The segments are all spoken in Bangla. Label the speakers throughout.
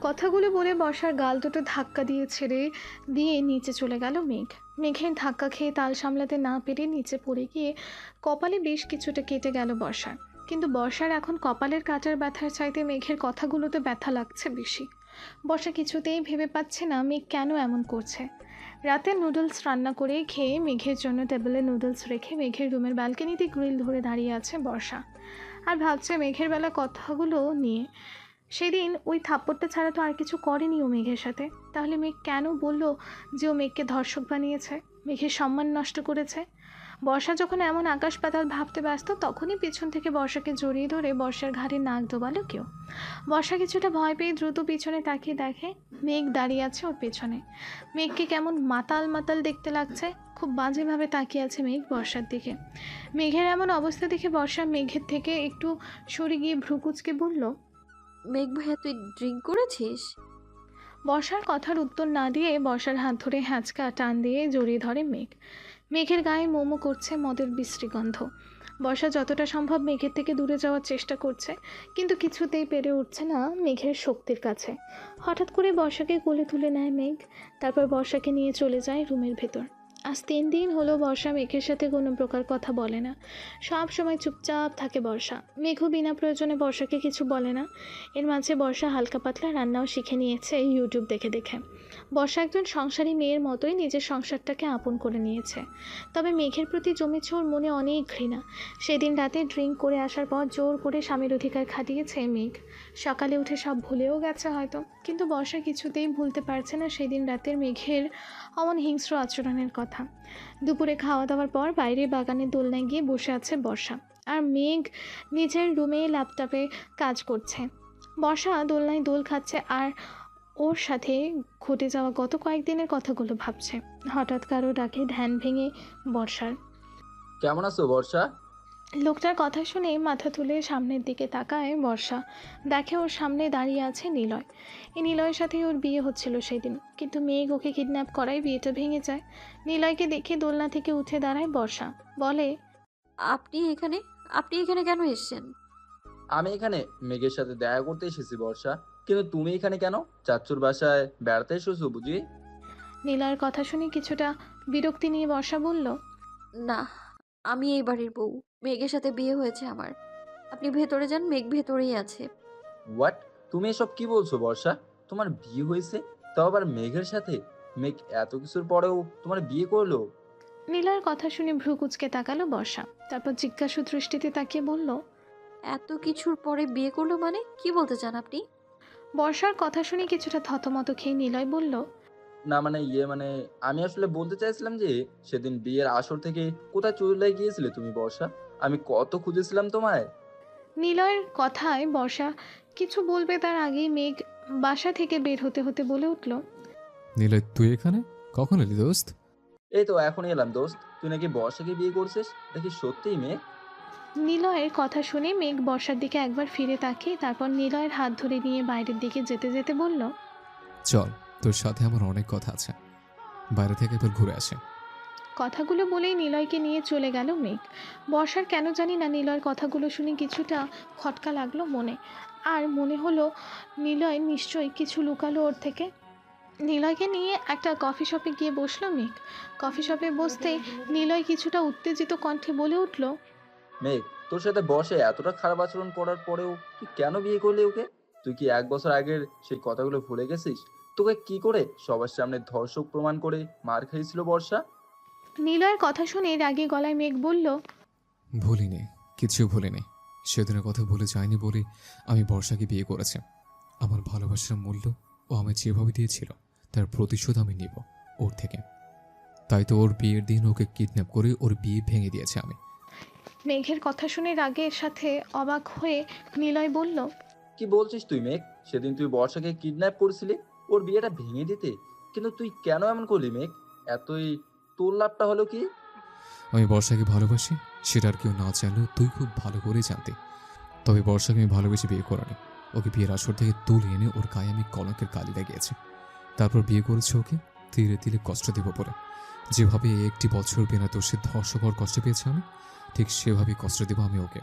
Speaker 1: কথাগুলো বলে বর্ষার গাল দুটো ধাক্কা দিয়ে ছেড়ে দিয়ে নিচে চলে গেল মেঘ। মেঘের ধাক্কা খেয়ে তাল সামলাতে না পেরে নিচে পড়ে গিয়ে কপালে বেশ কিছুটা কেটে গেল বর্ষার। কিন্তু বর্ষার এখন কপালের কাটার ব্যথার চাইতে মেঘের কথাগুলোতে ব্যথা লাগছে বেশি। বর্ষা কিছুতেই ভেবে পাচ্ছে না মেঘ কেন এমন করছে। রাতে নুডলস রান্না করে খেয়ে মেঘের জন্য টেবিলে নুডলস রেখে মেঘের রুমের ব্যালকনিতে গ্রিল ধরে দাঁড়িয়ে আছে বর্ষা, আর ভাবছে মেঘের বেলা কথাগুলো নিয়ে। সেদিন ওই থাপ্পড়টা ছাড়া তো আর কিছু করেনি ও মেঘের সাথে। তাহলে মেঘ কেন বলল যে ও মেঘকে ধর্ষক বানিয়েছে, মেঘের সম্মান নষ্ট করেছে? বর্ষা যখন এমন আকাশ পাতাল ভাবতে ব্যস্ত, তখনই পিছন থেকে বর্ষাকে জড়িয়ে ধরে বর্ষার ঘাড়ে নাক ডোবালো কেউ। বর্ষা কিছুটা ভয় পেয়ে দ্রুত পিছনে তাকিয়ে দেখে মেঘ দাঁড়িয়ে আছে ওর পেছনে। মেঘকে কেমন মাতাল মাতাল দেখতে লাগছে, খুব বাজেভাবে তাকিয়ে আছে মেঘ বর্ষার দিকে। মেঘের এমন অবস্থা দেখে বর্ষা মেঘের থেকে একটু সরে গিয়ে ভ্রুকুচকে বলল,
Speaker 2: মেঘ ভাইয়া তুই ড্রিঙ্ক করেছিস?
Speaker 1: বর্ষার কথার উত্তর না দিয়ে বর্ষার হাত ধরে হ্যাঁচকা টান দিয়ে জড়িয়ে ধরে মেঘ। মেঘের গায়ে মোমো করছে মদের বিশ্রী গন্ধ। বর্ষা যতটা সম্ভব মেঘের থেকে দূরে যাওয়ার চেষ্টা করছে, কিন্তু কিছুতেই পেরে উঠছে না মেঘের শক্তির কাছে। হঠাৎ করে বর্ষাকে কোলে তুলে নেয় মেঘ, তারপর বর্ষাকে নিয়ে চলে যায় রুমের ভেতর। আজ 3 দিন হলো বর্ষা মেঘের সাথে কোনো প্রকার কথা বলে না। সব সময় চুপচাপ থাকে বর্ষা। মেঘও বিনা প্রয়োজনে বর্ষাকে কিছু বলে না। এর মাঝে বর্ষা হালকা পাতলা রান্নাও শিখে নিয়েছে ইউটিউব দেখে দেখে। বর্ষা একজন সংসারী মেয়ের মতোই নিজের সংসারটাকে আপন করে নিয়েছে। তবে মেঘের প্রতি জমেছে ওর মনে অনেক ঘৃণা। সেদিন রাতে ড্রিঙ্ক করে আসার পর জোর করে স্বামীর অধিকার খাটিয়েছে মেঘ। সকালে উঠে সব ভুলেও গেছে হয়তো, কিন্তু বর্ষা কিছুতেই ভুলতে পারছে না সেদিন রাতের মেঘের অমন হিংস্র আচরণের কথা। দুপুরে খাওয়া দাওয়ার পর বাইরে বাগানের দোলনায় গিয়ে বসে আছে বর্ষা, আর মেঘ নিজের রুমে ল্যাপটপে কাজ করছে। বর্ষা দোলনায় দোল খাচ্ছে আর ওর সাথে ঘটে যাওয়া গত কয়েকদিনের কথাগুলো ভাবছে। হঠাৎ কারো ডাকে ধ্যান ভেঙে বর্ষার।
Speaker 3: কেমন আছো বর্ষা?
Speaker 1: লোকটার কথা শুনে মাথা তুলে সামনের দিকে তাকায় বর্ষা। দেখে ওর সামনে দাঁড়িয়ে আছে নিলয়। এই নিলয়ের সাথেই ওর বিয়ে হচ্ছিল সেদিন, কিন্তু মেঘ ওকে কিডন্যাপ করায় বিয়েটা ভেঙে যায়। নিলয়কে দেখে দোলনা থেকে উঠে দাঁড়ায় বর্ষা, বলে,
Speaker 2: আপনি এখানে আপনি এখানে কেন এসেছেন?
Speaker 3: আমি এখানে মেঘের সাথে দেখা করতে এসেছি বর্ষা। কিন্তু তুমি এখানে কেন? চাচ্চুর বাসায় বেড়াতে এসেছো বুঝি?
Speaker 1: নিলয়ের কথা শুনে কিছুটা বিরক্তি নিয়ে বর্ষা বলল,
Speaker 2: না, আমি এই বাড়ির বউ। মেঘের সাথে বিয়ে হয়েছে আমার। আপনি ভেতরে যান, মেঘ ভেতরেই আছে।
Speaker 3: হোয়াট? তুমি এসব কি বলছো বর্ষা? তোমার বিয়ে হয়েছে, তাও আবার মেঘের সাথে? মেঘ এত কিছুর পরেও তোমার বিয়ে করলো?
Speaker 1: নিলয়ের কথা শুনে ভ্রু কুঁচকে তাকালো বর্ষা, তারপর জিজ্ঞাসু দৃষ্টিতে তাকিয়ে বলল,
Speaker 2: এত কিছুর পরে বিয়ে করলো মানে কি বলতে চান আপনি?
Speaker 1: বর্ষার কথা শুনে কিছুটা থতমত খেয়ে নিলয় বলল,
Speaker 3: না মানে মানে আমি আসলে বলতে চাইছিলাম যে সেদিন বিয়ের আসর থেকে কোথায় চলে গিয়েছিলে তুমি বর্ষা? আমি কত খুঁজেছিলাম তোমায়।
Speaker 1: নিলয়ের কথায় বর্ষা কিছু বলবে তার আগেই মেঘ বাসা থেকে বের হতে হতে বলে উঠল,
Speaker 4: নিলয় তুই এখানে কখন এলি দোস্ত?
Speaker 3: এই তো এখনই এলাম দোস্ত। তুই নাকি বর্ষাকে বিয়ে করছিস? দেখি সত্যিই মেঘ?
Speaker 1: নিলয়ের কথা শুনে মেঘ বর্ষার দিকে একবার ফিরে তাকিয়ে তারপর নিলয়ের হাত ধরে নিয়ে বাইরের দিকে যেতে যেতে বলল,
Speaker 4: চল, তোর সাথে আমার অনেক কথা আছে, বাইরে থেকে এবার ঘুরে আসে।
Speaker 1: কথাগুলো বলেই নিলয়কে নিয়ে চলে গেল মেঘ। বর্ষার কেন জানি না নিলয়ের কথাগুলো শুনে কিছুটা খটকা লাগলো মনে, আর মনে হলো নিলয় নিশ্চয়ই কিছু লুকালো ওর থেকে। নিলয়কে নিয়ে একটা কফি শপে গিয়ে বসলো মেঘ। কফি শপে বসতেই নিলয় কিছুটা উত্তেজিত কণ্ঠে বলে উঠল,
Speaker 3: মেঘ, তোর সাথে বসে এতটা খারাপ আচরণ করার পরেও তুই কেন বিয়ে করলি ওকে? তুই কি 1 বছর আগের সেই কথাগুলো ভুলে গেছিস? তোকে কি করে সবার সামনে ধর্ষক প্রমাণ করে মার খাইছিল বর্ষা?
Speaker 1: নিলয়ের কথা শুনে রাগী গলায় মেঘ বলল,
Speaker 4: ভুলিনি, কিছু ভুলিনি। সেদিনের কথা ভুলে যায়নি বলে আমি বর্ষাকে বিয়ে করেছি। আমার ভালোবাসার মূল্য ও আমায় যেভাবে দিয়েছিল তার প্রতিশোধ আমি নিব ওর থেকে। তাই তো ওর বিয়ের দিন ওকে কিডন্যাপ করে ওর বিয়ে ভেঙে দিয়েছে আমি।
Speaker 1: মেঘের কথা শুনে রাগের সাথে অবাক হয়ে নিলয় বলল,
Speaker 3: কি বলছিস তুই মেঘ? সেদিন তুই বর্ষাকে কিডন্যাপ করেছিলি ওর বিয়েটা ভেঙে দিতে, কিন্তু তুই কেন এমন করলি মেঘ? এতই তোর লাভটা হলো কি?
Speaker 4: আমি বর্ষাকে ভালোবাসি, সেটা আর কেউ না জানলেও তুই খুব ভালো করেই জানতি। তবে বর্ষাকে আমি ভালোবেসে বিয়ে করিনি। ওকে বিয়ের আসর থেকে তুলে এনে ওর গায়ে আমি কলঙ্কের কালি লাগিয়েছি। তারপর বিয়ে করেছে ওকে ধীরে ধীরে কষ্ট দেব বলে। যেভাবে 1 বছর বিনা দোষে ধর্ষকর কষ্ট পেয়েছে আমি, ঠিক সেভাবেই কষ্ট দেব আমি ওকে।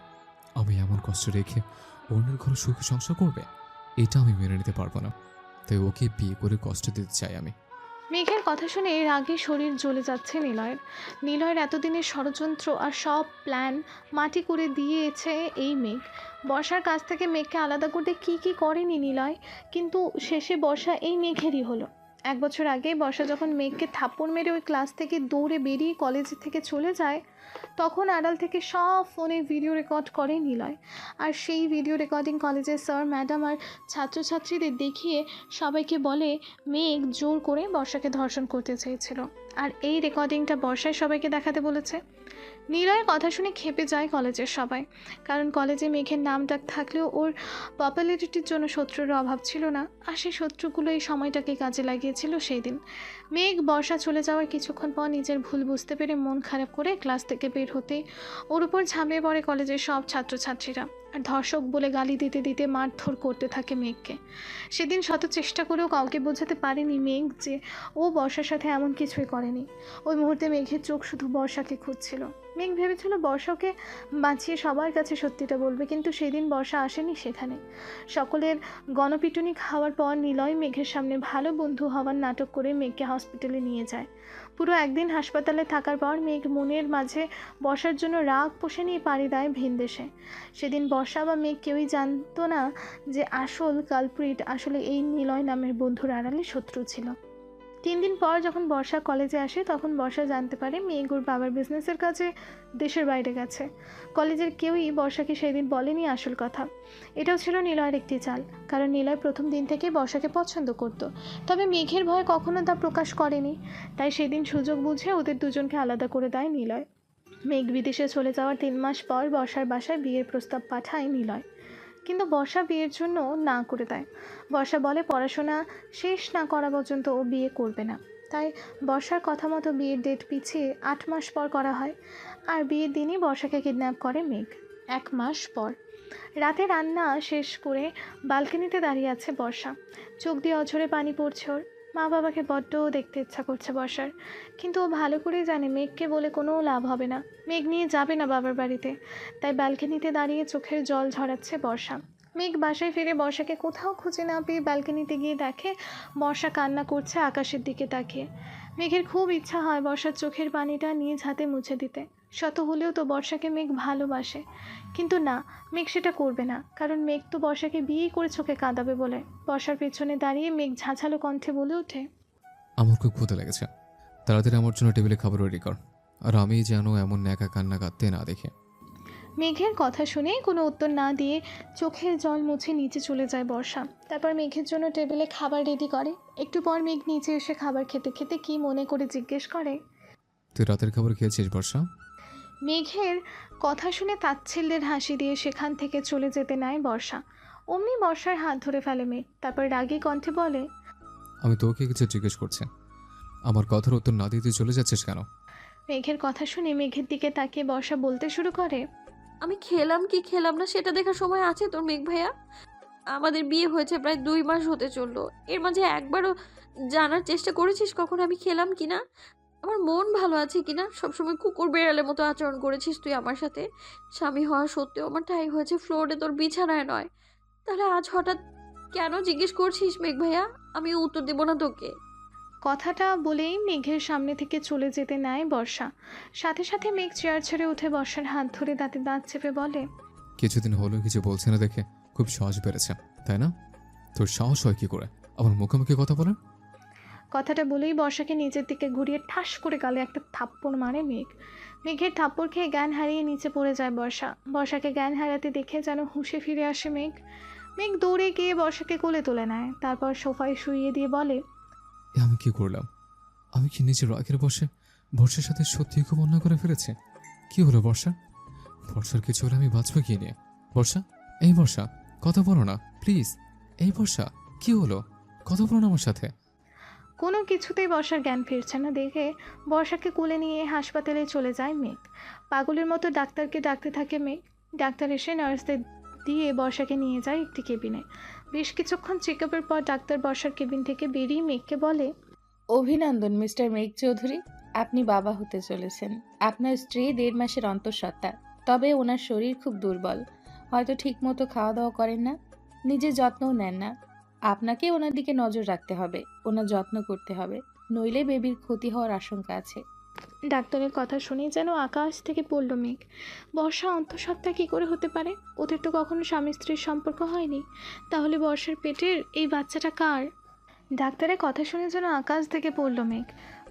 Speaker 4: আমি এমন কষ্ট রেখে অন্যের ঘরে সুখে সংসার করবে, এটা আমি মেনে নিতে পারবো না। তাই ওকে বিয়ে করে কষ্ট দিতে চাই আমি।
Speaker 1: মেঘের কথা শুনে রাগে শরীর জ্বলে যাচ্ছে নিলয়ের। নিলয়ের এতদিনের ষড়যন্ত্র আর সব প্ল্যান মাটি করে দিয়েছে এই মেঘ। বর্ষার কাছ থেকে মেঘকে আলাদা করতে কি কি করেনি নিলয়, কিন্তু শেষে বর্ষা এই মেঘেরই হলো। 1 বছর আগে বর্ষা যখন মেঘকে থাপ্পড় মেরে ওই ক্লাস থেকে দৌড়ে বেরিয়ে কলেজ থেকে চলে যায়, তখন আড়াল থেকে সব ফোনে ভিডিও রেকর্ড করে নিলয়। আর সেই ভিডিও রেকর্ডিং কলেজের স্যার ম্যাডাম আর ছাত্রছাত্রীদের দেখিয়ে সবাইকে বলে মেঘ জোর করে বর্ষাকে ধর্ষণ করতে চেয়েছিল। আর এই রেকর্ডিংটা বর্ষায় সবাইকে দেখাতে বলেছে। নিলয়ের কথা শুনে খেপে যায় কলেজের সবাই, কারণ কলেজে মেঘের নাম ডাক থাকলেও ওর পপুলারিটির জন্য শত্রুর অভাব ছিল না। আর সেই শত্রুগুলো এই সময়টাকে কাজে লাগিয়েছিল সেই দিন। মেঘ বর্ষা চলে যাওয়ার কিছুক্ষণ পর নিজের ভুল বুঝতে পেরে মন খারাপ করে ক্লাস থেকে বের হতে ওর উপর ঝাঁপিয়ে পড়ে কলেজের সব ছাত্রছাত্রীরা, আর ধর্ষক বলে গালি দিতে দিতে মারধর করতে থাকে মেঘকে। সেদিন শত চেষ্টা করেও কাউকে বোঝাতে পারেনি মেঘ যে ও বর্ষার সাথে এমন কিছুই করেনি। ওই মুহূর্তে মেঘের চোখ শুধু বর্ষাকে খুঁজছিল। মেঘ ভেবেছিল বর্ষাকে বাঁচিয়ে সবার কাছে সত্যিটা বলবে, কিন্তু সেদিন বর্ষা আসেনি সেখানে। সকলের গণপিটুনি খাওয়ার পর নিলয় মেঘের সামনে ভালো বন্ধু হওয়ার নাটক করে মেঘকে হসপিটালে নিয়ে যায়। পুরো একদিন হাসপাতালে থাকার পর মেঘ মনের মাঝে বর্ষার জন্য রাগ পুষে নিয়ে পাড়ি দেয় ভিন দেশে। সেদিন বর্ষা বা মেঘ কেউই জানতো না যে আসল কালপ্রিট আসলে এই নিলয় নামের বন্ধুর আড়ালে শত্রু ছিল। 3 দিন পর যখন বর্ষা কলেজে আসে, তখন বর্ষা জানতে পারে মেঘ ওর বাবার বিজনেসের কাজে দেশের বাইরে গেছে। কলেজের কেউই বর্ষাকে সেদিন বলেনি আসল কথা। এটাও ছিল নিলয়ের একটি চাল, কারণ নিলয় প্রথম দিন থেকে বর্ষাকে পছন্দ করত, তবে মেঘের ভয় কখনো তা প্রকাশ করেনি। তাই সেদিন সুযোগ বুঝে ওদের দুজনকে আলাদা করে দেয় নিলয়। মেঘ বিদেশে চলে যাওয়ার 3 মাস পর বর্ষার বাসায় বিয়ের প্রস্তাব পাঠায় নিলয়, কিন্তু বর্ষা বিয়ের জন্য না করে দেয়। বর্ষা বলে পড়াশোনা শেষ না করা পর্যন্ত ও বিয়ে করবে না। তাই বর্ষার কথা মতো বিয়ের ডেট পিছিয়ে 8 মাস পর করা হয়। আর বিয়ের দিনই বর্ষাকে কিডন্যাপ করে মেঘ। 1 মাস পর রাতে রান্না শেষ করে বালকনিতে দাঁড়িয়ে আছে বর্ষা। চোখ দিয়ে অঝরে পানি পড়ছে ওর। মা বাবাকে বড্ড দেখতে ইচ্ছা করছে বর্ষার, কিন্তু ও ভালো করেই জানে মেঘকে বলে কোনো লাভ হবে না। মেঘ নিয়ে যাবে না বাবার বাড়িতে। তাই ব্যালকনিতে দাঁড়িয়ে চোখের জল ঝরাচ্ছে বর্ষা। মেঘ বাসায় ফিরে বর্ষাকে কোথাও খুঁজে না পেয়ে ব্যালকনিতে গিয়ে দেখে বর্ষা কান্না করছে আকাশের দিকে তাকিয়ে। মেঘের খুব ইচ্ছা হয় বর্ষার চোখের পানিটা নিজ হাতে মুছে দিতে। শত হলেও তো বর্ষাকে মেঘ ভালোবাসে, কিন্তু না, মেঘ সেটা করবে না, কারণ মেঘ তো বর্ষাকে বিয়েই করে চোখে কাঁদাবে বলে। বর্ষার পেছনে দাঁড়িয়ে মেঘ ঝাঁঝালো কণ্ঠে বলে ওঠে,
Speaker 4: আমার খুব ক্ষুধা লেগেছে, তাড়াতাড়ি আমার জন্য টেবিলে খাবার রেডি কর, আর আমি যেন এমন ন্যাকা কান্না কাঁদতে না দেখে।
Speaker 1: মেঘের কথা শুনে কোনো উত্তর না দিয়ে চোখের জল মুছে নিচে চলে যায় বর্ষা। তারপর মেঘের জন্য টেবিলে খাবার রেডি করে। একটু পর মেঘ নিচে এসে খাবার খেতে খেতে কি মনে করে জিজ্ঞেস করে,
Speaker 4: তুই রাতের খাবার খেয়েছিস বর্ষা?
Speaker 1: মেঘের কথা শুনে তাচ্ছিল্যের হাসি দিয়ে সেখান থেকে চলে যেতে নেয় বর্ষা। অমনি বর্ষার হাত ধরে ফেলে মেঘ। তারপর রাগী কণ্ঠে বলে,
Speaker 4: আমি তোকে কিছু জিজ্ঞেস করছি, আমার কথার উত্তর না দিতে চলে যাচ্ছিস কেন?
Speaker 1: মেঘের কথা শুনে মেঘের দিকে তাকিয়ে বর্ষা বলতে শুরু করে,
Speaker 2: আমি খেলাম কি খেলাম না সেটা দেখার সময় আছে তোর মেঘ ভাইয়া? আমাদের বিয়ে হয়েছে প্রায় 2 মাস হতে চললো। এর মাঝে একবারও জানার চেষ্টা করেছিস কখন আমি খেলাম কিনা, আমার মন ভালো আছে কিনা? সবসময় কুকুর বেড়ালের মতো আচরণ করেছিস তুই আমার সাথে। স্বামী হওয়া সত্ত্বেও আমার ঠাঁই হয়েছে ফ্লোরে, তোর বিছানায় নয়। তাহলে আজ হঠাৎ কেন জিজ্ঞেস করছিস মেঘ ভাইয়া? আমি উত্তর দেবো না তোকে।
Speaker 1: কথাটা বলেই মেঘের সামনে থেকে চলে যেতে নেয় বর্ষা। সাথে সাথে মেঘ চেয়ার ছেড়ে উঠে বর্ষার হাত ধরে দাঁতে দাঁত চেপে বলে,
Speaker 4: কিছুদিন হলো কিছু বলছে না দেখে খুব সাহস বেড়েছে, তাই না? তোর সাহস হয় কি করে আমার মুখোমুখি কথা বলার?
Speaker 1: কথাটা বলেই বর্ষাকে নিজের দিকে ঘুরিয়ে ঠাস করে গালে একটা থাপ্পড় মারে মেঘ। মেঘের থাপ্পড় খেয়ে জ্ঞান হারিয়ে নিচে পড়ে যায় বর্ষা। বর্ষাকে জ্ঞান হারাতে দেখে যেন হুঁশে ফিরে আসে মেঘ। মেঘ দৌড়ে গিয়ে বর্ষাকে কোলে তুলে নেয়। তারপর সোফায় শুইয়ে দিয়ে বলে,
Speaker 4: এ আমি কি করলাম? আমি কি নিজের রাগের বসে বর্ষার সাথে সত্যি খুব অন্যায় করে ফেলেছে? কি হলো বর্ষা? বর্ষার কিছু হলে আমি বাঁচবো কি নিয়ে? বর্ষা, এই বর্ষা, কথা বলো না প্লিজ। এই বর্ষা, কি হলো? কথা বলো না আমার সাথে।
Speaker 1: কোনো কিছুতেই বর্ষার জ্ঞান ফিরছে না দেখে বর্ষাকে কোলে নিয়ে হাসপাতালে চলে যায় মেঘ। পাগলের মতো ডাক্তারকে ডাকতে থাকে মেঘ। ডাক্তার এসে নার্সদের দিয়ে বর্ষাকে নিয়ে যায় একটি কেবিনে। বেশ কিছুক্ষণ চেকআপের পর ডাক্তার বর্ষার কেবিন থেকে বেরিয়ে মেঘকে বলে,
Speaker 5: অভিনন্দন মিস্টার মেঘ চৌধুরী, আপনি বাবা হতে চলেছেন। আপনার স্ত্রী 1.5 মাসের অন্তঃসত্ত্বা, তবে ওনার শরীর খুব দুর্বল। হয়তো ঠিকমতো খাওয়া দাওয়া করেন না, নিজের যত্নও নেন না। আপনাকে ওনার দিকে নজর রাখতে হবে, ওনার যত্ন করতে হবে, নইলে বেবির ক্ষতি হওয়ার আশঙ্কা আছে।
Speaker 1: ডাক্তারের কথা শুনেই যেন আকাশ থেকে পড়ল মেঘ। বর্ষা অন্তঃসত্ত্বা কী করে হতে পারে? ওদের তো কখনো স্বামী স্ত্রীর সম্পর্ক হয়নি। তাহলে বর্ষার পেটের এই বাচ্চাটা কার? ডাক্তারের কথা শুনে যেন আকাশ থেকে পড়ল মেঘ।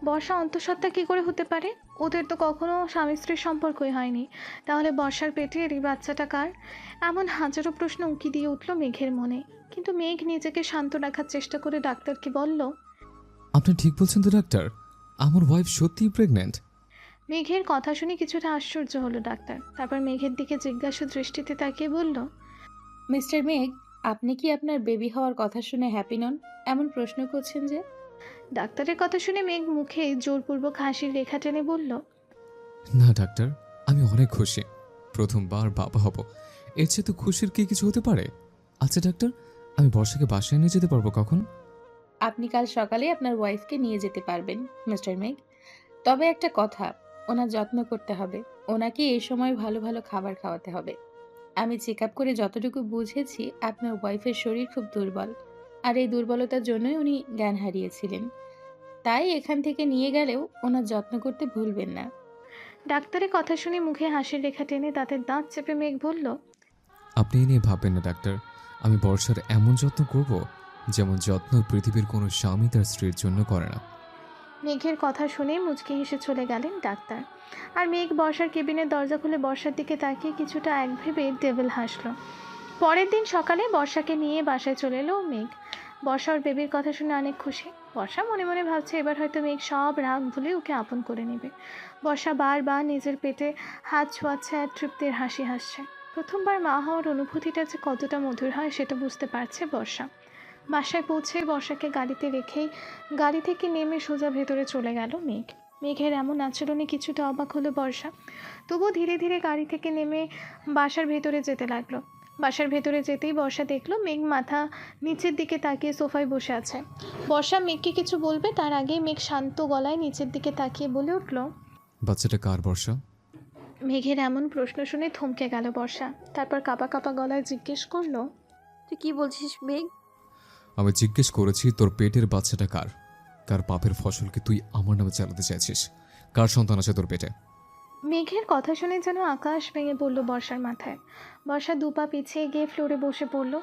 Speaker 1: বর্ষা অন্তঃসত্ত্বা কী করে হতে পারে? ওদের তো কখনো স্বামী স্ত্রীর সম্পর্কই হয়নি। তাহলে বর্ষার পেটের এই বাচ্চাটা কার? এমন হাজারো প্রশ্ন উঁকি দিয়ে উঠল মেঘের মনে। কিন্তু মেঘ নিজেকে শান্ত রাখার চেষ্টা করে ডাক্তারকে বলল,
Speaker 4: আপনি ঠিক বলছেন তো ডাক্তার, আমার ওয়াইফ সত্যিই প্রেগন্যান্ট।
Speaker 1: মেঘের কথা শুনে কিছুটা আশ্চর্য হলো ডাক্তার। তারপর মেঘের দিকে জিজ্ঞাসু দৃষ্টিতে তাকিয়ে বলল,
Speaker 5: মিস্টার মেঘ, আপনি কি আপনার বেবি হওয়ার কথা শুনে হ্যাপি নন? এমন প্রশ্ন করছেন যে?
Speaker 1: ডাক্তারের কথা শুনে মেঘ মুখে জোরপূর্বক হাসির রেখা টেনে বলল,
Speaker 4: না ডাক্তার, আমি অনেক খুশি, প্রথমবার বাবা হব, এর চেয়ে তো খুশির কি কিছু হতে পারে? আচ্ছা ডাক্তার, আমি বর্ষাকে বাসায় নিয়ে যেতে পারবো কখন?
Speaker 5: আপনি কাল সকালে আপনার ওয়াইফকে নিয়ে যেতে পারবেন মিস্টার মেঘ। তবে একটা কথা, ওনার যত্ন করতে হবে, ওনাকে এই সময় ভালো ভালো খাবার খাওয়াতে হবে। আমি চেক আপ করে যতটুকু বুঝেছি আপনার ওয়াইফের শরীর খুব দুর্বল, আর এই দুর্বলতার জন্যই উনি জ্ঞান হারিয়েছিলেন। তাই এখান থেকে নিয়ে গেলেও ওনার যত্ন করতে ভুলবেন না।
Speaker 1: ডাক্তারের কথা শুনে মুখে হাসির রেখা টেনে দাঁতের দাঁত চেপে মেঘ বলল,
Speaker 4: আপনি এই নিয়ে ভাববেন না ডাক্তার, আমি বর্ষার এমন যত্ন করব যেমন যত্ন পৃথিবীর কোনো স্বামী তার স্ত্রীর জন্য করে না।
Speaker 1: মেঘের কথা শুনে মুচকি হেসে চলে গেলেন ডাক্তার। আর মেঘ বর্ষার কেবিনের দরজা খুলে বর্ষার দিকে তাকিয়ে কিছুটা এক ভেবে ডেভিল হাসলো। পরের দিন সকালে বর্ষাকে নিয়ে বাসায় চলে এলো মেঘ। বর্ষা ওর বেবির কথা শুনে অনেক খুশি। বর্ষা মনে মনে ভাবছে এবার হয়তো মেঘ সব রাগ ভুলে ওকে আপন করে নেবে। বর্ষা বারবার নিজের পেটে হাত ছোঁয়াচ্ছে আর তৃপ্তির হাসি হাসছে। প্রথমবার মা হওয়ার অনুভূতিটা যে কতটা মধুর হয় সেটা বুঝতে পারছে বর্ষা। বাসায় পৌঁছে বর্ষাকে গাড়িতে রেখেই গাড়ি থেকে নেমে সোজা ভেতরে চলে গেল মেঘ। মেঘের এমন আচরণে কিছুটা অবাক হলো বর্ষা। তবুও ধীরে ধীরে গাড়ি থেকে নেমে বাসার ভেতরে যেতে লাগলো। বাসার ভেতরে যেতেই বর্ষা দেখলো মেঘ মাথা নিচের দিকে তাকিয়ে সোফায় বসে আছে। বর্ষা মেঘকে কিছু বলবে তার আগেই মেঘ শান্ত গলায় নিচের দিকে তাকিয়ে বলে উঠল,
Speaker 4: বাচ্চাটা কার বর্ষা?
Speaker 1: মেঘের এমন প্রশ্ন শুনে থমকে গেল বর্ষা। তারপর কাঁপা কাঁপা গলায় জিজ্ঞেস করলো,
Speaker 2: তুই কি বলছিস মেঘ?
Speaker 4: আমি জিজ্ঞেস করেছি তোর পেটের বাচ্চাটা কার? কার পাপের ফসলকে তুই আমার নামে চালাতে চাইছিস? কার সন্তান আছে তোর পেটে?
Speaker 1: মেঘের কথা শুনে যেন আকাশ ভেঙে পড়ল বর্ষার মাথায়। বর্ষা দুপা পিছিয়ে গিয়ে ফ্লোরে বসে পড়ল।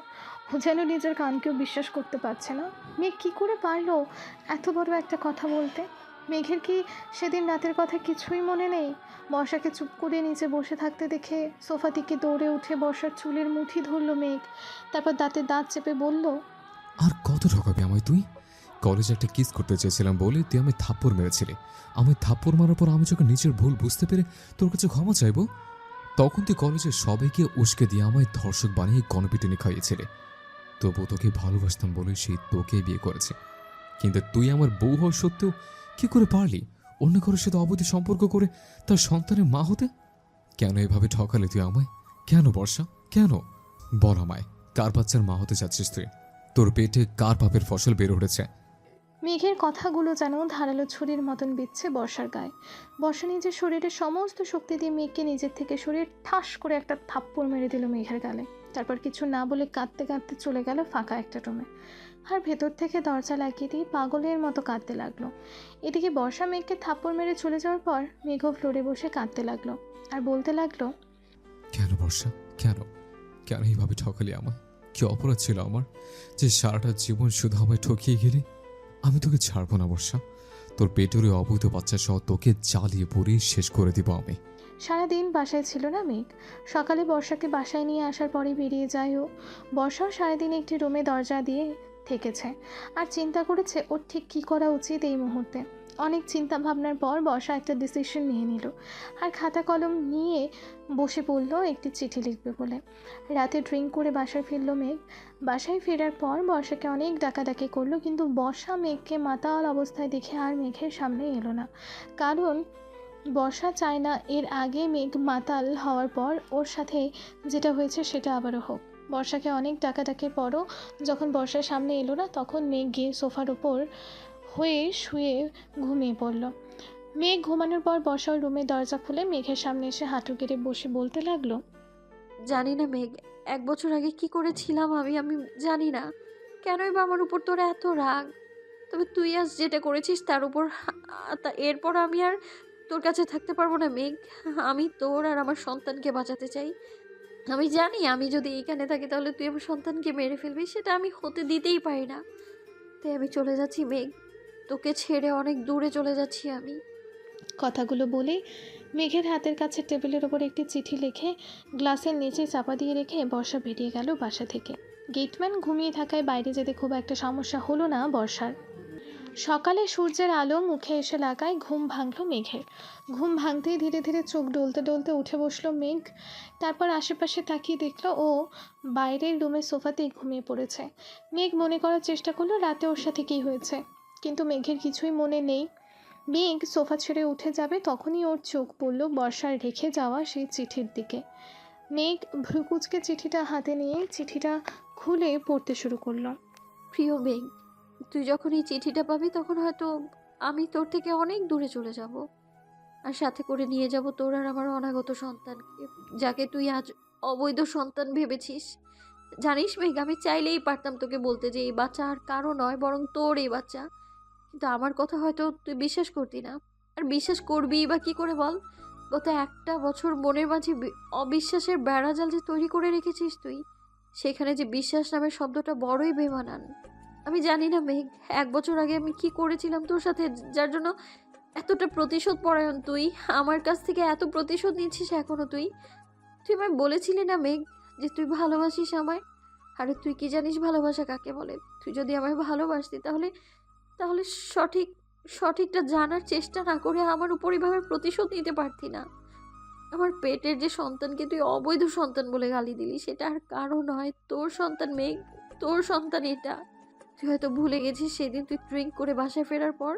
Speaker 1: ও যেন নিজের কানকেও বিশ্বাস করতে পারছে না। মেঘ কী করে পারলো এত বড় একটা কথা বলতে? মেঘের কি সেদিন রাতের কথা কিছুই মনে নেই? বর্ষাকে চুপ করে নিচে বসে থাকতে দেখে সোফা থেকে দৌড়ে উঠে বর্ষার চুলের মুঠি ধরল মেঘ। তারপর দাঁতে দাঁত চেপে বলল,
Speaker 4: আর কত ঠকাবি আমায় তুই? কলেজে একটা কিস করতে চেয়েছিলাম বলে তুই আমি থাপ্পড় মেরেছিলি। আমি থাপ্পড় মারার পর আমি যখন নিজের ভুল বুঝতে পেরে তোর কাছে ক্ষমা চাইবো, তখন তুই কলেজের সবাইকে উস্কে দিয়ে আমায় ধর্ষক বানিয়ে গণপিটুনি খাইয়েছিলে। তবু তোকে ভালোবাসতাম বলে সেই তোকে বিয়ে করেছে। কিন্তু তুই আমার বউ হওয়া সত্ত্বেও কি করে পারলি অন্য কারোর সাথে অবৈধ সম্পর্ক করে তার সন্তানের মা হতে? কেন এভাবে ঠকালি তুই আমায়? কেন বর্ষা, কেন? বল আমায়, কার বাচ্চার মা হতে চাচ্ছিস তুই? তোর পেটে কার পাপের ফসল বের উঠেছে?
Speaker 1: মেঘের কথাগুলো যেন ধারালো ছুরির মতন বিচ্ছে বর্ষার গায়ে। বর্ষা নিজের শরীরের সমস্ত শক্তি দিয়ে মেঘকে নিজের থেকে সরিয়ে ঠাস করে একটা থাপ্পড় মেরে দিল মেঘের গালে। তারপর কিছু না বলে কাঁদতে কাঁদতে চলে গেল ফাঁকা একটা রুমে। আর ভেতর থেকে দরজা লাগিয়ে দিয়ে পাগলের মতো কাঁদতে লাগলো। এদিকে বর্ষা মেঘকে থাপ্পড় মেরে চলে যাওয়ার পর মেঘও ফ্লোরে বসে কাঁদতে লাগলো আর বলতে লাগলো,
Speaker 4: কেন বর্ষা, কেন? কেন এইভাবে ঠকালি আমায়? কি অপরাধ ছিল আমার যে সারাটা জীবন শুধু আমায় ঠকিয়ে গেলি? আমি তোকে ছাড়বো না বর্ষা, তোর পেটের ওই অবৈধ বাচ্চা সহ তোকে জ্বালিয়ে পুড়িয়ে শেষ করে দিব আমি।
Speaker 1: সারাদিন বাসায় ছিল না মেঘ। সকালে বর্ষাকে বাসায় নিয়ে আসার পরে বেরিয়ে যায় ও। বর্ষাও সারাদিন একটি রুমে দরজা দিয়ে থেকেছে আর চিন্তা করেছে ওর ঠিক কী করা উচিত এই মুহূর্তে। অনেক চিন্তা ভাবনার পর বর্ষা একটা ডিসিশন নিয়ে নিল আর খাতা কলম নিয়ে বসে পড়ল একটি চিঠি লিখবে বলে। রাতে ড্রিঙ্ক করে বাসায় ফিরল মেঘ। বাসায় ফেরার পর বর্ষাকে অনেক ডাকাডাকি করলো, কিন্তু বর্ষা মেঘকে মাতাল অবস্থায় দেখে আর মেঘের সামনে এলো না। কারণ বর্ষা চায় না এর আগে মেঘ মাতাল হওয়ার পর ওর সাথে যেটা হয়েছে সেটা আবারও হোক। বর্ষাকে অনেক ডাকাডাকির পরও যখন বর্ষার সামনে এলো না, তখন মেঘ গিয়ে সোফার উপর হয়ে শুয়ে ঘুমিয়ে পড়ল। মেঘ ঘুমানোর পর বর্ষা ওর রুমের দরজা খুলে মেঘের সামনে এসে হাঁটু গেড়ে বসে বলতে লাগলো,
Speaker 2: জানি না মেঘ, 1 বছর আগে কি করেছিলাম আমি আমি জানি না। কেনই বা আমার উপর তোর এত রাগ? তবে তুই আজ যেটা করেছিস তার উপর এরপর আমি আর তোর কাছে থাকতে পারবো না মেঘ। আমি তোর আর আমার সন্তানকে বাঁচাতে চাই। আমি জানি আমি যদি এখানে থাকি তাহলে তুই আমার সন্তানকে মেরে ফেলবি, সেটা আমি হতে দিতেই পারি না। তাই আমি চলে যাচ্ছি মেঘ, তোকে ছেড়ে অনেক দূরে চলে যাচ্ছি আমি।
Speaker 1: কথাগুলো বলেই মেঘের হাতের কাছে টেবিলের ওপর একটি চিঠি লিখে গ্লাসের নিচে চাপা দিয়ে রেখে বর্ষা বেরিয়ে গেল বাসা থেকে। গেটম্যান ঘুমিয়ে থাকায় বাইরে যেতে খুব একটা সমস্যা হলো না বর্ষার। সকালে সূর্যের আলো মুখে এসে লাগায় ঘুম ভাঙল মেঘের। ঘুম ভাঙতেই ধীরে ধীরে চোখ ডলতে ডলতে উঠে বসলো মেঘ। তারপর আশেপাশে তাকিয়ে দেখলো ও বাইরের রুমের সোফাতেই ঘুমিয়ে পড়েছে। মেঘ মনে করার চেষ্টা করলো রাতে ওর সাথে কী হয়েছে, কিন্তু মেঘের কিছুই মনে নেই। মেঘ সোফা ছেড়ে উঠে যাবে তখনই ওর চোখ পড়ল বর্ষার রেখে যাওয়া সেই চিঠির দিকে। মেঘ ভ্রুকুচকে চিঠিটা হাতে নিয়ে চিঠিটা খুলে পড়তে শুরু করলো।
Speaker 2: প্রিয় মেঘ, তুই যখন এই চিঠিটা পাবি তখন হয়তো আমি তোর থেকে অনেক দূরে চলে যাব, আর সাথে করে নিয়ে যাব তোর আর আমার অনাগত সন্তানকে, যাকে তুই আজ অবৈধ সন্তান ভেবেছিস। জানিস মেঘ, আমি চাইলেই পারতাম তোকে বলতে যে এই বাচ্চা আর কারো নয় বরং তোর এই বাচ্চা, কিন্তু আমার কথা হয়তো তুই বিশ্বাস করতি না। আর বিশ্বাস করবি বা কি করে বল? গত একটা বছর মনের মাঝে অবিশ্বাসের বেড়াজাল যে তৈরি করে রেখেছিস তুই, সেখানে যে বিশ্বাস নামের শব্দটা বড়ই বেমানান। আমি জানি না মেঘ, 1 বছর আগে আমি কি করেছিলাম তোর সাথে, যার জন্য এতটা প্রতিশোধ পরায়ণ তুই আমার কাছ থেকে এত প্রতিশোধ নিচ্ছিস এখনো। তুই তুই আমায় বলেছিলি না মেঘ যে তুই ভালোবাসিস আমায়? আরে তুই কি জানিস ভালোবাসা কাকে বলে? তুই যদি আমায় ভালোবাসতি তাহলে তাহলে সঠিকটা জানার চেষ্টা না করে আমার উপর এভাবে প্রতিশোধ নিতে পারতি না। আমার পেটের যে সন্তানকে তুই অবৈধ সন্তান বলে গালি দিলি, সেটা আর কারো নয়, তোর সন্তান মেঘ, তোর সন্তান এটা। তুই হয়তো ভুলে গেছিস সেদিন তুই ড্রিঙ্ক করে বাসায় ফেরার পর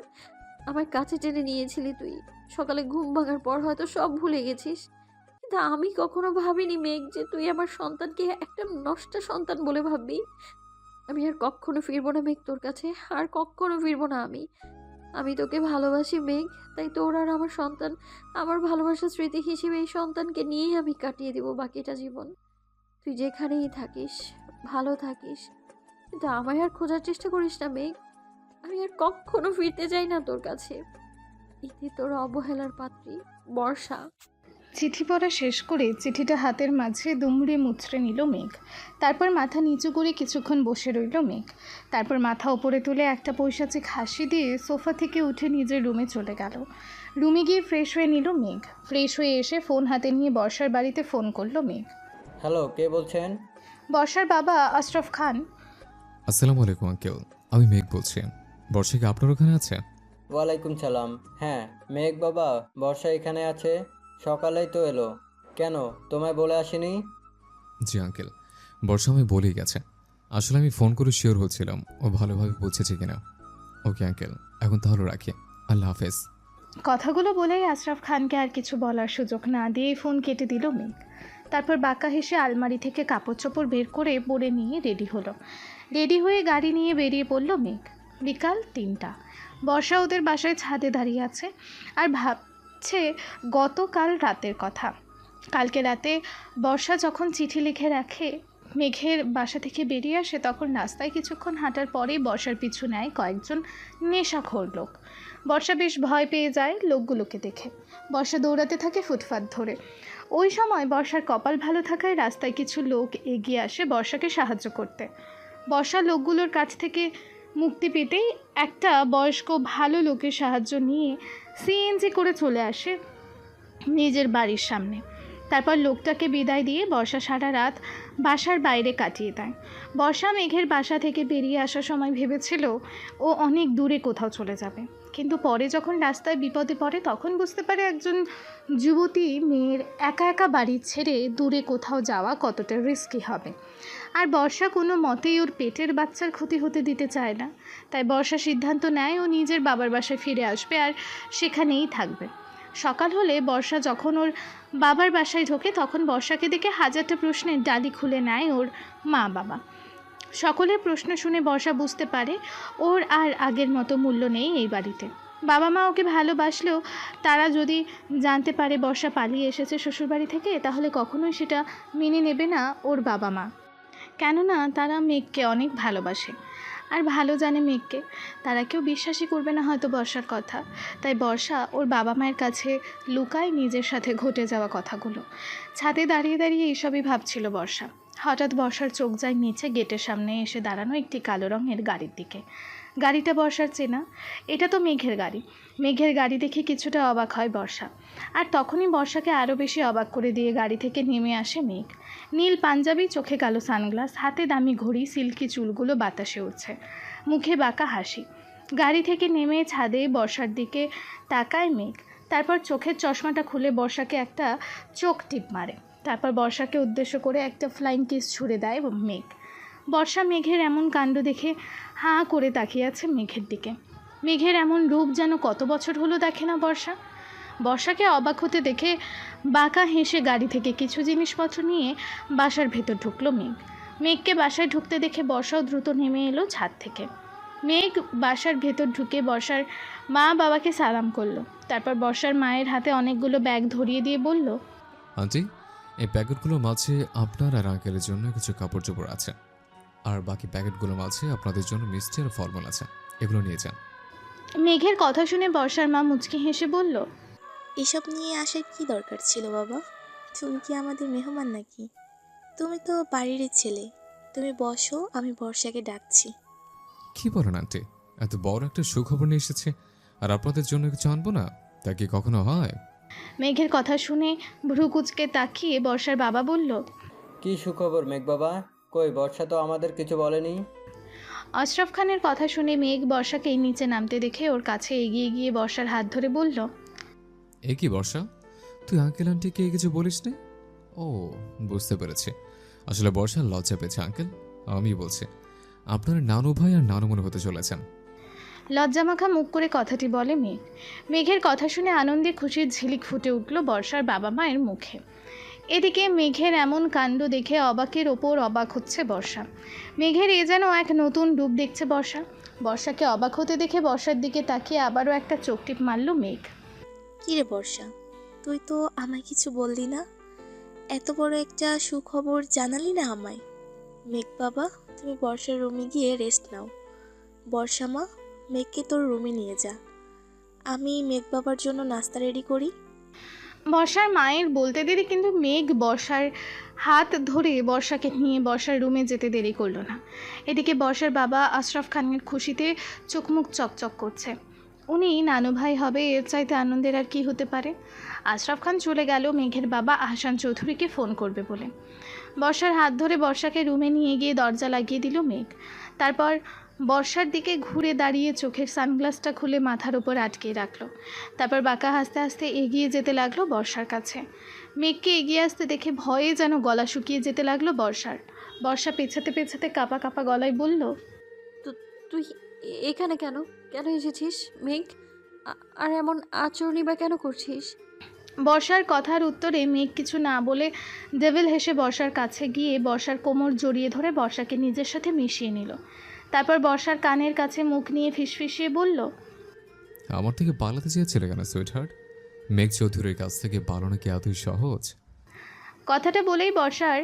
Speaker 2: আমার কাছে টেনে নিয়েছিলি, তুই সকালে ঘুম ভাঙার পর হয়তো সব ভুলে গেছিস। কিন্তু আমি কখনো ভাবিনি মেঘ যে তুই আমার সন্তানকে একটা নষ্ট সন্তান বলে ভাববি। আমি আর কখনো ফিরবো না মেঘ তোর কাছে, আর কখনো ফিরবো না আমি। আমি তোকে ভালোবাসি মেঘ, তাই তোর আর আমার সন্তান, আমার ভালোবাসার স্মৃতি হিসেবে এই সন্তানকে নিয়েই আমি কাটিয়ে দেবো বাকিটা জীবন। তুই যেখানেই থাকিস ভালো থাকিস, কিন্তু আমায় আর খোঁজার চেষ্টা করিস না মেঘ। আমি আর কখনো ফিরতে চাই না তোর কাছে। ইতি তোর অবহেলার পাত্রী, বর্ষা।
Speaker 1: চিঠি পড়া শেষ করে চিঠিটা হাতের মাঝে দুমড়ে মুচড়ে নিল মেঘ। তারপর মাথা নিচু করে কিছুক্ষণ বসে রইল মেঘ। তারপর মাথা ওপরে তুলে একটা পৈশাচিক হাসি দিয়ে সোফা থেকে উঠে নিজের রুমে চলে গেল। রুমে গিয়ে ফ্রেশ হয়ে নিল মেঘ। ফ্রেশ হয়ে এসে ফোন হাতে নিয়ে বর্ষার বাড়িতে ফোন করলো মেঘ।
Speaker 6: হ্যালো, কে বলছেন?
Speaker 1: বর্ষার বাবা আশরাফ খান।
Speaker 4: আসসালামু আলাইকুম আঙ্কেল, আমি মেঘ বলছি। বর্ষা কি আপনার ওখানে আছে?
Speaker 6: ওয়ালাইকুম সালাম। হ্যাঁ মেঘ বাবা, বর্ষা এখানে আছে, সকালেই তো এলো। কেন, তোমায় বলে আসেনি?
Speaker 4: জি আঙ্কেল, বর্ষা আমি বলেই গেছে। আসলে আমি ফোন করে শিওর হচ্ছিলাম ও ভালোভাবে পৌঁছেছে কিনা। ওকে আঙ্কেল, এখন তাহলে রাখি। আল্লাহ হাফেজ।
Speaker 1: কথাগুলো বলেই আশরাফ খানকে আর কিছু বলার সুযোগ না দিয়ে ফোন কেটে দিল মেঘ। তারপর বাঁকা হেসে আলমারি থেকে কাপড় চোপড় বের করে পরে নিয়ে রেডি হলো। রেডি হয়ে গাড়ি নিয়ে বেরিয়ে পড়ল মেঘ। বিকাল 3টা। বর্ষা ওদের বাসায় ছাদে দাঁড়িয়ে আছে আর ভাবছে গতকাল রাতের কথা। কালকে রাতে বর্ষা যখন চিঠি লিখে রাখে মেঘের বাসা থেকে বেরিয়ে আসে, তখন রাস্তায় কিছুক্ষণ হাঁটার পরেই বর্ষার পিছু নেয় কয়েকজন নেশাখোর লোক। বর্ষা বেশ ভয় পেয়ে যায় লোকগুলোকে দেখে। বর্ষা দৌড়াতে থাকে ফুটপাত ধরে। ওই সময় বর্ষার কপাল ভালো থাকায় রাস্তায় কিছু লোক এগিয়ে আসে বর্ষাকে সাহায্য করতে। বর্ষা লোকগুলোর কাছ থেকে মুক্তি পেতেই একটা বয়স্ক ভালো লোকের সাহায্য নিয়ে সিএনজি করে চলে আসে নিজের বাড়ির সামনে। তারপর লোকটাকে বিদায় দিয়ে বর্ষা সারা রাত বাসার বাইরে কাটিয়ে দেয়। বর্ষা মেঘের বাসা থেকে বেরিয়ে আসার সময় ভেবেছিল ও অনেক দূরে কোথাও চলে যাবে, কিন্তু পরে যখন রাস্তায় বিপদে পড়ে তখন বুঝতে পারে একজন যুবতী মেয়ের একা একা বাড়ি ছেড়ে দূরে কোথাও যাওয়া কতটা রিস্কি হবে। আর বর্ষা কোনো মতেই ওর পেটের বাচ্চার ক্ষতি হতে দিতে চায় না। তাই বর্ষা সিদ্ধান্ত নেয় ও নিজের বাবার বাসায় ফিরে আসবে আর সেখানেই থাকবে। সকাল হলে বর্ষা যখন ওর বাবার বাসায় ঢোকে তখন বর্ষাকে দেখে হাজারটা প্রশ্নের ডালি খুলে নেয় ওর মা বাবা। সকলের প্রশ্ন শুনে বর্ষা বুঝতে পারে ওর আর আগের মতো মূল্য নেই এই বাড়িতে। বাবা মা ওকে ভালোবাসলেও তারা যদি জানতে পারে বর্ষা পালিয়ে এসেছে শ্বশুরবাড়ি থেকে, তাহলে কখনোই সেটা মেনে নেবে না ওর বাবা মা, কেননা তারা মেঘকে অনেক ভালোবাসে। আর ভালো জানে মেঘকে। তারা কেউ বিশ্বাসই করবে না হয়তো বর্ষার কথা। তাই বর্ষা ওর বাবা মায়ের কাছে লুকায় নিজের সাথে ঘটে যাওয়া কথাগুলো। ছাদে দাঁড়িয়ে দাঁড়িয়ে এইসবই ভাবছিল বর্ষা। হঠাৎ বর্ষার চোখ যায় নিচে গেটের সামনে এসে দাঁড়ানো একটি কালো রঙের গাড়ির দিকে। গাড়িটা বর্ষার চেনা। এটা তো মেঘের গাড়ি। মেঘের গাড়ি দেখে কিছুটা অবাক হয় বর্ষা। আর তখনই বর্ষাকে আরও বেশি অবাক করে দিয়ে গাড়ি থেকে নেমে আসে মেঘ। নীল পাঞ্জাবি, চোখে কালো সানগ্লাস, হাতে দামি ঘড়ি, সিল্কি চুলগুলো বাতাসে উঠছে, মুখে বাঁকা হাসি। গাড়ি থেকে নেমে ছাদে বর্ষার দিকে তাকায় মেঘ। তারপর চোখের চশমাটা খুলে বর্ষাকে একটা চোখ টিপ মারে। তারপর বর্ষাকে উদ্দেশ্য করে একটা ফ্লাইং কিস ছুড়ে দেয় মেঘ। বর্ষা মেঘের এমন কাণ্ড দেখে হাঁ করে তাকিয়ে আছে মেঘের দিকে। মেঘের এমন রূপ যেন কত বছর হলো দেখে না বর্ষা। বর্ষাকে অবাক হতে দেখে বাঁকা হেসে গাড়ি থেকে কিছু জিনিসপত্র নিয়ে বাসার ভেতর ঢুকলো মেঘ। মেঘকে বাসায় ঢুকতে দেখে বর্ষাও দ্রুত নেমে এলো ছাদ থেকে। মেঘ বাসার ভেতর ঢুকে বর্ষার মা বাবাকে সালাম করলো। তারপর বর্ষার মায়ের হাতে অনেকগুলো ব্যাগ ধরিয়ে দিয়ে বলল,
Speaker 4: আন্টি, এই প্যাকেটগুলোর মাঝে আপনার আর আঙ্কেলের জন্য কিছু কাপড় চোপড় আছে, আর বাকি প্যাকেটগুলোর মাঝে আপনাদের জন্য মিষ্টি আর ফলমূল আছে, এগুলো নিয়ে যান।
Speaker 1: মেঘের কথা শুনে বর্ষার মা মুচকি হেসে বলল,
Speaker 7: এসব নিয়ে আসার কি দরকার ছিল বাবা? তুমি কি আমাদের মেহমান নাকি? তুমি তো বাড়িরই ছেলে। তুমি বসো, আমি বর্ষাকে ডাকছি।
Speaker 4: কি বলেন আন্টি, এত বড় একটা সুখবর নিয়ে এসেছে আর আপনাদের জন্য কিছু আনবো না? তা কি কখনো হয়?
Speaker 1: মেঘের কথা শুনে ভ্রু কুঁচকে তাকিয়ে বর্ষার বাবা বলল,
Speaker 6: কি সুখবর মেঘ বাবা? কই বর্ষা তো আমাদের কিছু বলেনি।
Speaker 1: আশরাফ খানের কথা শুনে মেঘ বর্ষাকে নিচে নামতে দেখে ওর কাছে এগিয়ে গিয়ে বর্ষার হাত ধরে বলল,
Speaker 4: এ কি বর্ষা, তুই আঙ্কেল আন্টিকে কিছু বলিস নে? ও, বুঝতে পেরেছি। আসলে বর্ষা লজ্জা পেয়েছে আঙ্কেল। আমি বলছি, আপনার নানু ভাই আর নানু মনে হতে চলেছেন।
Speaker 1: লজ্জামাখা মুখ করে কথাটি বলে মেঘ। মেঘের কথা শুনে আনন্দে খুশির ঝিলিক ফুটে উঠল বর্ষার বাবা মায়ের মুখে। এদিকে মেঘের এমন কাণ্ড দেখে অবাকের ওপর অবাক হচ্ছে বর্ষা। মেঘের এ যেন এক নতুন রূপ দেখছে বর্ষা। বর্ষাকে অবাক হতে দেখে বর্ষার দিকে তাকিয়ে আবারও একটা চোখ টিপ মারল মেঘ।
Speaker 7: কি রে বর্ষা, তুই তো আমায় কিছু বললি না? এত বড় একটা সুখবর জানালি না আমায়। মেঘ বাবা, তুমি বর্ষার রুমে গিয়ে রেস্ট নাও। বর্ষা মা, মেঘকে তোর রুমে নিয়ে যা। আমি মেঘ বাবার জন্য নাস্তা রেডি করি।
Speaker 1: বর্ষার মায়ের বলতে দেরি কিন্তু মেঘ বর্ষার হাত ধরে বর্ষাকে নিয়ে বর্ষার রুমে যেতে দেরি করলো না। এদিকে বর্ষার বাবা আশরাফ খানের খুশিতে চোখ মুখ চকচক করছে। উনি নানু ভাই হবে, এর চাইতে আনন্দের আর কি হতে পারে। আশরাফ খান চলে গেল মেঘের বাবা আহসান চৌধুরীকে ফোন করবে বলে। বর্ষার হাত ধরে বর্ষাকে রুমে নিয়ে গিয়ে দরজা লাগিয়ে দিল মেঘ। তারপর বর্ষার দিকে ঘুরে দাঁড়িয়ে চোখের সানগ্লাসটা খুলে মাথার উপর আটকে রাখলো। তারপর বাঁকা হাসতে হাসতে এগিয়ে যেতে লাগলো বর্ষার কাছে। মেঘকে এগিয়ে আসতে দেখে ভয়ে যেন গলা শুকিয়ে যেতে লাগলো বর্ষার। বর্ষা পেছাতে পেছাতে কাঁপা কাঁপা গলায় বলল,
Speaker 2: তুই এখানে কেন কেন এসেছিস মেঘ? আর এমন আচরণই বা কেন করছিস?
Speaker 1: বর্ষার কথার উত্তরে মেঘ কিছু না বলে ডেভিল হেসে বর্ষার কাছে গিয়ে বর্ষার কোমর জড়িয়ে ধরে বর্ষাকে নিজের সাথে মিশিয়ে নিল। তারপর বর্ষার কানের কাছে মুখ নিয়ে ফিসফিসিয়ে বলল,
Speaker 4: আমার থেকে পালাতে চেয়েছিলে কেন সুইট হার্ট? মেঘ চৌধুরীর কাছ থেকে পালানো কি এতই সহজ?
Speaker 1: কথাটা বলেই বর্ষার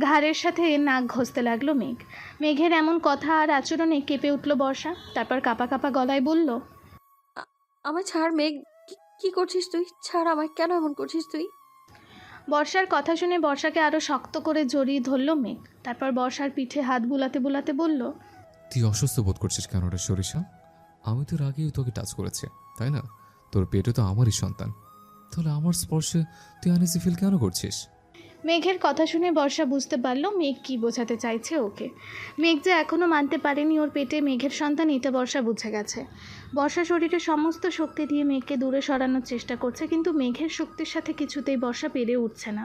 Speaker 1: ঘাড়ের সাথে নাক ঘষতে লাগলো মেঘ। মেঘের এমন কথা আর আচরণে কেঁপে উঠল বর্ষা। তারপর কাঁপা কাঁপা গলায় বলল,
Speaker 2: আমায় ছাড় মেঘ। কি করছিস তুই? ছাড় আমায়, কেন এমন করছিস তুই?
Speaker 1: বর্ষার কথা শুনে বর্ষাকে আরও শক্ত করে জড়িয়ে ধরল মেঘ। তারপর বর্ষার পিঠে হাত বুলাতে বুলাতে বলল,
Speaker 4: তুই অসুস্থ বোধ করছিস কেন রে সরিষা? আমি তোর আগেই তোকে টাচ করেছি, তাই না? তোর পেটে তো আমারই সন্তান, তাহলে আমার স্পর্শে তুই আনইজি ফিল কেন করছিস?
Speaker 1: মেঘের কথা শুনে বর্ষা বুঝতে পারল মেঘ কী বোঝাতে চাইছে ওকে। মেঘ যে এখনও মানতে পারেনি ওর পেটে মেঘের সন্তান, এটা বর্ষা বুঝে গেছে। বর্ষা শরীরে সমস্ত শক্তি দিয়ে মেঘকে দূরে সরানোর চেষ্টা করছে, কিন্তু মেঘের শক্তির সাথে কিছুতেই বর্ষা পেরে উঠছে না।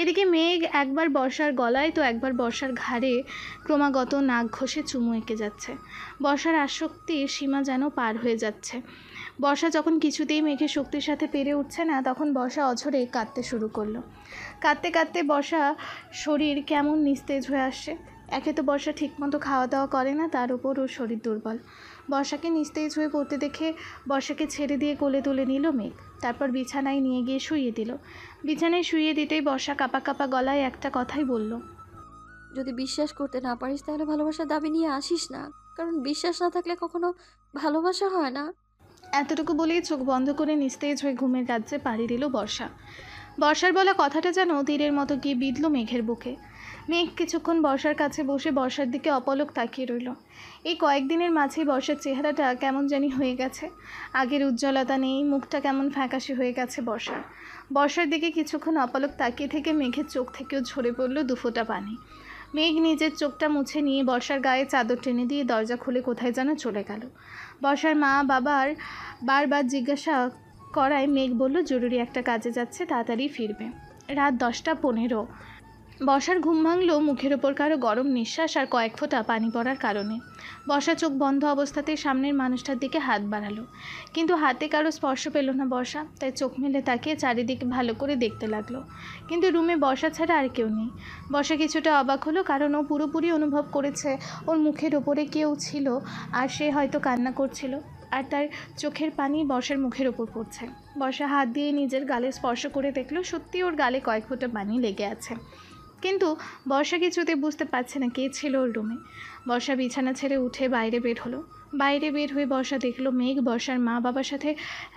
Speaker 1: এদিকে মেঘ একবার বর্ষার গলায় তো একবার বর্ষার ঘাড়ে ক্রমাগত নাক ঘষে চুমু এঁকে যাচ্ছে। বর্ষার আসক্তির সীমা যেন পার হয়ে যাচ্ছে। বর্ষা যখন কিছুতেই মেঘের শক্তির সাথে পেরে উঠছে না, তখন বর্ষা অঝরে কাঁদতে শুরু করলো। কাঁদতে কাঁদতে বর্ষা শরীর কেমন নিস্তেজ হয়ে আসছে। একে তো বর্ষা ঠিকমতো খাওয়া দাওয়া করে না, তার উপর ওর শরীর দুর্বল। বর্ষাকে নিস্তেজ হয়ে পড়তে দেখে বর্ষাকে ছেড়ে দিয়ে কোলে তুলে নিল মেঘ। তারপর বিছানায় নিয়ে গিয়ে শুইয়ে দিল। বিছানায় শুইয়ে দিতেই বর্ষা কাঁপা কাঁপা গলায় একটা কথাই বলল,
Speaker 2: যদি বিশ্বাস করতে না পারিস তাহলে ভালোবাসার দাবি নিয়ে আসিস না। কারণ বিশ্বাস না থাকলে কখনো ভালোবাসা হয় না।
Speaker 1: এতটুকু বলেই চোখ বন্ধ করে নিস্তেজ হয়ে ঘুমের রাজ্যে পাড়ি দিল বর্ষা। বর্ষার বলা কথাটা যেন তীরের মতো গিয়ে বিঁধল মেঘের বুকে। মেঘ কিছুক্ষণ বর্ষার কাছে বসে বর্ষার দিকে অপলক তাকিয়ে রইল। এই কয়েকদিনের মাঝেই বর্ষার চেহারাটা কেমন জানি হয়ে গেছে। আগের উজ্জ্বলতা নেই, মুখটা কেমন ফ্যাকাশে হয়ে গেছে বর্ষার। বর্ষার দিকে কিছুক্ষণ অপলক তাকিয়ে থেকে মেঘের চোখ থেকেও ঝরে পড়ল দুফোঁটা পানি। মেঘ নিজের চোখটা মুছে নিয়ে বর্ষার গায়ে চাদর টেনে দিয়ে দরজা খুলে কোথায় যেন চলে গেল। বর্ষার মা বাবার বারবার জিজ্ঞাসা করায় মেঘ বলল জরুরি একটা কাজে যাচ্ছে, তাড়াতাড়ি ফিরবে। রাত 10:15। বর্ষার ঘুম ভাঙল মুখের ওপর কারো গরম নিঃশ্বাস আর কয়েক ফোঁটা পানি পড়ার কারণে। বর্ষা চোখ বন্ধ অবস্থাতেই সামনের মানুষটার দিকে হাত বাড়ালো, কিন্তু হাতে কারো স্পর্শ পেল না বর্ষা। তাই চোখ মেলে তাকিয়ে চারিদিকে ভালো করে দেখতে লাগলো, কিন্তু রুমে বর্ষা ছাড়া আর কেউ নেই। বর্ষা কিছুটা অবাক হলো, কারণ ও পুরোপুরি অনুভব করেছে ওর মুখের ওপরে কেউ ছিল আর সে হয়তো কান্না করছিল, আর তার চোখের পানি বর্ষার মুখের ওপর পড়ছে। বর্ষা হাত দিয়ে নিজের গালে স্পর্শ করে দেখলো সত্যি ওর গালে কয়েক ফোঁটা পানি লেগে আছে, কিন্তু বর্ষা কিছুতে বুঝতে পারছে না কে ছিল ওর রুমে। বর্ষা বিছানা ছেড়ে উঠে বাইরে বের হলো। বাইরে বের হয়ে বর্ষা দেখলো মেঘ বর্ষার মা বাবার সাথে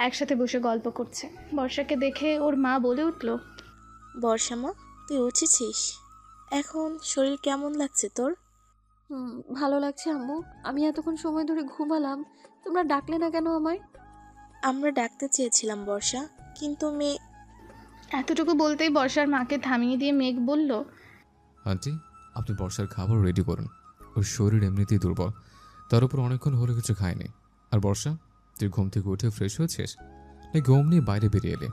Speaker 1: একসাথে বসে গল্প করছে। বর্ষাকে দেখে ওর মা বলে উঠল,
Speaker 7: বর্ষা মা, তুই উঠেছিস? এখন শরীর কেমন লাগছে তোর?
Speaker 2: ভালো লাগছে আম্মু। আমি এতক্ষণ সময় ধরে ঘুমালাম, তোমরা ডাকলে না কেন আমায়?
Speaker 7: আমরা ডাকতে চেয়েছিলাম বর্ষা, কিন্তু
Speaker 1: এতটুকু বলতেই বর্ষার মাকে থামিয়ে দিয়ে মেঘ বলল,
Speaker 4: আন্টি, আপনি বর্ষার খাবার রেডি করুন। ওর শরীর এমনিতেই দুর্বল, তার উপর অনেকক্ষণ হলে কিছু খায়নি। আর বর্ষা, তুই ঘুম থেকে উঠে ফ্রেশ হয়েছিস নাকি ঘুম নিয়ে বাইরে বেরিয়ে এলে?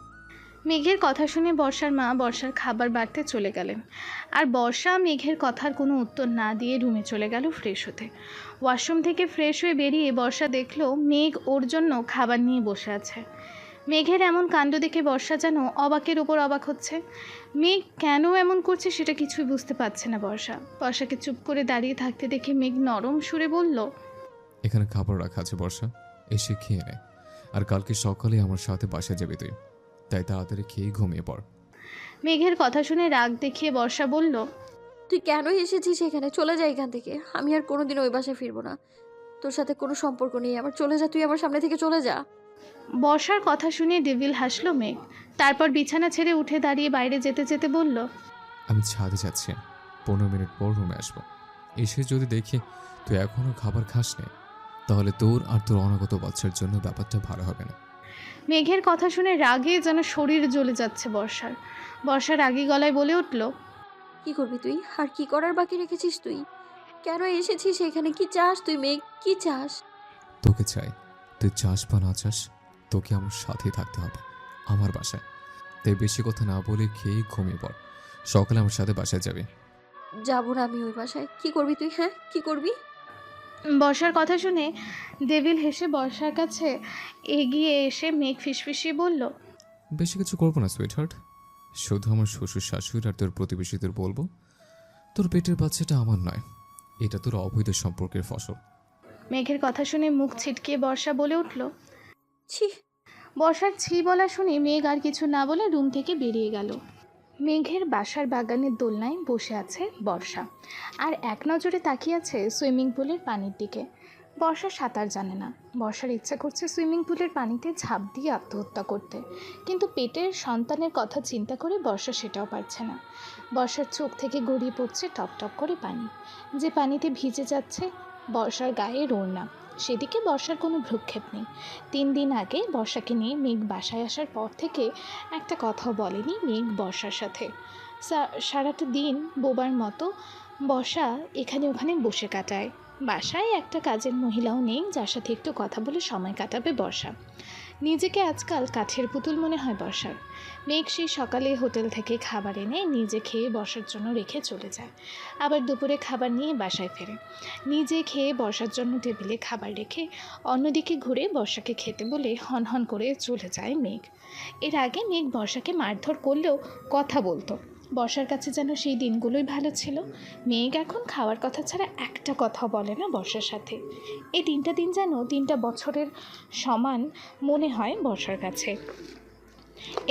Speaker 1: মেঘের কথা শুনে বর্ষার মা বর্ষার খাবার বাড়তে চলে গেলেন, আর বর্ষা মেঘের কথার কোনো উত্তর না দিয়ে রুমে চলে গেল ফ্রেশ হতে। ওয়াশরুম থেকে ফ্রেশ হয়ে বেরিয়ে বর্ষা দেখলো মেঘ ওর জন্য খাবার নিয়ে বসে আছে। মেঘের এমন কাণ্ড দেখে বর্ষা যেন অবাকের উপর অবাক হচ্ছে। মেঘ কেন এমন করছে সেটা কিছুই বুঝতে পারছে না বর্ষা। বর্ষাকে চুপ করে দাঁড়িয়ে থাকতে দেখে মেঘ নরম সুরে বলল,
Speaker 4: এখানে খাবার রাখা আছে বর্ষা, এসে খেয়ে নে। আর কালকে সকালে আমার সাথে বাসায় যাবি তুই, তাই তাড়াতাড়ি খেয়ে ঘুমিয়ে পড়।
Speaker 1: মেঘের কথা শুনে রাগ দেখিয়ে বর্ষা বলল,
Speaker 2: তুই কেন এসেছিস এখানে? চলে যা এখান থেকে। আমি আর কোনোদিন ওই বাসায় ফিরবো না। তোর সাথে কোনো সম্পর্ক নেই আমার। চলে যা, তুই আমার সামনে থেকে চলে যা।
Speaker 1: বর্ষার কথা শুনে ডেভিল হাসলো মেঘ। তারপর বিছানা ছেড়ে উঠে দাঁড়িয়ে বাইরে যেতে যেতে বলল,
Speaker 4: আমি ছাদে যাচ্ছি, 15 মিনিট পর রুমে আসবো। এসে যদি দেখি তুই এখনও খাবার খাস নে, তাহলে তোর আর তোর অনাগত বাচ্চার জন্য ব্যাপারটা ভালো হবে না।
Speaker 1: মেঘের কথা শুনে রাগে যেন শরীর জ্বলে যাচ্ছে বর্ষার। বর্ষা রাগী গলায় বলে উঠল,
Speaker 2: কি করবি তুই? আর কি করার বাকি রেখেছিস তুই? কেন এসেছিস এখানে? কি চাস তুই মেঘ? কি চাস?
Speaker 4: তোকে চাই, তুই চাস বা না চাস, তোকে আমার সাথেই থাকতে হবে আমার বাসায়। তাই বেশি কথা না বলে খেয়ে ঘুমিয়ে পড়, সকালে আমার সাথে বাসায় যাবে।
Speaker 2: যাবো না আমি ওই বাসায়। কি করবি তুই? হ্যাঁ, কি করবি?
Speaker 1: বর্ষার কথা শুনে ডেভিল হেসে বর্ষার কাছে এগিয়ে এসে মেঘ ফিসফিসিয়ে বলল,
Speaker 4: বেশি কিছু করবো না সুইট হার্ট, শুধু আমার শ্বশুর শাশুড়ি আর তোর প্রতিবেশীদের বলবো তোর পেটের বাচ্চাটা আমার নয়, এটা তোর অবৈধ সম্পর্কের ফসল।
Speaker 1: মেঘের কথা শুনে মুখ ছিটকিয়ে বর্ষা বলে উঠল।
Speaker 2: ছি।
Speaker 1: বর্ষার ছি বলা শুনে মেঘ আর কিছু না বলে রুম থেকে বেরিয়ে গেল। মেঘের বাসার বাগানের দোলনায় বসে আছে বর্ষা, আর এক নজরে তাকিয়ে আছে সুইমিং পুলের পানির দিকে। বর্ষা সাঁতার জানে না। বর্ষার ইচ্ছা করছে সুইমিং পুলের পানিতে ঝাঁপ দিয়ে আত্মহত্যা করতে, কিন্তু পেটের সন্তানের কথা চিন্তা করে বর্ষা সেটাও পারছে না। বর্ষার চোখ থেকে গড়িয়ে পড়ছে টপ টপ করে পানি, যে পানিতে ভিজে যাচ্ছে বর্ষার গায়ে ওড়না। সেদিকে বর্ষার কোনো ভ্রুক্ষেপ নেই। 3 দিন আগে বর্ষাকে নিয়ে মেঘ বাসায় আসার পর থেকে একটা কথাও বলেনি মেঘ বর্ষার সাথে। সারাটা দিন বোবার মতো বর্ষা এখানে ওখানে বসে কাটায়। বাসায় একটা কাজের মহিলাও নেই যার সাথে একটু কথা বলে সময় কাটাবে বর্ষা। নিজেকে আজকাল কাঠের পুতুল মনে হয় বর্ষার। মেঘ সেই সকালে হোটেল থেকে খাবার এনে নিজে খেয়ে বর্ষার জন্য রেখে চলে যায়, আবার দুপুরে খাবার নিয়ে বাসায় ফেরে। নিজে খেয়ে বর্ষার জন্য টেবিলে খাবার রেখে অন্যদিকে ঘুরে বর্ষাকে খেতে বলে হনহন করে চলে যায় মেঘ। এর আগে মেঘ বর্ষাকে মারধর করলেও কথা বলতো। বর্ষার কাছে যেন সেই দিনগুলোই ভালো ছিল। মেঘ এখন খাওয়ার কথা ছাড়া একটা কথা বলে না বর্ষার সাথে। এই 3টা দিন যেন 3টা বছরের সমান মনে হয় বর্ষার কাছে।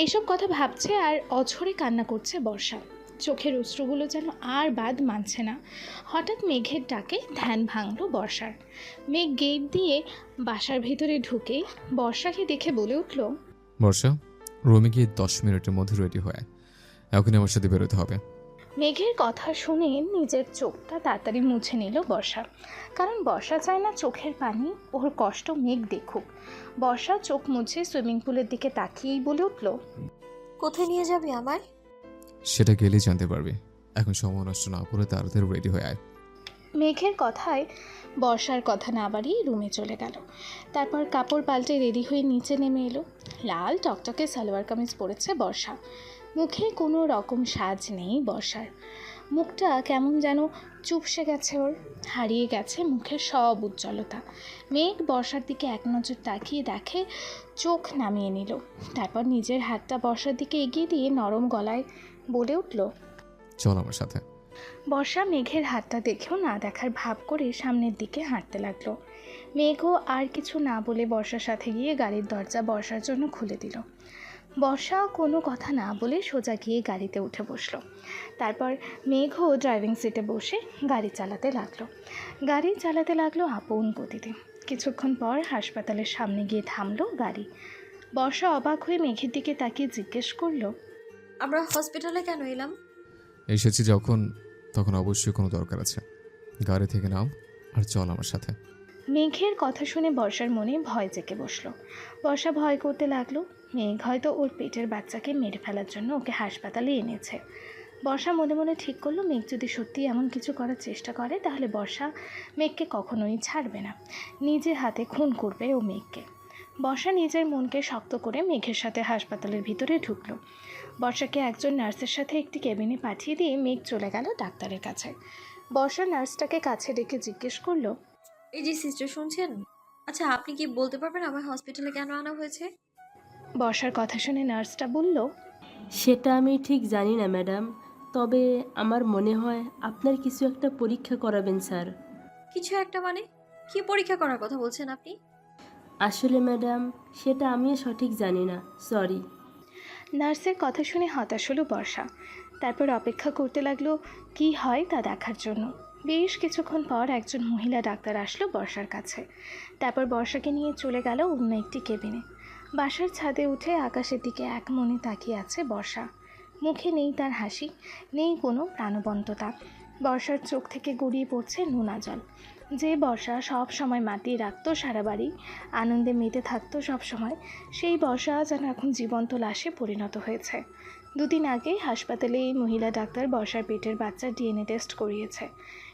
Speaker 1: এইসব কথা ভাবছে আর অঝরে কান্না করছে বর্ষা। চোখের অশ্রুগুলো যেন আর বাদ মানছে না। হঠাৎ মেঘের ডাকে ধ্যান ভাঙল বর্ষার। মেঘ গেট দিয়ে বাসার ভেতরে ঢুকেই বর্ষাকে দেখে বলে উঠল,
Speaker 4: বর্ষা, রুমে গিয়ে 10 মিনিটের মধ্যে রেডি হয়ে আয়। এখনই আমার সাথে বেরোতে হবে।
Speaker 1: মেঘের কথা শুনে নিজের চোখটা তাড়াতাড়ি মুছে নিল বর্ষা, কারণ বর্ষা চায় না চোখের পানি ওর কষ্ট মেঘ দেখুক। বর্ষা চোখ মুছে সুইমিং পুলের দিকে তাকিয়েই বলে উঠল,
Speaker 2: কোথায় নিয়ে যাবি আমায়?
Speaker 4: সেটা গেলেই জানতে পারবি। এখন সময় নষ্ট না করে তাড়াতাড়ি রেডি হয়ে আয়।
Speaker 1: মেঘের কথায় বর্ষার কথা না বাড়িয়ে রুমে চলে গেল। তারপর কাপড় পাল্টে রেডি হয়ে নিচে নেমে এলো। লাল টকটকে সালোয়ার কামিজ পরেছে বর্ষা। মুখে কোনো রকম সাজ নেই বর্ষার। মুখটা কেমন যেন চুপসে গেছে ওর, হারিয়ে গেছে মুখের সব উজ্জ্বলতা। মেঘ বর্ষার দিকে এক নজর তাকিয়ে দেখে, চোখ নামিয়ে নিল। তারপর নিজের হাতটা বর্ষার দিকে এগিয়ে দিয়ে নরম গলায় বলে উঠল,
Speaker 4: চল আমার সাথে।
Speaker 1: বর্ষা মেঘের হাতটা দেখেও না দেখার ভাব করে সামনের দিকে হাঁটতে লাগলো। মেঘও আর কিছু না বলে বর্ষার সাথে গিয়ে গাড়ির দরজা বর্ষার জন্য খুলে দিল। বর্ষা কোনো কথা না বলে সোজা গিয়ে গাড়িতে উঠে বসলো। তারপর মেঘও ড্রাইভিং সিটে বসে গাড়ি চালাতে লাগলো আপন গতিতে। কিছুক্ষণ পর হাসপাতালের সামনে গিয়ে থামলো গাড়ি। বর্ষা অবাক হয়ে মেঘের দিকে তাকিয়ে জিজ্ঞেস করলো,
Speaker 2: আমরা হসপিটালে কেন এলাম?
Speaker 4: এসেছি যখন, তখন অবশ্যই কোনো দরকার আছে। গাড়ি থেকে নাম আর চল আমার সাথে।
Speaker 1: মেঘের কথা শুনে বর্ষার মনে ভয় জেঁকে বসলো। বর্ষা ভয় করতে লাগলো মেঘ হয়তো ওর পেটের বাচ্চাকে মেরে ফেলার জন্য ওকে হাসপাতালে এনেছে। বর্ষা মনে মনে ঠিক করলো, মেঘ যদি সত্যি এমন কিছু করার চেষ্টা করে তাহলে বর্ষা মেঘকে কখনোই ছাড়বে না, নিজে হাতে খুন করবে ও মেঘকে। বর্ষা নিজের মনকে শক্ত করে মেঘের সাথে হাসপাতালের ভিতরে ঢুকলো। বর্ষাকে একজন নার্সের সাথে একটি কেবিনে পাঠিয়ে দিয়ে মেঘ চলে গেল ডাক্তারের কাছে। বর্ষা নার্সটাকে কাছে ডেকে জিজ্ঞেস করলো,
Speaker 2: এই যে সিস্টার, শুনছেন? আচ্ছা, আপনি কি বলতে পারবেন আমায় হসপিটালে কেন আনা হয়েছে?
Speaker 1: বর্ষার কথা শুনে নার্সটা বলল,
Speaker 8: সেটা আমি ঠিক জানি না ম্যাডাম, তবে আমার মনে হয় আপনার কিছু একটা পরীক্ষা করাবেন স্যার।
Speaker 2: কিছু একটা মানে? কি পরীক্ষা করার কথা বলছেন আপনি?
Speaker 8: আসলে ম্যাডাম, সেটা আমিও সঠিক জানি না, সরি।
Speaker 1: নার্সের কথা শুনে হতাশ হলো বর্ষা। তারপর অপেক্ষা করতে লাগলো কি হয় তা দেখার জন্য। বেশ কিছুক্ষণ পর একজন মহিলা ডাক্তার আসলো বর্ষার কাছে। তারপর বর্ষাকে নিয়ে চলে গেল অন্য একটি কেবিনে। বাসার ছাদে উঠে আকাশের দিকে এক মনে তাকিয়ে আছে বর্ষা। মুখে নেই তার হাসি, নেই কোনো প্রাণবন্ততা। বর্ষার চোখ থেকে গড়িয়ে পড়ছে নোনা জল। যে বর্ষা সব সময় মাতিয়ে রাখতো সারা বাড়ি, আনন্দে মেতে থাকতো সব সময়, সেই বর্ষা যেন এখন জীবন্ত লাশে পরিণত হয়েছে। দুদিন আগে হাসপাতালে এই মহিলা ডাক্তার বর্ষার পেটের বাচ্চার ডিএনএ টেস্ট করিয়েছে।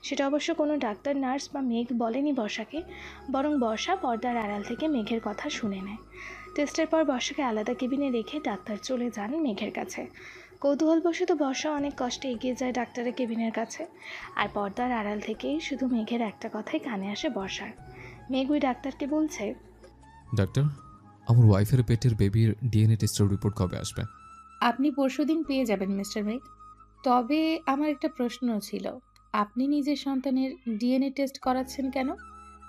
Speaker 1: সেটা অবশ্য কোনো ডাক্তার, নার্স বা মেঘ বলেনি বর্ষাকে, বরং বর্ষা পর্দার আড়াল থেকে মেঘের কথা শুনে নেয়। টেস্টের পর বর্ষাকে আলাদা কেবিনে রেখে ডাক্তার চলে যান মেঘের কাছে। কৌতূহলবশত বর্ষা অনেক কষ্টে এগিয়ে যায় ডাক্তারের কেবিনের কাছে। আর পর্দার আড়াল থেকেই শুধু মেঘের একটা কথাই কানে আসে বর্ষার। মেঘ ওই ডাক্তারকে বলছে,
Speaker 4: ডাক্তার, আমার ওয়াইফের পেটের বেবির ডিএনএ টেস্টের রিপোর্ট কবে আসবে?
Speaker 5: আপনি পরশুদিন পেয়ে যাবেন মিস্টার মেঘ। তবে আমার একটা প্রশ্ন ছিল, আপনি নিজের সন্তানের ডিএনএ টেস্ট করাচ্ছেন কেন?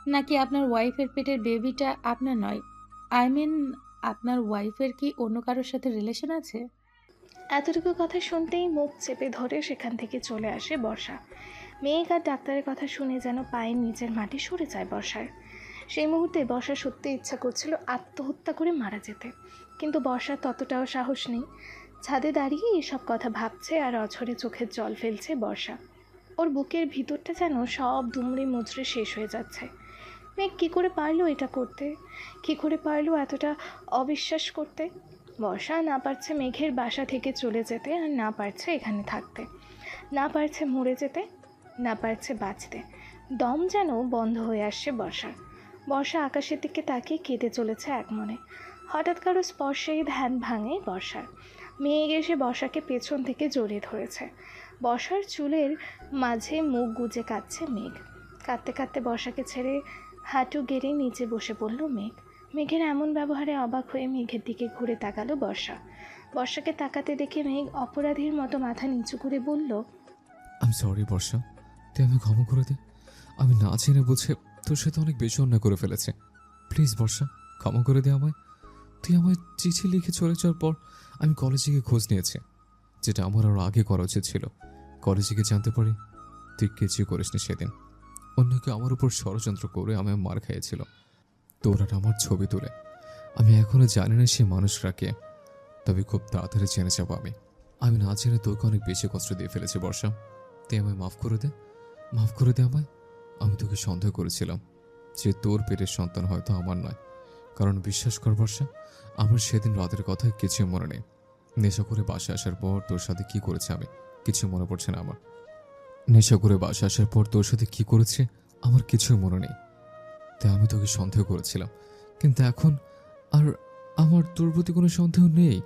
Speaker 5: নাকি আপনার ওয়াইফের পেটের বেবিটা আপনার নয়? আই মিন, আপনার ওয়াইফের কি অন্য কারোর সাথে রিলেশন আছে?
Speaker 1: এতটুকু কথা শুনতেই মুখ চেপে ধরে সেখান থেকে চলে আসে বর্ষা। মেঘ আর ডাক্তারের কথা শুনে যেন পায়ের নিচের মাটি সরে যায় বর্ষার। সেই মুহূর্তে বর্ষা সত্যি ইচ্ছা করছিল আত্মহত্যা করে মারা যেতে, কিন্তু বর্ষার ততটাও সাহস নেই। ছাদে দাঁড়িয়ে এসব কথা ভাবছে আর অঝরে চোখের জল ফেলছে বর্ষা। ওর বুকের ভিতরটা যেন সব দুমড়ে মুচড়ে শেষ হয়ে যাচ্ছে। মেঘ কী করে পারলো এটা করতে? কী করে পারলো এতটা অবিশ্বাস করতে? বর্ষা না পারছে মেঘের বাসা থেকে চলে যেতে, আর না পারছে এখানে থাকতে, না পারছে মরে যেতে, না পারছে বাঁচতে। দম যেন বন্ধ হয়ে আসছে বর্ষার। বর্ষা আকাশের দিকে তাকিয়ে কেঁদে চলেছে এক মনে। হঠাৎ কারো স্পর্শেই ধ্যান ভাঙে বর্ষার। মেঘ এসে বর্ষাকে পেছন থেকে জড়িয়ে ধরেছে। বর্ষার চুলের মাঝে মুখ গুজে কাঁদছে মেঘ। কাঁদতে কাঁদতে বর্ষাকে ছেড়ে হাঁটু গেড়ে নিচে বসে পড়ল মেঘ। মেঘের এমন ব্যবহারে অবাক হয়ে মেঘের দিকে ঘুরে তাকালো বর্ষা। বর্ষাকে তাকাতে দেখে মেঘ অপরাধীর মতো মাথা নিচু করে বলল,
Speaker 4: আমি সরি বর্ষা, তুই আমি ক্ষমা করে দে। আমি না জেনে বুঝে তোর সাথে অনেক বেশি অন্যায় করে ফেলেছে। প্লিজ বর্ষা, ক্ষমা করে দে আমায়। তুই আমায় চিঠি লিখে চলে যাওয়ার পর আমি কলেজে গিয়ে খোঁজ নিয়েছি। যেটা আমার আরও আগে করা উচিত ছিল। কলেজে গিয়ে জানতে পারি তুই কিছুই করিসনি সেদিন। অন্যকে আমার উপর ষড়যন্ত্র করে আমি মার খাইয়েছিল। তোর আর আমার ছবি তুলে। আমি এখনো জানি না সে মানুষরা কে, তবে খুব তাড়াতাড়ি জেনে যাবো আমি। আমি না জেনে তোকে অনেক বেশি কষ্ট দিয়ে ফেলেছি বর্ষা। তুই আমায় মাফ করে দে, মাফ করে দে আমায়। আমি তোকে সন্দেহ করেছিলাম যে তোর পেটের সন্তান হয়তো আমার নয়, কারণ বিশ্বাস কর বর্ষা, আমার সেদিন রাতের কথা কিছুই মনে নেই। নেশা করে বাসায় আসার পর তোর সাথে কি করেছে আমি কিছু মনে পড়ছে না আমার। নেশা করে বাসায় আসার পর তোর সাথে কি করেছে আমার কিছুই মনে নেই। তাই আমি তোকে সন্দেহ করেছিলাম, কিন্তু এখন আর আমার তোর প্রতি কোনো সন্দেহ নেই।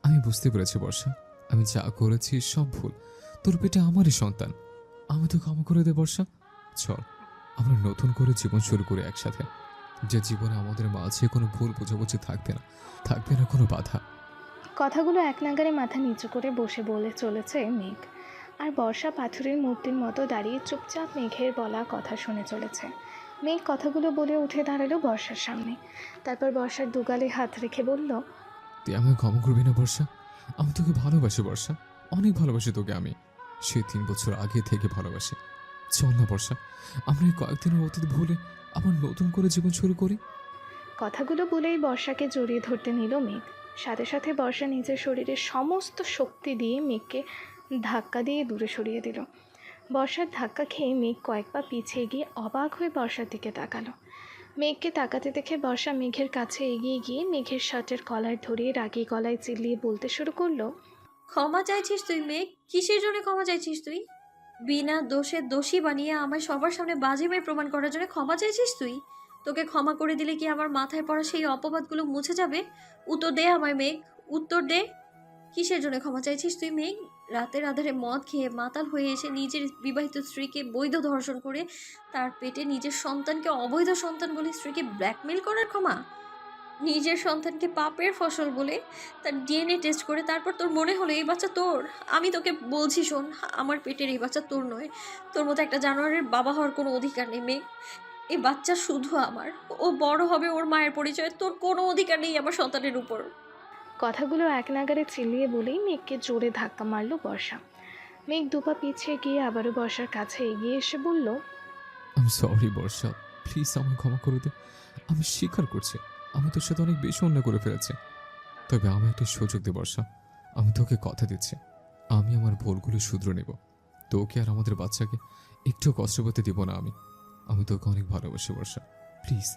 Speaker 4: আমি বুঝতে পেরেছি বর্ষা, আমি যা করেছি সব ভুল। তোর পেটে আমারই সন্তান। আমি তো ক্ষমা করে দে বর্ষা। চল আমরা নতুন করে জীবন শুরু করি একসাথে, যে জীবনে আমাদের মাঝে কোনো ভুল বোঝাবুঝি থাকবে না, থাকবে না কোনো বাধা।
Speaker 1: কথাগুলো এক নাগারে মাথা নিচু করে বসে বলে চলেছে মেঘ, আর বর্ষা পাথরের মূর্তির মতো দাঁড়িয়ে চুপচাপ মেঘের বলা কথা শুনে চলেছে। মেঘ কথাগুলো বলে উঠে দাঁড়ালো বর্ষার সামনে, তারপর বর্ষার দুগালে হাত রেখে বলল,
Speaker 4: তুই আমায় ক্ষমা করবি না বর্ষা? আমি তোকে ভালোবাসি বর্ষা, অনেক ভালোবাসি তোকে আমি। সেই 3 বছর আগে থেকে ভালোবাসি। চল না বর্ষা, আমরা এই কয়েকদিনের অতীত ভুলে আবার নতুন করে জীবন শুরু করি।
Speaker 1: কথাগুলো বলেই বর্ষাকে জড়িয়ে ধরতে নিল মেঘ। সাথে সাথে বর্ষা নিজের শরীরের সমস্ত শক্তি দিয়ে মেঘকে ধাক্কা দিয়ে দূরে সরিয়ে দিল। বর্ষার ধাক্কা খেয়ে মেঘ কয়েক পা পিছিয়ে গিয়ে অবাক হয়ে বর্ষার দিকে তাকালো। মেঘকে তাকাতে দেখে বর্ষা মেঘের কাছে এগিয়ে গিয়ে মেঘের শার্টের কলার ধরিয়ে রাগী গলায় চিল্লিয়ে বলতে শুরু করলো,
Speaker 2: ক্ষমা চাইছিস তুই মেঘ? কিসের জন্য ক্ষমা চাইছিস তুই? বিনা দোষে দোষী বানিয়ে আমায় সবার সামনে বাজে মেয়ে প্রমাণ করার জন্য ক্ষমা চাইছিস তুই? তোকে ক্ষমা করে দিলে কি আমার মাথায় পড়া সেই অপবাদগুলো মুছে যাবে? উত্তর দে আমায় মেঘ, উত্তর দে। কিসের জন্য ক্ষমা চাইছিস তুই মেঘ? রাতের আধারে মদ খেয়ে মাতাল হয়ে এসে নিজের বিবাহিত স্ত্রীকে বৈধ ধর্ষণ করে তার পেটে নিজের সন্তানকে অবৈধ সন্তান বলে স্ত্রীকে ব্ল্যাকমেল করার ক্ষমা? নিজের সন্তানকে পাপের ফসল বলে তার ডিএনএ টেস্ট করে তারপর তোর মনে হলো এই বাচ্চা তোর? আমি তোকে বলছি শোন, আমার পেটের এই বাচ্চা তোর নয়। তোর মতো একটা জানোয়ারের বাবা হওয়ার কোনো অধিকার নেই মেঘ। এই বাচ্চা শুধু আমার। ও বড় হবে ওর মায়ের পরিচয়, তোর কোনো অধিকার নেই আমার সন্তানের উপর।
Speaker 1: কথাগুলো এক নাগারে চিল্লিয়ে বলেই মেঘকে জোরে ধাক্কা মারল বর্ষা। মেঘ দুপা পিছিয়ে গিয়ে আবারও বর্ষার কাছে এগিয়ে এসে বলল,
Speaker 4: আমি সরি বর্ষা, প্লিজ আমায় ক্ষমা করে দে। আমি স্বীকার করছি আমি তোর সাথে অনেক বেশি অন্যায় করে ফেলেছি, তবে আমায় একটা সুযোগ দে বর্ষা। আমি তোকে কথা দিচ্ছি, আমি আমার ভুলগুলো শুধরে নেব। তোকে আর আমাদের বাচ্চাকে একটু কষ্ট পেতে দিব না আমি। আমি তোকে অনেক ভালোবাসি বর্ষা, প্লিজ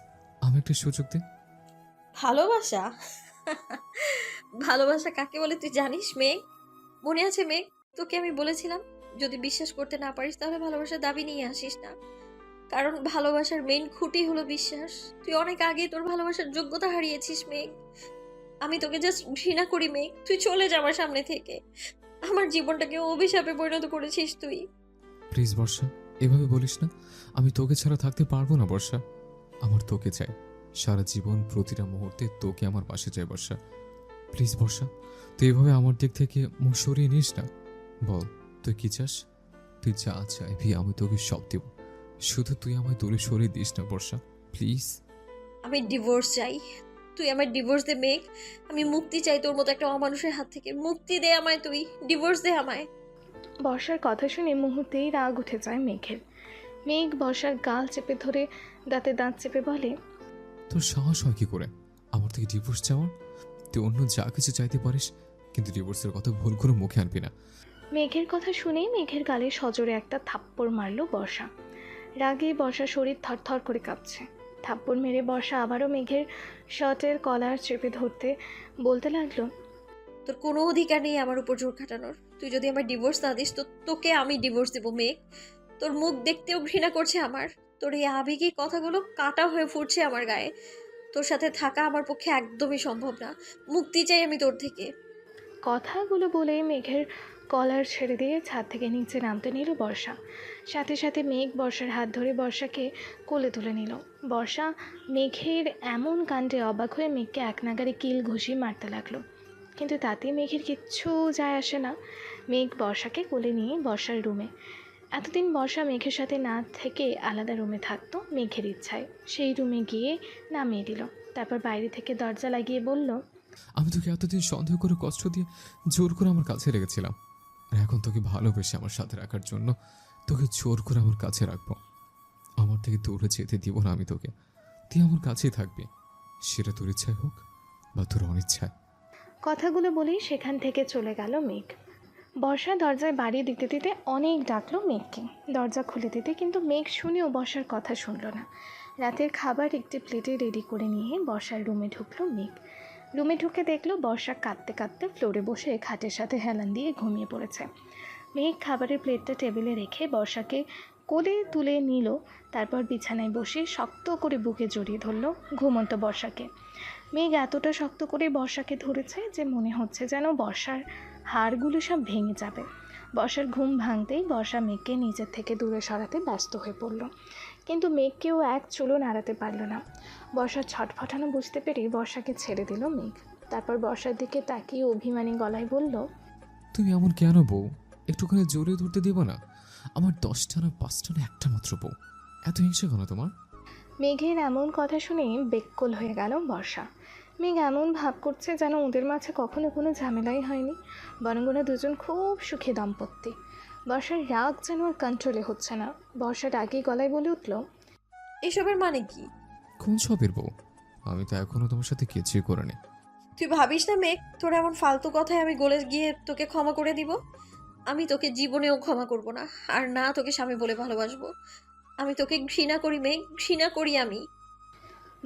Speaker 4: আমি একটা সুযোগ দে।
Speaker 2: ভালোবাসা? ভালোবাসা কাকে বলে তুই জানিস মেঘ? মনে আছে মেঘ, তোকে আমি বলেছিলাম যদি বিশ্বাস করতে না পারিস তাহলে ভালোবাসার দাবি নিয়ে আসিস না, কারণ ভালোবাসার মেইন খুঁটি হলো বিশ্বাস। তুই অনেক আগে তোর ভালোবাসার যোগ্যতা হারিয়েছিস মেঘ। আমি তোকে জাস্ট ঘৃণা করি মেঘ, তুই চলে যা আমার সামনে থেকে। আমার জীবনটাকে অভিশাপে পরিণত করেছিস তুই।
Speaker 4: প্লিজ বর্ষা, এভাবে বলিস না। আমি তোকে ছাড়া থাকতে পারবো না বর্ষা। আমার তোকে চাই সারা জীবন, প্রতিটা মুহূর্তে তোকে আমার পাশে চাই বর্ষা। প্লিজ বর্ষা, তুই এভাবে আমার দিক থেকে মুখ সরিয়ে নিস না। বল তুই কি চাস? তুই যা চাইবি আমি তোকে সব দেব, শুধু তুই আমায় দূরে সরিয়ে দিস না বর্ষা, প্লিজ।
Speaker 2: আমি ডিভোর্স চাই, তুই আমার ডিভোর্স দে মেঘ। আমি মুক্তি চাই তোর মতো একটা অমানুষের হাত থেকে। মুক্তি দে আমায়, তুই ডিভোর্স দে আমায়।
Speaker 1: বর্ষার কথা শুনে মুহূর্তেই রাগ উঠে যায় মেঘের। মেঘ বর্ষার গাল চেপে ধরে দাঁতে দাঁত চেপে বলে,
Speaker 4: তোর সাহস হয় কি করে আমার থেকে ডিভোর্স চাওয়ার? তুই অন্য যা কিছু চাইতে পারিস, কিন্তু ডিভোর্সের কথা ভুল করে মুখে আনবি না।
Speaker 1: মেঘের কথা শুনেই মেঘের গালে সজোরে একটা থাপ্পড় মারল বর্ষা। রাগে বর্ষার শরীর থরথর করে কাঁপছে। থাপ্পড় মেরে বর্ষা আবারও মেঘের শার্টের কলার চেপে ধরতে বলতে লাগলো,
Speaker 2: তোর কোনো অধিকার নেই আমার উপর জোর খাটানোর। তুই যদি আমার ডিভোর্স না দিস তো তোকে আমি ডিভোর্স দেবো মেঘ। তোর মুখ দেখতেও ঘৃণা করছে আমার। তোর এই আবেগী কথাগুলো কাটা হয়ে ফুটছে আমার গায়ে। তোর সাথে থাকা আমার পক্ষে একদমই সম্ভব না। মুক্তি চাই আমি তোর থেকে।
Speaker 1: কথাগুলো বলে মেঘের কলার ছেড়ে দিয়ে ছাদ থেকে নিচে নামতে নিল বর্ষা। সাথে সাথে মেঘ বর্ষার হাত ধরে বর্ষাকে কোলে তুলে নিল। বর্ষা মেঘের এমন কাণ্ডে অবাক হয়ে মেঘকে এক নাগারে কিল ঘুষি মারতে লাগলো, কিন্তু তাতে মেঘের কিচ্ছু যায় আসে না। মেঘ বর্ষাকে কোলে নিয়ে বর্ষার রুমে। এতদিন বর্ষা মেঘের সাথে না থেকে আলাদা রুমে থাকতো মেঘের ইচ্ছায়। সেই রুমে গিয়ে নামিয়ে দিল, তারপর বাইরে থেকে দরজা লাগিয়ে বলল,
Speaker 4: আমি তোকে এতদিন সন্দেহ করে কষ্ট দিয়ে জোর করে আমার কাছে রেখেছিলাম, আর এখন তোকে ভালোবেসে আমার সাথে রাখার জন্য তোকে জোর করে আমার কাছে রাখবো। আমার থেকে দূরে যেতে দিব না আমি তোকে, তুই আমার কাছেই থাকবি, সেটা তোর ইচ্ছায় হোক বা তোর অনিচ্ছায়।
Speaker 1: কথাগুলো বলেই সেখান থেকে চলে গেল মেঘ। বর্ষা দরজায় বাড়ি দিতে দিতে অনেক ডাকলো মেঘকে, দরজা খুলে দিতে, কিন্তু মেঘ শুনেও বর্ষার কথা শুনলো না। রাতের খাবার একটি প্লেটে রেডি করে নিয়ে বর্ষার রুমে ঢুকলো মেঘ। রুমে ঢুকে দেখলো বর্ষা কাঁদতে কাঁদতে ফ্লোরে বসে খাটের সাথে হেলান দিয়ে ঘুমিয়ে পড়েছে। মেঘ খাবারের প্লেটটা টেবিলে রেখে বর্ষাকে কোলে তুলে নিল, তারপর বিছানায় বসে শক্ত করে বুকে জড়িয়ে ধরলো ঘুমন্ত বর্ষাকে। মেঘ এতটা শক্ত করে বর্ষাকে ধরেছে যে মনে হচ্ছে যেন বর্ষার হাড়গুলো সব ভেঙে যাবে। বর্ষার ঘুম ভাঙতেই বর্ষা মেঘকে নিজের থেকে দূরে সরাতে ব্যস্ত হয়ে পড়ল, কিন্তু মেঘকেও এক চুলও নাড়াতে পারল না। বর্ষার ছটফটানো বুঝতে পেরে বর্ষাকে ছেড়ে দিল মেঘ। তারপর বর্ষার দিকে তাকিয়ে অভিমানী গলায় বলল,
Speaker 4: তুমি এমন কেন বউ? একটুখানি জোরে ধরতে দিব না? আমার 10টা না 5টা না একটা মাত্র বউ, এত হিংসা কেন তোমার?
Speaker 1: মেঘের এমন কথা শুনে বেককল হয়ে গেল বর্ষা। মেঘ এমন ভাব করছে যেন ওদের মাঝে কখনো কোনো ঝামেলাই হয়নি, বরং ওরা দুজন খুব সুখী দাম্পত্য। বর্ষার রাগ যেন আর কন্ট্রোলে হচ্ছে না। বর্ষা রাগী গলায় বলে উঠল,
Speaker 2: এসবের মানে কি?
Speaker 4: কোন সবের বউ? আমি তো এখনো তোমার সাথে কিছুই করিনি।
Speaker 2: তুই ভাবিস না মেঘ, তোর এমন ফালতু কথায় আমি গলে গিয়ে তোকে ক্ষমা করে দিব? আমি তোকে জীবনেও ক্ষমা করব না, আর না তোকে স্বামী বলে ভালোবাসবো। আমি তোকে ঘৃণা করি মেঘ, ঘৃণা করি আমি।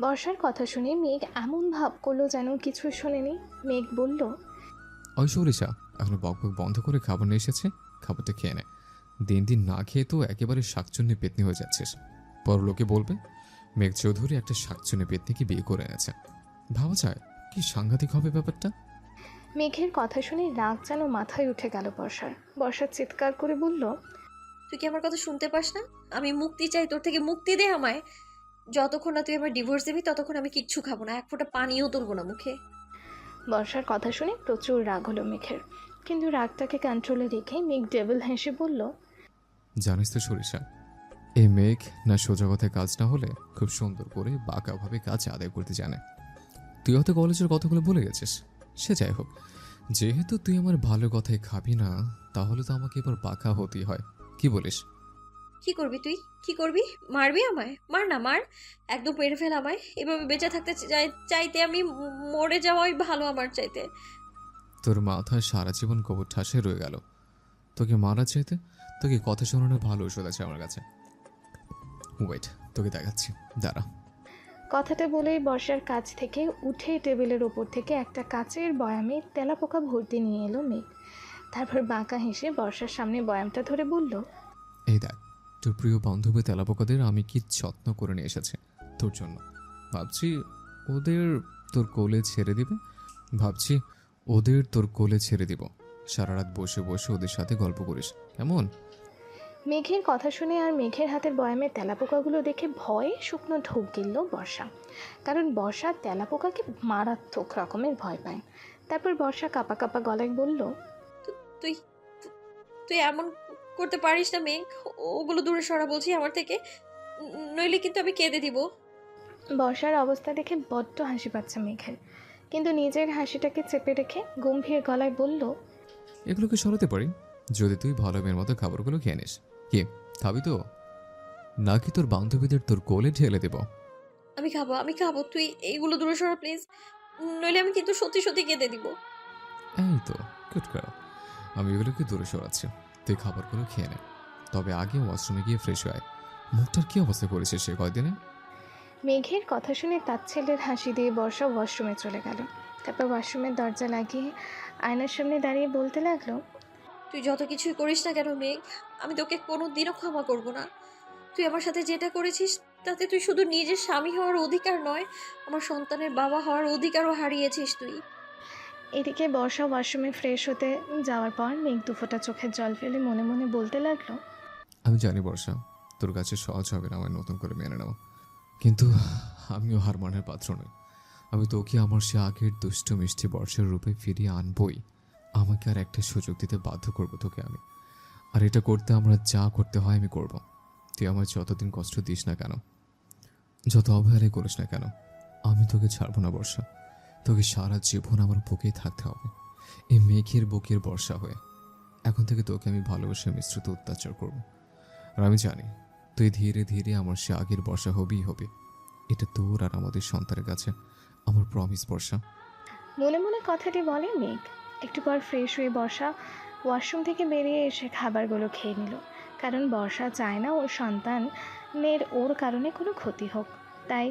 Speaker 1: বর্ষার কথা শুনে মেঘ এমন ভাব করলো যেন কিছু শোনেনি। মেঘ বলল,
Speaker 4: ওই সরিষা, এখন বকবক বন্ধ করে খাবার নিয়ে এসেছে, খাবারটা খেয়ে নে। দিন দিন না খেয়ে তো একেবারে শাকচুন্নি পেতনি হয়ে যাচ্ছিস। পর লোকে বলবে মেঘ চৌধুরী একটা শাকচুন্নি পেতনিকে বিয়ে করে এনেছে। ভাবা যায় কি সাংঘাতিক হবে ব্যাপারটা।
Speaker 1: মেঘের কথা শুনে রাগ যেন মাথায় উঠে গেল বর্ষার। বর্ষা চিৎকার করে বলল,
Speaker 2: তুই কি আমার কথা শুনতে পাস না? আমি মুক্তি চাই, তোর থেকে মুক্তি দে আমায়। যতক্ষণ না তুই আমার ডিভোর্স দিবি ততক্ষণ আমি কিচ্ছু খাবো না, এক ফোঁটা পানিও তুলবো না মুখে।
Speaker 1: বর্ষার কথা শুনে প্রচুর রাগ হলো মেঘের, কিন্তু রাগটাকে কন্ট্রোলে রেখে মেঘ ডেভিল হেসে বলল,
Speaker 4: জানিস তো সরিষা, এই মেঘ না সোজা কথায় কাজ না হলে খুব সুন্দর করে বাঁকাভাবে কাজ আদায় করতে জানে। তুই হয়তো কলেজের কথাগুলো ভুলে গেছিস, সে যাই হোক, যেহেতু তুই আমার ভালো কথায় খাবি না, তাহলে তো আমাকে এবার বাঁকা হতেই হয়। কি বলিস?
Speaker 2: কি করবি তুই? কি করবি? মারবি আমায়? মার না, মার, একদম পেরে ফেল আমায়। এভাবে বেঁচে থাকতে চাইতে আমি মরে যাওয়াই ভালো আমার চাইতে।
Speaker 4: তোর মাথায় সারা জীবন গোবর ঠাসে রয়ে গেল। তোকে মারা চাইতে তোকে কথা শোনানোর ভালো ওষুধ আছে আমার কাছে। ওয়েট, তোকে দেখাচ্ছি, দাঁড়া।
Speaker 1: কথাটা বলেই বর্ষার কাছ থেকে উঠে টেবিলের ওপর থেকে একটা কাচের বয়ামে তেলাপোকা ভর্তি নিয়ে এলো মেঘ। তারপর বাঁকা হেসে বর্ষার সামনে বয়ামটা ধরে বলল,
Speaker 4: এই দেখ, তোর প্রিয় বান্ধবী তেলাপোকাদের আমি কি যত্ন করে নিয়ে এসেছি তোর জন্য। ভাবছি ওদের তোর কোলে ছেড়ে দিবে, দিব। সারা রাত বসে বসে ওদের সাথে গল্প করিস, কেমন?
Speaker 1: মেঘের কথা শুনে আর মেঘের হাতের বয়ামে তেলাপোকাগুলো দেখে ভয়ে শুকনো ঢোক গিলল বর্ষা, কারণ বর্ষা তেলাপোকাকে মারাত্মক রকমের ভয় পায়। তারপর বর্ষা কাঁপা কাঁপা গলায় বলল,
Speaker 2: তুই তুই এমন করতে পারিস না মেঘ, ওগুলো দূরে সরা বলছি আমার থেকে, নইলে কিন্তু আমি কেঁদে দিব।
Speaker 1: বর্ষার অবস্থা দেখে বড্ড হাসি পাচ্ছে মেঘের, কিন্তু নিজের হাসিটাকে চেপে রেখে গম্ভীর গলায় বলল,
Speaker 4: এগুলোকে সরাতে পারি যদি তুই ভালো মেয়ের মতো খাবারগুলো খেয়ে নিস। কি খাবি তো, নাকি তোর বান্ধবীদের তোর কোলে ঢেলে দেব?
Speaker 2: আমি খাবো, তুই এইগুলো দূরে সরা প্লিজ, নইলে আমি কিন্তু সত্যি সত্যি কেঁদে দিব।
Speaker 4: এই তো গুড গার্ল, আমি এগুলোকে দূরে সরাচ্ছি, তুই খাবারগুলো খেয়ে নে। তবে আগে ওয়াশরুমে গিয়ে ফ্রেশ হয়। মুখটার কি অবস্থা করেছিস সে কয়দিনে?
Speaker 1: মেঘের কথা শুনে তাচ্ছেলের হাসি দিয়ে বর্ষা ওয়াশরুমে চলে গেল। তারপর ওয়াশরুমের দরজা লাগিয়ে আয়নার সামনে দাঁড়িয়ে বলতে লাগলো,
Speaker 2: তুই যত কিছুই করিস না কেন মেঘ, আমি তোকে কোনো দিনও ক্ষমা করব না। তুই আমার সাথে যেটা করেছিস তাতে তুই শুধু নিজের স্বামী হওয়ার অধিকার নয়, আমার সন্তানের বাবা হওয়ার অধিকারও হারিয়েছিস তুই।
Speaker 1: এদিকে বর্ষা ওয়াশরুমে ফ্রেশ হতে যাওয়ার পর মেঘ দুফোঁটা চোখের জল ফেলে মনে মনে বলতে লাগলো,
Speaker 4: আমি জানি বর্ষা, তোর কাছে সহজ হবে না আমার নতুন করে মেনে নেওয়া, কিন্তু আমিও হার মানের পাত্র নই। আমি তোকে আমার সে আগের দুষ্ট মিষ্টি বর্ষার রূপে ফিরিয়ে আনবই। আমাকে আর একটা সুযোগ দিতে বাধ্য করবো তোকে আমি, আর এটা করতে আমরা যা করতে হয় আমি করব। তুই আমার যতদিন কষ্ট দিস না কেন, যত অবহেলাই করিস না কেন, আমি তোকে ছাড়বো না বর্ষা। তোকে সারা জীবন আমার বুকেই থাকতে হবে, এই মেঘের বুকের বর্ষা হয়ে। এখন থেকে তোকে আমি ভালোবেসে মিশ্রিত অত্যাচার করব। আর আমি জানি তুই ধীরে ধীরে আমার সে আগের বর্ষা হবেই হবে। এটা তোর আর আমাদের সন্তানের কাছে আমার প্রমিস বর্ষা।
Speaker 1: মনে মনে কথাটি বলে মেঘ। একটু পর ফ্রেশ হয়ে বর্ষা ওয়াশরুম থেকে বেরিয়ে এসে খাবারগুলো খেয়ে নিল, কারণ বর্ষা চায় না ওর সন্তানের ওর কারণে কোনো ক্ষতি হোক। তাই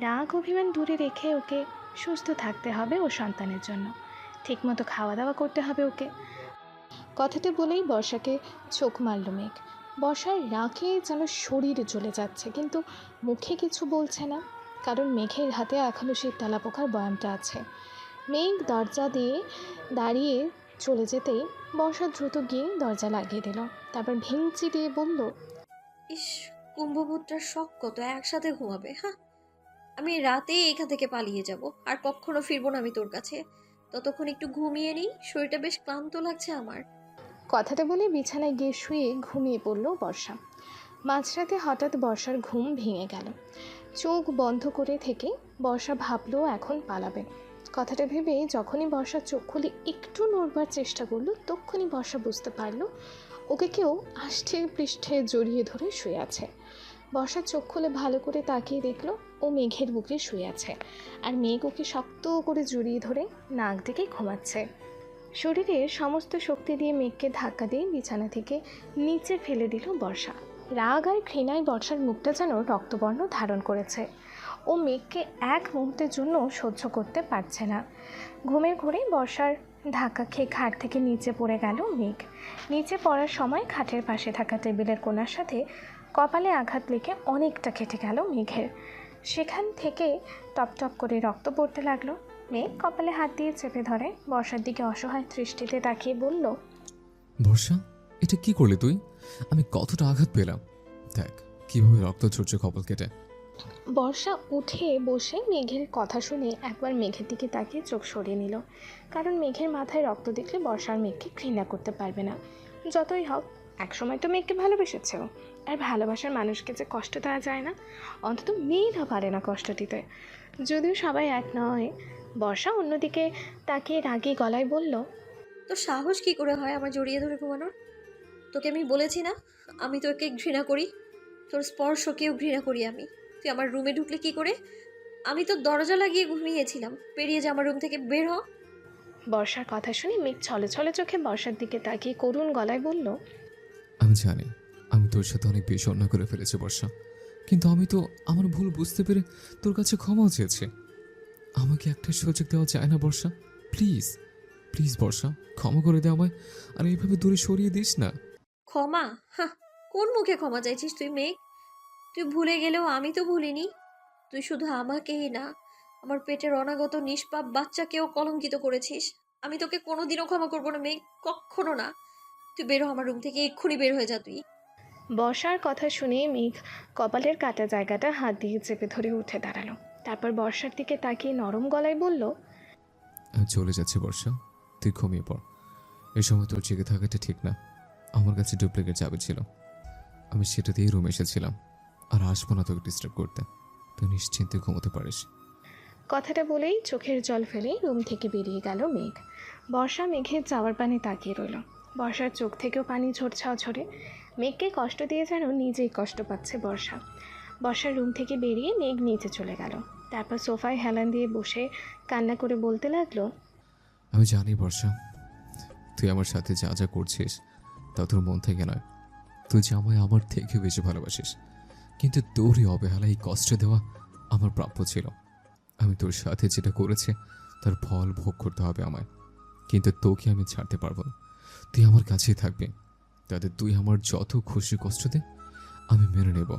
Speaker 1: রাগ অভিমান দূরে রেখে ওকে সুস্থ থাকতে হবে ওর সন্তানের জন্য। ঠিকমতো খাওয়া দাওয়া করতে হবে ওকে। কথাটা বলেই বর্ষাকে চোখ মারল মেঘ। বর্ষার রাগে যেন শরীর জ্বলে যাচ্ছে, কিন্তু মুখে কিছু বলছে না, কারণ মেঘের হাতে এখনও সেই তেলাপোকার বয়ামটা আছে। মেঘ দরজা দিয়ে দাঁড়িয়ে চলে যেতেই বর্ষা দ্রুত গিয়ে দরজা লাগিয়ে দিল। তারপর ভেঙচি দিয়ে বলল,
Speaker 2: ইস, কুম্ভপুত্রার শখ কত একসাথে ঘুমাবে। হ্যাঁ, আমি রাতেই এখান থেকে পালিয়ে যাব, আর কখনো ফিরবো না আমি তোর কাছে। ততক্ষণ একটু ঘুমিয়ে নিই, শরীরটা বেশ ক্লান্ত লাগছে আমার।
Speaker 1: কথাটা বলে বিছানায় গিয়ে শুয়ে ঘুমিয়ে পড়ল বর্ষা। মাঝরাতে হঠাৎ বর্ষার ঘুম ভেঙে গেল। চোখ বন্ধ করে থেকে বর্ষা ভাবলো এখন পালাবে। কথাটা ভেবে যখনই বর্ষা চোখ খুলে একটু নড়বার চেষ্টা করলো, তখনই বর্ষা বুঝতে পারলো ওকে কেউ আষ্টে পৃষ্ঠে জড়িয়ে ধরে শুয়ে আছে। বর্ষা চোখ খুলে ভালো করে তাকিয়ে দেখলো ও মেঘের বুকে শুয়ে আছে, আর মেঘ ওকে শক্ত করে জড়িয়ে ধরে নাক ডেকে ঘুমাচ্ছে। শরীরের সমস্ত শক্তি দিয়ে মেঘকে ধাক্কা দিয়ে বিছানা থেকে নিচে ফেলে দিল বর্ষা। রাগ আর ঘৃণায় বর্ষার মুখটা যেন রক্তবর্ণ ধারণ করেছে। ও মেঘকে এক মুহূর্তের জন্য সহ্য করতে পারছে না। ঘুমের ঘোরে বর্ষার ধাক্কা খেয়ে খাট থেকে নিচে পড়ে গেল মেঘ। নিচে পড়ার সময় খাটের পাশে থাকা টেবিলের কোণার সাথে কপালে আঘাত লেগে অনেকটা কেটে গেল মেঘের। সেখান থেকে টপ টপ করে রক্ত পড়তে লাগলো। মেঘ কপালে হাত দিয়ে চেপে ধরে বর্ষার দিকে অসহায় দৃষ্টিতে তাকিয়ে বলল,
Speaker 4: বর্ষা, এটা কি করলি তুই? আমি কতটা আঘাত পেলাম, দেখ কিভাবে রক্ত ঝরছে কপাল কেটে।
Speaker 1: বর্ষা উঠে বসে মেঘের কথা শুনে একবার মেঘের দিকে তাকিয়ে চোখ সরিয়ে নিল, কারণ মেঘের মাথায় রক্ত দেখলে বর্ষার মেঘকে ঘৃণা করতে পারবে না। যতই হোক একসময় তো মেঘকে ভালোবেসেছে ও, আর ভালোবাসার মানুষকে যে কষ্ট দেওয়া যায় না, অন্তত মেয়েরা পারে না কষ্ট দিতে। যদিও সবাই এক নয়। বর্ষা অন্যদিকে তাকিয়ে রাগী গলায় বলল,
Speaker 2: তোর সাহস কি করে হয় আমার জড়িয়ে ধরে ঘুমানোর? তোকে আমি বলেছি না আমি তোকে ঘৃণা করি? তোর স্পর্শকেও ঘৃণা করি আমি। তুই আমার রুমে ঢুকলে কি করে? আমি তো দরজা লাগিয়ে ঘুমিয়েছিলাম। বেরিয়ে যা আমার রুম থেকে, বের হ।
Speaker 1: বর্ষার কথা শুনে মেঘ ছলে ছলে চোখে বর্ষার দিকে তাকিয়ে করুণ গলায় বলল,
Speaker 4: আমি জানি আমি তোর সাথে অনেক বেশি অন্যায় করে ফেলেছি বর্ষা, কিন্তু আমি তো আমার ভুল বুঝতে পেরে তোর কাছে ক্ষমাও চেয়েছি। আমাকে একটা সুযোগ দেওয়া যায় না বর্ষা? প্লিজ প্লিজ বর্ষা, ক্ষমা করে দে আমায়, আর এইভাবে দূরে সরিয়ে দিস না।
Speaker 2: ক্ষমা? হ্যাঁ, কোন মুখে ক্ষমা চাইছিস তুই মেঘ? তুই ভুলে গেলেও আমি তো ভুলিনি। তুই শুধু আমাকেই না, আমার পেটের অনাগত নিষ্পাপ বাচ্চাকেও কলঙ্কিত করেছিস। আমি তোকে কোনোদিনও ক্ষমা করবো না মেঘ, কখনো না। তুই বের হ আমার রুম থেকে, এক্ষুনি বের হয়ে যা তুই।
Speaker 1: বর্ষার কথা শুনে মেঘ কপালের কাটা জায়গাটা হাত দিয়ে চেপে ধরে উঠে দাঁড়ালো। তারপর বর্ষার দিকে তাকিয়ে নরম গলায় বলল,
Speaker 4: আমি চলে যাচ্ছি বর্ষা, তুই ঘুমিয়ে পড়। এই সময় তোর জেগে থাকাটা ঠিক না। আমার কাছে ডুপ্লিকেট চাবি ছিল, আমি সেটা দিয়েই রুমে এসেছিলাম, আর আসবো না তোকে ডিস্টার্ব করতে। তুই নিশ্চিন্তে ঘুমোতে পারিস।
Speaker 1: কথাটা বলেই চোখের জল ফেলে রুম থেকে বেরিয়ে গেল মেঘ। বর্ষা মেঘের যাওয়ার পানে তাকিয়ে রইল। বর্ষার চোখ থেকেও পানি ঝরছাও ঝরে। মেঘকে কষ্ট দিয়ে যেন নিজেই কষ্ট পাচ্ছে বর্ষা। বর্ষার রুম থেকে বেরিয়ে মেঘ নিচে চলে গেল। তারপর সোফায় হেলান দিয়ে বসে কান্না করে বলতে লাগলো,
Speaker 4: আমি জানি বর্ষা, তুই আমার সাথে যা যা করছিস তা তোর মন থেকে নয়। তুই যে আমায় আমার থেকে বেশি ভালোবাসিস, কিন্তু তোরই অবহেলা এই কষ্ট দেওয়া আমার প্রাপ্য ছিল। আমি তোর সাথে যেটা করেছে তার ফল ভোগ করতে হবে আমায়, কিন্তু তোকে আমি ছাড়তে পারবো না। তুই আমার কাছেই থাকবি, তাতে তুই আমার যত খুশি কষ্ট দে আমি মেনে নেব,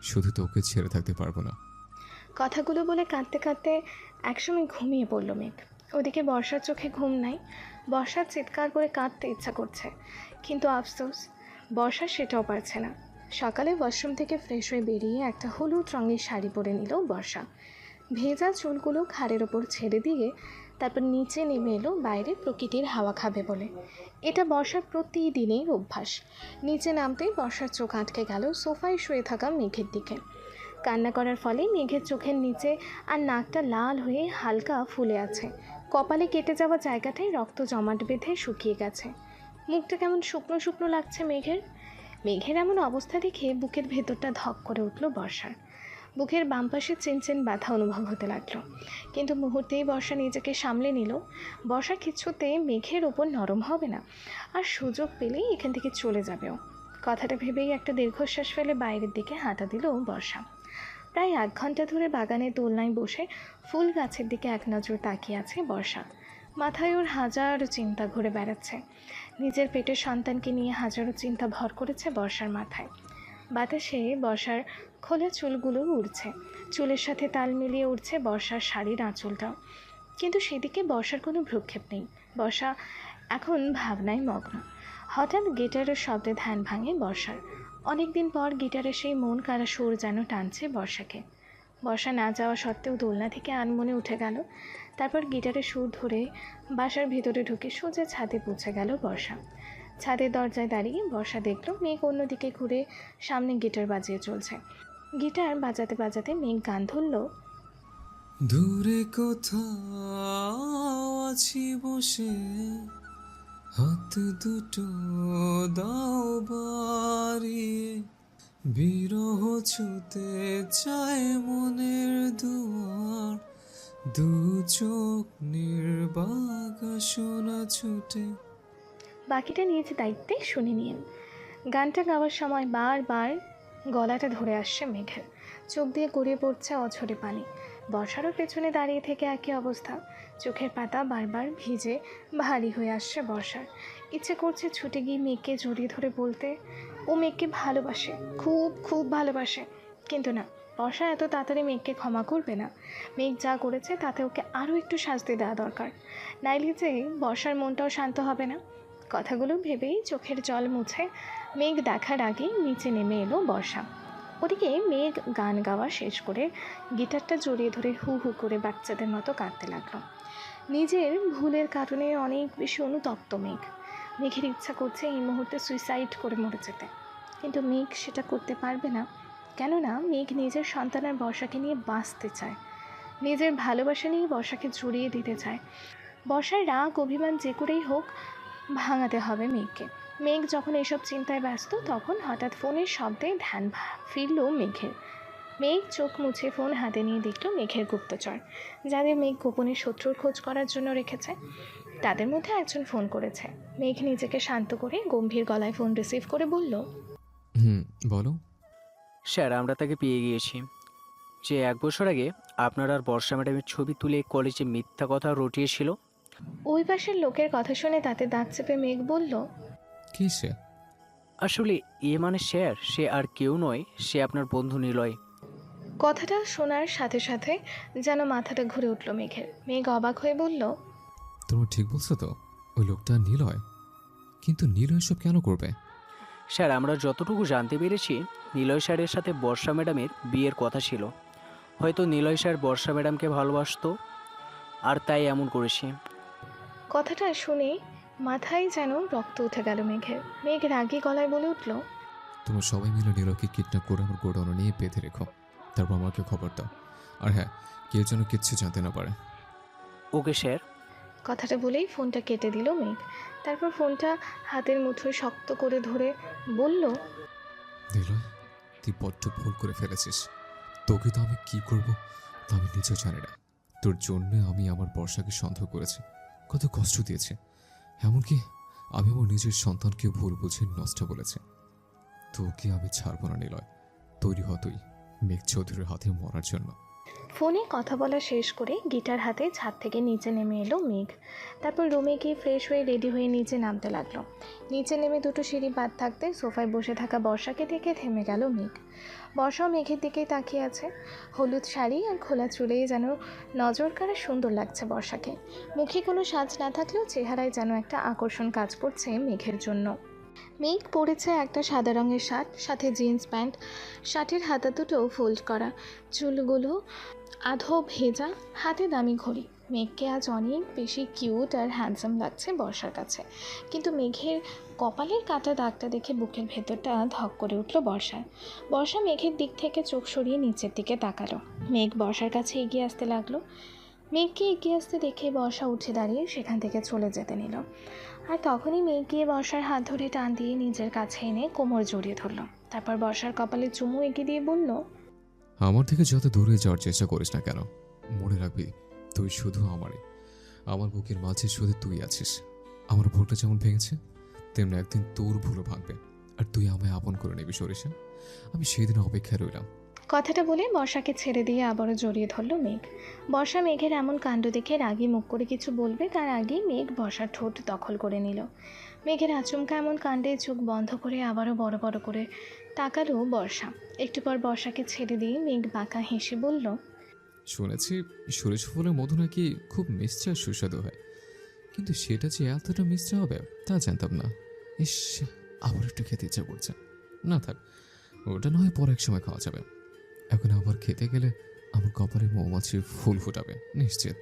Speaker 4: শুধু তোকে ছেড়ে থাকতে পারবো না।
Speaker 1: কথাগুলো বলে কাঁদতে কাঁদতে একসময় ঘুমিয়ে পড়ল মেঘ। ওদিকে বর্ষার চোখে ঘুম নাই। বর্ষার চিৎকার করে কাঁদতে ইচ্ছা করছে, কিন্তু আফসোস বর্ষা সেটাও পারছে না। সকালে ওয়াশরুম থেকে ফ্রেশ হয়ে বেরিয়ে একটা হলুদ রঙের শাড়ি পরে নিল বর্ষা। ভেজা চুলগুলো ঘাড়ের ওপর ছেড়ে দিয়ে তারপর নিচে নেমে এলো বাইরে প্রকৃতির হাওয়া খাবে বলে। এটা বর্ষার প্রতিদিনের অভ্যাস। নিচে নামতেই বর্ষার চোখ আটকে গেল সোফায় শুয়ে থাকা মেঘের দিকে। কান্না করার ফলে মেঘের চোখের নিচে আর নাকটা লাল হয়ে হালকা ফুলে আছে। কপালে কেটে যাওয়া জায়গাটায় রক্ত জমাট বেঁধে শুকিয়ে গেছে। মুখটা কেমন শুকনো শুকনো লাগছে মেঘের। মেঘের এমন অবস্থা দেখে বুকের ভেতরটা ধক করে উঠল বর্ষার। বুকের বাম পাশে চেনচেন ব্যথা অনুভব হতে লাগলো, কিন্তু মুহূর্তেই বর্ষা নিজেকে সামলে নিল। বর্ষা কিছুতে মেঘের ওপর নরম হবে না, আর সুযোগ পেলেই এখান থেকে চলে যাবেও। কথাটা ভেবেই একটা দীর্ঘশ্বাস ফেলে বাইরের দিকে হাঁটা দিল বর্ষা। প্রায় 1 ঘন্টা ধরে বাগানের দোলনায় বসে ফুল গাছের দিকে এক নজর তাকিয়ে আছে বর্ষা। মাথায় ওর হাজারো চিন্তা ঘুরে বেড়াচ্ছে। নিজের পেটের সন্তানকে নিয়ে হাজারো চিন্তা ভর করেছে বর্ষার মাথায়। বাতাসে বর্ষার খোলা চুলগুলো উড়ছে, চুলের সাথে তাল মিলিয়ে উঠছে বর্ষার শাড়ির আঁচলটাও। কিন্তু সেদিকে বর্ষার কোনো ভ্রুক্ষেপ নেই। বর্ষা এখন ভাবনায় মগ্ন। হঠাৎ গিটারের শব্দে ধ্যান ভাঙে বর্ষার। অনেকদিন পর গিটারের সেই মন কাড়া সুর যেন টানছে বর্ষাকে। বর্ষা না যাওয়া সত্ত্বেও দোলনা থেকে আনমনে উঠে গেল। তারপর গিটারের সুর ধরে বাসার ভিতরে ঢুকে সোজা ছাদে পৌঁছে গেল বর্ষা। ছাদের দরজায় দাঁড়িয়ে বর্ষা দেখল মেঘ অন্যদিকে ঘুরে সামনে গিটার বাজিয়ে চলছে। গিটার বাজাতে বাজাতে মেঘ গান ধরল,
Speaker 9: দূরে কোথাও আছি বসে, হাত দুটো দাও বাড়িয়ে, বিরহ ছুতে চায় মনের দুয়ার, দু চোখ নির্বাক শোনা ছুটে।
Speaker 1: বাকিটা নিজ দায়িত্বে শুনে নিন। গানটা গাওয়ার সময় বারবার গলাটা ধরে আসছে মেঘের, চোখ দিয়ে গড়িয়ে পড়ছে অঝরে পানি। বর্ষারও পেছনে দাঁড়িয়ে থেকে একই অবস্থা। চোখের পাতা বারবার ভিজে ভারী হয়ে আসছে বর্ষার। ইচ্ছে করছে ছুটে গিয়ে মেঘকে জড়িয়ে ধরে বলতে ও মেঘকে ভালোবাসে, খুব খুব ভালোবাসে। কিন্তু না, বর্ষা এত তাড়াতাড়ি মেঘকে ক্ষমা করবে না। মেঘ যা করেছে তাতে ওকে আরও একটু শাস্তি দেওয়া দরকার, নাইলে যে বর্ষার মনটাও শান্ত হবে না। কথাগুলো ভেবেই চোখের জল মুছে মেঘ দেখার আগেই নিচে নেমে এলো বর্ষা। ওদিকে মেঘ গান গাওয়া শেষ করে গিটারটা জড়িয়ে ধরে হু হু করে বাচ্চাদের মতো কাঁদতে লাগলো। নিজের ভুলের কারণে অনেক বেশি অনুতপ্ত মেঘ। মেঘের ইচ্ছা করছে এই মুহূর্তে সুইসাইড করে মরে যেতে, কিন্তু মেঘ সেটা করতে পারবে না। কেননা মেঘ নিজের সন্তানের বর্ষাকে নিয়ে বাঁচতে চায়, নিজের ভালোবাসা নিয়ে বর্ষাকে জড়িয়ে দিতে চায়। বর্ষার রাগ অভিমান যে করেই হোক ভাঙাতে হবে মেঘকে। মেঘ যখন এসব চিন্তায় ব্যস্ত, তখন হঠাৎ ফোনের শব্দে ধ্যান ফিরল মেঘের। মেঘ চোখ মুছে ফোন হাতে নিয়ে দেখল মেঘের গুপ্তচর, যাদের মেঘ গোপনে শত্রুর খোঁজ করার জন্য রেখেছে, তাদের মধ্যে একজন ফোন করেছে। মেঘ নিজেকে শান্ত করে গম্ভীর গলায় ফোন রিসিভ করে বলল,
Speaker 4: বলো।
Speaker 10: স্যার, আমরা তাকে পেয়ে গিয়েছি। যে 1 বছর আগে আপনার আর বর্ষা ম্যাডামের ছবি তুলে কলেজে মিথ্যা কথা রটিয়েছিল।
Speaker 1: ওই পাশের লোকের কথা শুনে তাতে দাঁত চেপে মেঘ বলল,
Speaker 4: কি সে?
Speaker 10: আসলে মানে স্যার, সে আর কেউ নয়, সে আপনার বন্ধু নিলয়।
Speaker 1: কথাটা শোনার সাথে সাথে যেন মাথাটা ঘুরে উঠল মেঘের। মেঘ অবাক হয়ে বলল,
Speaker 4: তোমরা ঠিক বলছো তো? ওই লোকটা নিলয়? কিন্তু নিলয় সব কেন করবে?
Speaker 10: স্যার, আমরা যতটুকু জানতে পেরেছি, নিলয় স্যারের সাথে বর্ষা ম্যাডামের বিয়ের কথা ছিল। হয়তো নিলয় স্যার বর্ষা ম্যাডামকে ভালোবাসতো, আর তাই এমন করেছে।
Speaker 1: কথাটা শুনে মাথায় যেন রক্ত উঠে গেল মেঘের। মেঘ রাগী গলায় বলে উঠল,
Speaker 4: তোমরা সবাই মিলে নিলয়কে কিডন্যাপ করে আমার গোডাউনে নিয়ে বেঁধে রেখো, তারপর আমাকে খবর দাও। আর হ্যাঁ, কেউ যেন কিচ্ছু জানতে না পারে।
Speaker 10: Okay sir.
Speaker 1: কথাটা বলেই ফোনটা কেটে দিল মেঘ। তারপর ফোনটা হাতের মুঠোয় শক্ত করে ধরে বলল,
Speaker 4: নিলয়, তুই বড্ড ভুল করে ফেলেছিস। তোকে তো আমি কি করব তা আমি নিজেও জানি না। তোর জন্য আমি আমার বর্ষাকে সন্দেহ করেছি, কত কষ্ট দিয়েছে। এমনকি আমি আমার নিজের সন্তানকে ভুল বুঝে নষ্ট বলেছি। তোকে আমি ছাড়বো না নিলয়। তৈরি হ তুই মেঘ চৌধুরীর হাতে মরার জন্য।
Speaker 1: ফোনে কথা বলা শেষ করে গিটার হাতে ছাদ থেকে নিচে নেমে এলো মেঘ। তারপর রুমে গিয়ে ফ্রেশ হয়ে রেডি হয়ে নিচে নামতে লাগলো। নিচে নেমে 2টো সিঁড়ি বাদ থাকতে সোফায় বসে থাকা বর্ষাকে দেখে থেমে গেল মেঘ। বর্ষাও মেঘের দিকেই তাকিয়ে আছে। হলুদ শাড়ি আর খোলা চুলেই যেন নজর কাড়া সুন্দর লাগছে বর্ষাকে। মুখে কোনো সাজ না থাকলেও চেহারায় যেন একটা আকর্ষণ কাজ করছে মেঘের জন্য। মেঘ পরেছে একটা সাদা রঙের শার্ট, সাথে জিন্স প্যান্ট। শার্টের হাতা দুটো ফোল্ড করা, চুলগুলো আধো ভেজা, হাতে দামি ঘড়ি। মেঘকে আজ অনেক বেশি কিউট আর হ্যান্ডসাম লাগছে বর্ষার কাছে, কিন্তু মেঘের কপালের কাটা দাগটা দেখে বুকের ভেতরটা ধক করে উঠল বর্ষার। বর্ষা মেঘের দিক থেকে চোখ সরিয়ে নিচের দিকে তাকালো। মেঘ বর্ষার কাছে এগিয়ে আসতে লাগলো। মেঘকে এগিয়ে আসতে দেখে বর্ষা উঠে দাঁড়িয়ে সেখান থেকে চলে যেতে নিল। আর তখনই মেঘ গিয়ে বর্ষার হাত ধরে টান দিয়ে নিজের কাছে এনে কোমর জড়িয়ে ধরল। তারপর বর্ষার কপালে চুমু এগিয়ে দিয়ে বলল,
Speaker 4: আমার থেকে যত দূরে যাওয়ার চেষ্টা করিস না কেন, মনে রাখবি তুই শুধু আমারই। আমার বুকের মাঝে শুধু তুই আছিস। আমার ভুলটা যেমন ভেঙেছে, তেমনি একদিন তোর ভুলও ভাঙবে, আর তুই আমায় আপন করে নিবি সরিষা। আমি সেদিন অপেক্ষায় রইলাম।
Speaker 1: কথাটা বলে বর্ষাকে ছেড়ে দিয়ে আবারও জড়িয়ে ধরল মেঘ। বর্ষা মেঘের এমন কাণ্ড দেখে রাগী মুখ করে কিছু বলবে তার আগেই মেঘ বর্ষার ঠোঁট দখল করে নিল। মেঘের আচমকা এমন কাণ্ডে চোখ বন্ধ করে আবারও বড় বড় করে তাকালো বর্ষা। একটু পর বর্ষাকে ছেড়ে দিয়ে মেঘ বাঁকা হেসে বলল,
Speaker 4: শুনেছি সরিষা ফুলের মধু নাকি খুব মিষ্টি আর সুস্বাদু হয়, কিন্তু সেটা যে এতটা মিষ্টি হবে তা জানতাম না। ইস, আবার একটু খেতে ইচ্ছা করছে। না থাক, ওটা না হয় পর এক সময় খাওয়া যাবে। এখন আবার খেতে গেলে আমার কপালে মৌমাছির ফুল ফোটাবে নিশ্চিত।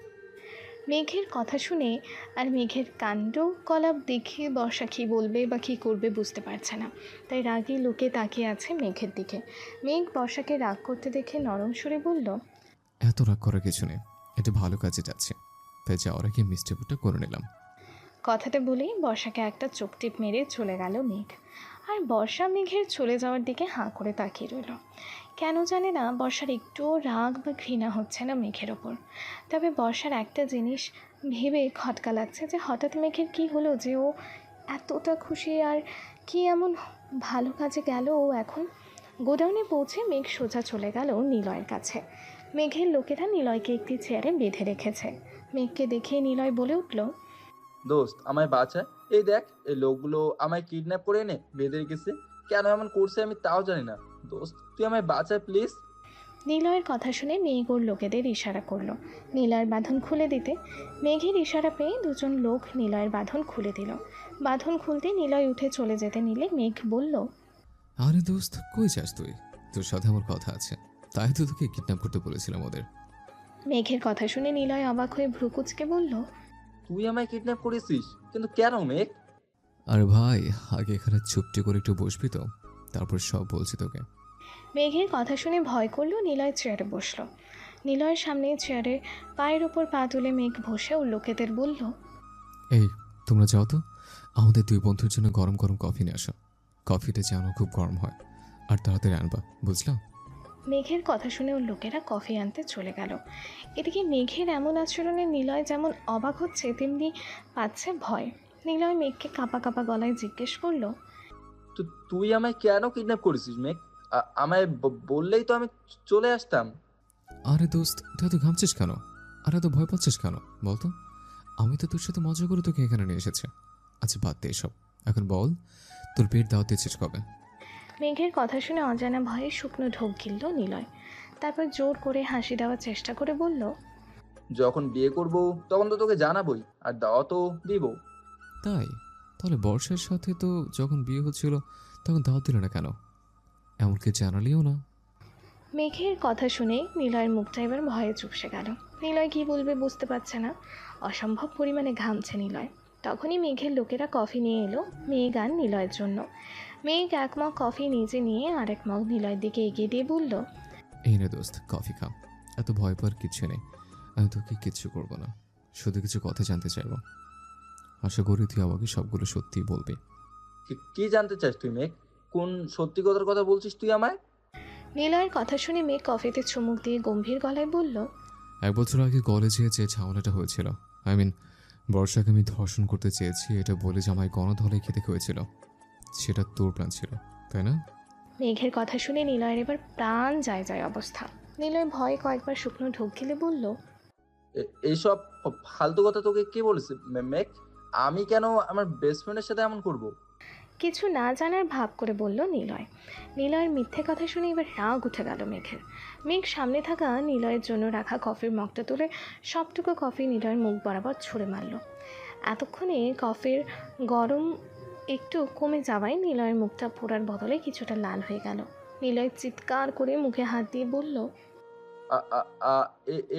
Speaker 1: মেঘের কথা শুনে আর মেঘের কাণ্ড কলাপ দেখে বর্ষা কী বলবে বা কী করবে বুঝতে পারছে না, তাই রাগী লোকে তাকিয়ে আছে মেঘের দিকে। মেঘ বর্ষাকে রাগ করতে দেখে নরম সুরে বলল,
Speaker 4: এত রাগ করার কিছু নেই, এটা ভালো কাজে যাচ্ছে, তাই যাওয়ার আগে মিষ্টি পুরটা করে নিলাম।
Speaker 1: কথাটা বলেই বর্ষাকে একটা চোখ টিপ মেরে চলে গেল মেঘ। আর বর্ষা মেঘের চলে যাওয়ার দিকে হাঁ করে তাকিয়ে রইল। কেন জানে না বর্ষার একটুও রাগ বা ঘৃণা হচ্ছে না মেঘের ওপর। তবে বর্ষার একটা জিনিস ভেবে খটকা লাগছে যে হঠাৎ মেঘের কী হলো যে ও এতটা খুশি, আর কি এমন ভালো কাজে গেল ও এখন। গোডাউনে পৌঁছে মেঘ সোজা চলে গেল নিলয়ের কাছে। মেঘের লোকেরা নিলয়কে একটি চেয়ারে বেঁধে রেখেছে। মেঘকে দেখে নিলয় বলে উঠল,
Speaker 3: দোস্ত আমায় বাঁচা। এই দেখ, এই লোকগুলো আমায় কিডন্যাপ করে এনে বেঁধে রেখেছে। কেন এমন করছে আমি তাও জানি না। দোস্ত তুই আমায় বাঁচা প্লিজ।
Speaker 1: নিলয়ের কথা শুনে মেঘ ওর লোকেদের ইশারা করলো নিলয়ের বাঁধন খুলে দিতে। মেঘের ইশারা পেয়ে দুজন লোক নিলয়ের বাঁধন খুলে দিল। বাঁধন খুলতে নিলয় উঠে চলে যেতে নিলে মেঘ বলল,
Speaker 4: আরে দোস্ত, কই যাস তুই? তোর সাথে আমার কথা আছে, তাই তো তোকে কিডন্যাপ করতে বলেছিলাম ওদের।
Speaker 1: মেঘের কথা শুনে নিলয় অবাক হয়ে ভ্রু কুঁচকে বলল,
Speaker 3: তুই আমায় কিডন্যাপ করেছিস, কিন্তু কেন মেঘ?
Speaker 4: আরে ভাই, আগে এখানে চুপটি করে একটু বসবি তো, তারপর সব বলছি তোকে।
Speaker 1: মেঘের কথা শুনে ভয় করলো নিলয় চেয়ারে বসলো। নিলয়ের সামনে চেয়ারে পায়ের ওপর পা তুলে মেঘ বসে ওর লোকেদের বলল,
Speaker 4: এই তোমরা যাও তো, আমাদের দুই বন্ধুর জন্য গরম গরম কফি নিয়ে আসো। কফিটা যেন খুব গরম হয়, আর তাড়াতাড়ি আনবা, বুঝলাম?
Speaker 1: মেঘের কথা শুনে ওর লোকেরা কফি আনতে চলে গেল। এদিকে মেঘের এমন আচরণে নিলয় যেমন অবাক হচ্ছে তেমনি পাচ্ছে ভয়। নিলয় মেঘকে কাঁপা কাঁপা গলায় জিজ্ঞেস করলো,
Speaker 3: তো তুই আমায় কেন কিডন্যাপ করেছিস মেঘ? আমায় বললেই তো আমি চলে আসতাম।
Speaker 4: আরে দোস্ত, তুই এত ঘামছিস কেন? আর এত ভয় পাচ্ছিস কেন বলতো? আমি তো তোর সাথে মজা করে তোকে এখানে নিয়ে এসেছি। আচ্ছা বাদ দে এসব, এখন বল তোর পেট দাওয়াত দিচ্ছিস কবে?
Speaker 1: মেঘের কথা শুনে অজানা ভয়ে শুকনো ঢোক গিলল নিলয়। তারপর জোর করে হাসি দেওয়ার চেষ্টা করে বলল,
Speaker 3: যখন বিয়ে করব তখন তো তোকে জানাবোই, আর দাওয়া তো দিব।
Speaker 4: তাই? তাহলে বর্ষার সাথে তো যখন বিয়ে হচ্ছিল তখন দাওয়াত দিল না কেন? এমনকি জানালিও না।
Speaker 1: মেঘের কথা শুনে নিলয়ের মুখটা এবার ভয়ে চুপসে গেল। নিলয় কী বলবে বুঝতে পারছে না। অসম্ভব পরিমাণে ঘামছে নিলয়। তখনই মেঘের লোকেরা কফি নিয়ে এলো মেঘ আর নিলয়ের জন্য। মেঘ এক মগ কফি নিজে নিয়ে আরেক মগ নিলয়ের দিকে এগিয়ে দিয়ে বলল,
Speaker 4: এই নে দোস্ত, কফি খা। এত ভয় পাওয়ার কিচ্ছু নেই, আমি তোকে কিচ্ছু করবো না, শুধু কিছু কথা জানতে চাইবো। আশা করি তুই আমাকে সবগুলো সত্যি বলবি।
Speaker 3: কি জানতে চাস তুই মেঘ? কোন সত্যি কথার কথা বলছিস তুই আমায়?
Speaker 1: নিলয়ের কথা শুনে মেঘ কফিতে চুমুক দিয়ে গম্ভীর গলায় বলল,
Speaker 4: 1 বছর আগে কলেজে যে ঝামেলাটা হয়েছিল, বর্ষাকে আমি ধর্ষণ করতে চেয়েছি এটা বলে যে আমায় গণধোলাই খেতে হয়েছিল, সেটা তোর প্ল্যান ছিল, তাই না?
Speaker 1: মেঘের কথা শুনে নিলয়ের এবার প্রাণ যায় যায় অবস্থা। নিলয় ভয়ে কয়েকবার শুকনো ঢোক গিলে বলল,
Speaker 3: এইসব ফালতু কথা তোকে কে বলেছে মেঘ? আমি কেন আমার বেস্ট ফ্রেন্ডের সাথে এমন করব?
Speaker 1: কিছু না জানার ভাব করে বলল নিলয়। নিলয়ের মিথ্যে কথা শুনে এবার রাগ উঠে গেল মেঘের। মেঘ সামনে থাকা নিলয়ের জন্য রাখা কফির মগটা তুলে সবটুকু কফি নিলয়ের মুখ বরাবর ছুঁড়ে মারল। এতক্ষণে কফির গরম একটু কমে যাওয়ায় নিলয়ের মুখটা পোড়ার বদলে কিছুটা লাল হয়ে গেল। নিলয় চিৎকার করে মুখে হাত দিয়ে বলল,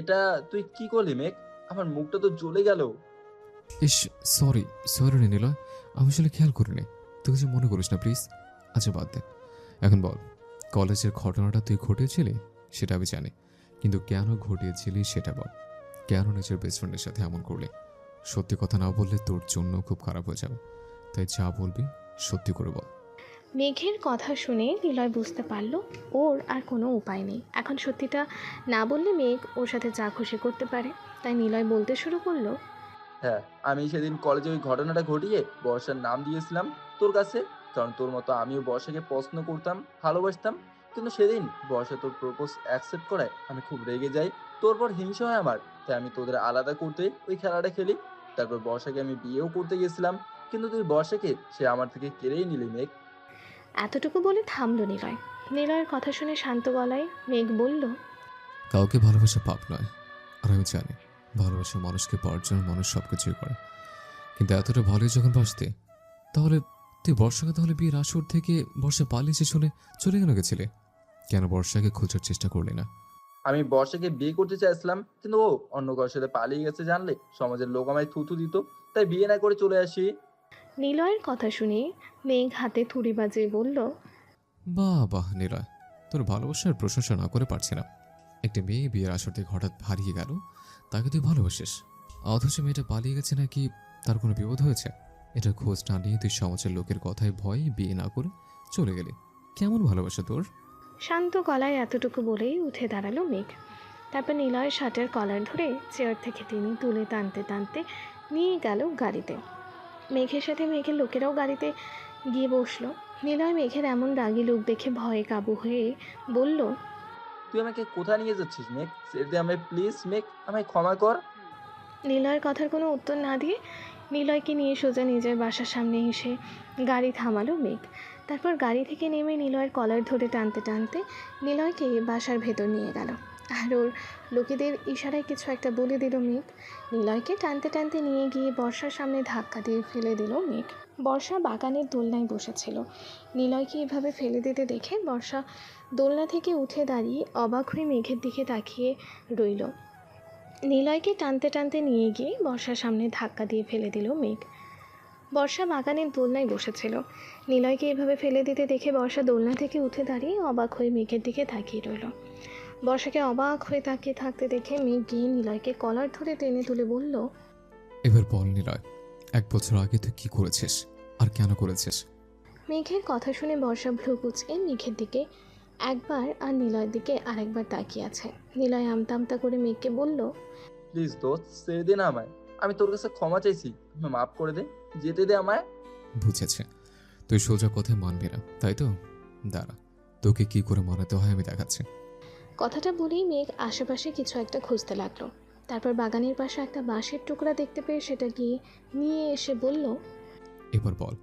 Speaker 3: এটা তুই কি করলি মেঘ? আমার মুখটা তো জ্বলে গেল।
Speaker 4: ইস, সরি সরি রে নিলয়, আমি আসলে খেয়াল করিনি। তুই কিছু মনে করিস না প্লিজ। আচ্ছা বাদ দে, এখন বল, কলেজের ঘটনাটা তুই ঘটিয়েছিলি সেটা আমি জানি, কিন্তু কেন ঘটিয়েছিলি সেটা বল। কেন নিজের বেস্ট ফ্রেন্ডের সাথে এমন করলি? সত্যি কথা না বললে তোর জন্য খুব খারাপ হয়ে যাবে, তাই যা বলবি সত্যি করে বল।
Speaker 1: মেঘের কথা শুনে নিলয় বুঝতে পারল ওর আর কোনো উপায় নেই। এখন সত্যিটা না বললে মেঘ ওর সাথে যা খুশি করতে পারে। তাই নিলয় বলতে শুরু করলো,
Speaker 3: হ্যাঁ, আমি সেদিন কলেজে ওই ঘটনাটা ঘটিয়ে বর্ষার নাম দিয়েছিলাম তোর কাছে, কারণ তোর মতো আমিও বর্ষাকে পছন্দ করতাম, ভালোবাসতাম। কিন্তু সেদিন বর্ষা তোর প্রপোজ অ্যাকসেপ্ট করায় আমি খুব রেগে যাই, তোর পর হিংসা হয় আমার। তাই আমি তোদের আলাদা করতে ওই খেলাটা খেলি। তারপর বর্ষাকে আমি বিয়েও করতে গেছিলাম, কিন্তু তুই বর্ষাকে সে আমার থেকে কেড়েই নিলি মেঘ।
Speaker 1: এতটুকু বলে থামলো নিলয়। নিলয়ের কথা শুনে শান্ত গলায় মেঘ বলল,
Speaker 4: কাউকে ভালোবাসা পাপ নয়, আর আমি জানি ভালোবাসার মানুষকে পাওয়ার জন্য মানুষ সব কিছুই করে। কিন্তু এতটা ভালোই যখন বাসতে, তাহলে তুই বর্ষাকে তাহলে বিয়ের আসর থেকে বর্ষা পালিয়েছে শুনে চলে কেন গেছিলে? কেন বর্ষাকে খোঁজার চেষ্টা করলি না?
Speaker 3: আমি বর্ষাকে বিয়ে করতে চাইছিলাম, কিন্তু ও অন্য কারোর সাথে পালিয়ে গেছে জানলে সমাজের লোক আমায় থুথু দিত। তাই বিয়ে না করে চলে আসি।
Speaker 1: নিলয়ের কথা শুনে মেঘ হাতে থুড়ি বাজিয়ে বলল,
Speaker 4: বাহ বাহ নিলয়, তোর ভালোবাসার প্রশংসা না করে পারছি না। একটা মেয়ে বিয়ের আসর থেকে হঠাৎ হারিয়ে গেল, তাকে তুই ভালোবাসিস, অথচ মেয়েটা পালিয়ে গেছে নাকি তার কোনো বিপদ হয়েছে? এটা খোঁজ না নিয়ে তুই সমাজের লোকের কথায় ভয়ে বিয়ে না করে চলে গেলি। কেমন ভালোবাসা তোর?
Speaker 1: শান্ত গলায় এতটুকু বলেই উঠে দাঁড়ালো মেঘ। তারপর নিলয়ের শার্টের কলার ধরে চেয়ার থেকে তিনি তুলে টানতে টানতে নিয়ে গেল গাড়িতে। মেঘের সাথে মেঘের লোকেরাও গাড়িতে গিয়ে বসলো। নিলয় মেঘের এমন রাগী লোক দেখে ভয়ে কাবু হয়ে বলল,
Speaker 3: তুই আমাকে কোথায় নিয়ে যাচ্ছিস মেঘ? ছেড়ে দে আমায় প্লিজ মেঘ, আমায় ক্ষমা কর।
Speaker 1: নিলয়ের কথার কোনো উত্তর না দিয়ে নিলয়কে নিয়ে সোজা নিজের বাসার সামনে এসে গাড়ি থামালো মেঘ। তারপর গাড়ি থেকে নেমে নিলয়ের কলার ধরে টানতে টানতে নিলয়কে বাসার ভেতর নিয়ে গেল। আর ওর লোকেদের ইশারায় কিছু একটা বলে দিল মেঘ। নিলয়কে টানতে টানতে নিয়ে গিয়ে বর্ষার সামনে ধাক্কা দিয়ে ফেলে দিল মেঘ। বর্ষা বাগানের দোলনায় বসেছিল। নিলয়কে এভাবে ফেলে দিতে দেখে বর্ষা দোলনা থেকে উঠে দাঁড়িয়ে অবাক হয়ে মেঘের দিকে তাকিয়ে রইল। নিলয়কে টানতে টানতে নিয়ে গিয়ে বর্ষার সামনে ধাক্কা দিয়ে ফেলে দিল মেঘ। বর্ষা বাগানের দোলনায় বসেছিল। নিলয়কে এভাবে ফেলে দিতে দেখে বর্ষা দোলনা থেকে উঠে দাঁড়িয়ে অবাক হয়ে মেঘের দিকে তাকিয়ে রইল। বর্ষাকে অবাক হয়ে তাকিয়ে থাকতে দেখে মেঘ গিয়ে নিলয়কে কলার ধরে টেনে তুলে বলল,
Speaker 4: এবার বল নিলয়, 1 বছর আগে তুই কি করেছিস আর কেন করেছিস?
Speaker 1: মেঘের কথা শুনে বর্ষা ভ্রু কুঁচকে মেঘের দিকে একবার আর নিলয়ের দিকে আরেকবার তাকিয়ে আছে। নিলয় আমতা আমতা করে মেঘকে বলল,
Speaker 3: প্লিজ দোস্ত, ছেড়ে দে না আমায়। আমি তোর কাছে ক্ষমা চাইছি, আমায় মাফ করে দে, যেতে দে আমায়।
Speaker 4: বুঝেছে, তুই সোজা কথায় মানবি না তাই তো? দাঁড়া, তোকে কি করে মানাতে হয় আমি দেখাচ্ছি।
Speaker 1: কথাটা বলেই মেঘ আশেপাশে কিছু একটা খুঁজতে লাগলো। তারপর বাগানের পাশে একটা বাঁশের টুকরা দেখতে পেয়ে সেটা গিয়ে নিয়ে এসে বলল,
Speaker 4: এবার বল,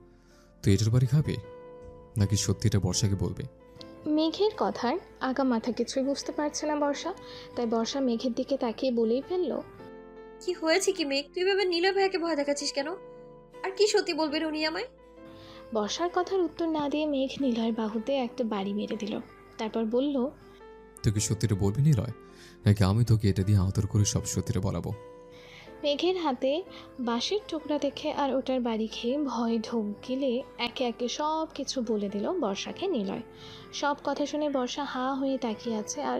Speaker 4: তুই এটার বাড়ি খাবি নাকি সত্যিটা বর্ষাকে বলবি?
Speaker 1: মেঘের কথার আগা মাথা কিছুই বুঝতে পারছে না বর্ষা। তাই বর্ষা মেঘের দিকে তাকিয়ে বলেই ফেলল,
Speaker 2: কি হয়েছে কি মেঘ, তুই এভাবে নীলয় ভাইয়াকে ভয় দেখাচ্ছিস কেন? আর কি সত্যি বলবেন উনি আমায়?
Speaker 1: বর্ষার কথার উত্তর না দিয়ে মেঘ নিলয়ের বাহুতে একটা বাড়ি মেরে দিল। তারপর বলল,
Speaker 4: তুই কি সত্যিটা বলবি নিলয়, নাকি আমি তোকে এটা দিয়ে আদর করে সব সত্যিটা বলাবো?
Speaker 1: মেঘের হাতে বাঁশের টুকরা দেখে আর ওটার বাড়ি খেয়ে ভয় ঢোক গিলে একে একে সব কিছু বলে দিল বর্ষাকে নিলয়। সব কথা শুনে বর্ষা হাঁ হয়ে তাকিয়ে আছে আর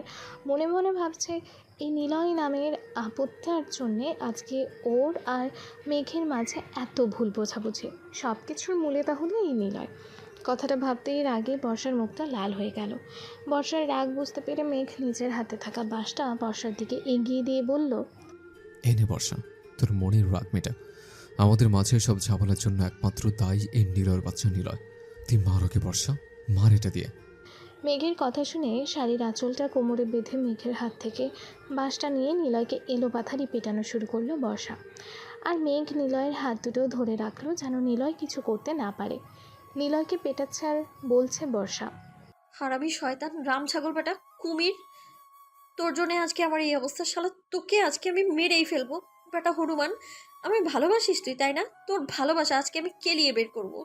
Speaker 1: মনে মনে ভাবছে, এই নিলয় নামের আপত্তার জন্যে আজকে ওর আর মেঘের মাঝে এত ভুল বোঝাবুঝি। সব কিছুর মূলে তাহলে এই নিলয়। কথাটা ভাবতেই রাগে বর্ষার মুখটা লাল হয়ে গেল। বর্ষার রাগ বুঝতে পেরে মেঘ নিজের হাতে থাকা বাঁশটা বর্ষার দিকে এগিয়ে দিয়ে বলল,
Speaker 4: এই নে বর্ষা, তোর মনের রাগ মেটা। আমাদের মাঝে সব ঝামেলার জন্য একমাত্র দায়ী এই নিলয়ের বাচ্চা নিলয়। তুই মার ওকে বর্ষা, মার এটা দিয়ে।
Speaker 1: মেঘের কথা শুনে শাড়ির আঁচলটা কোমরে বেঁধে মেঘের হাত থেকে বাঁশটা নিয়ে নিলয়কে এলোপাথারি পেটানো শুরু করলো বর্ষা। আর মেঘ নিলয়ের হাত দুটো ধরে রাখলো যেন নিলয় কিছু করতে না পারে। নিলয়কে পেটাচ্ছে আর বলছে বর্ষা,
Speaker 2: হারামি শয়তান, রাম ছাগল বেটা, কুমির, তোর জন্য আজকে আমার এই অবস্থা। শালা তোকে আজকে আমি মেরেই ফেলবো বেটা হনুমান। আমি ভালোবাসিস তুই তাই না? তোর ভালোবাসা আজকে আমি কেলিয়ে বের করবো।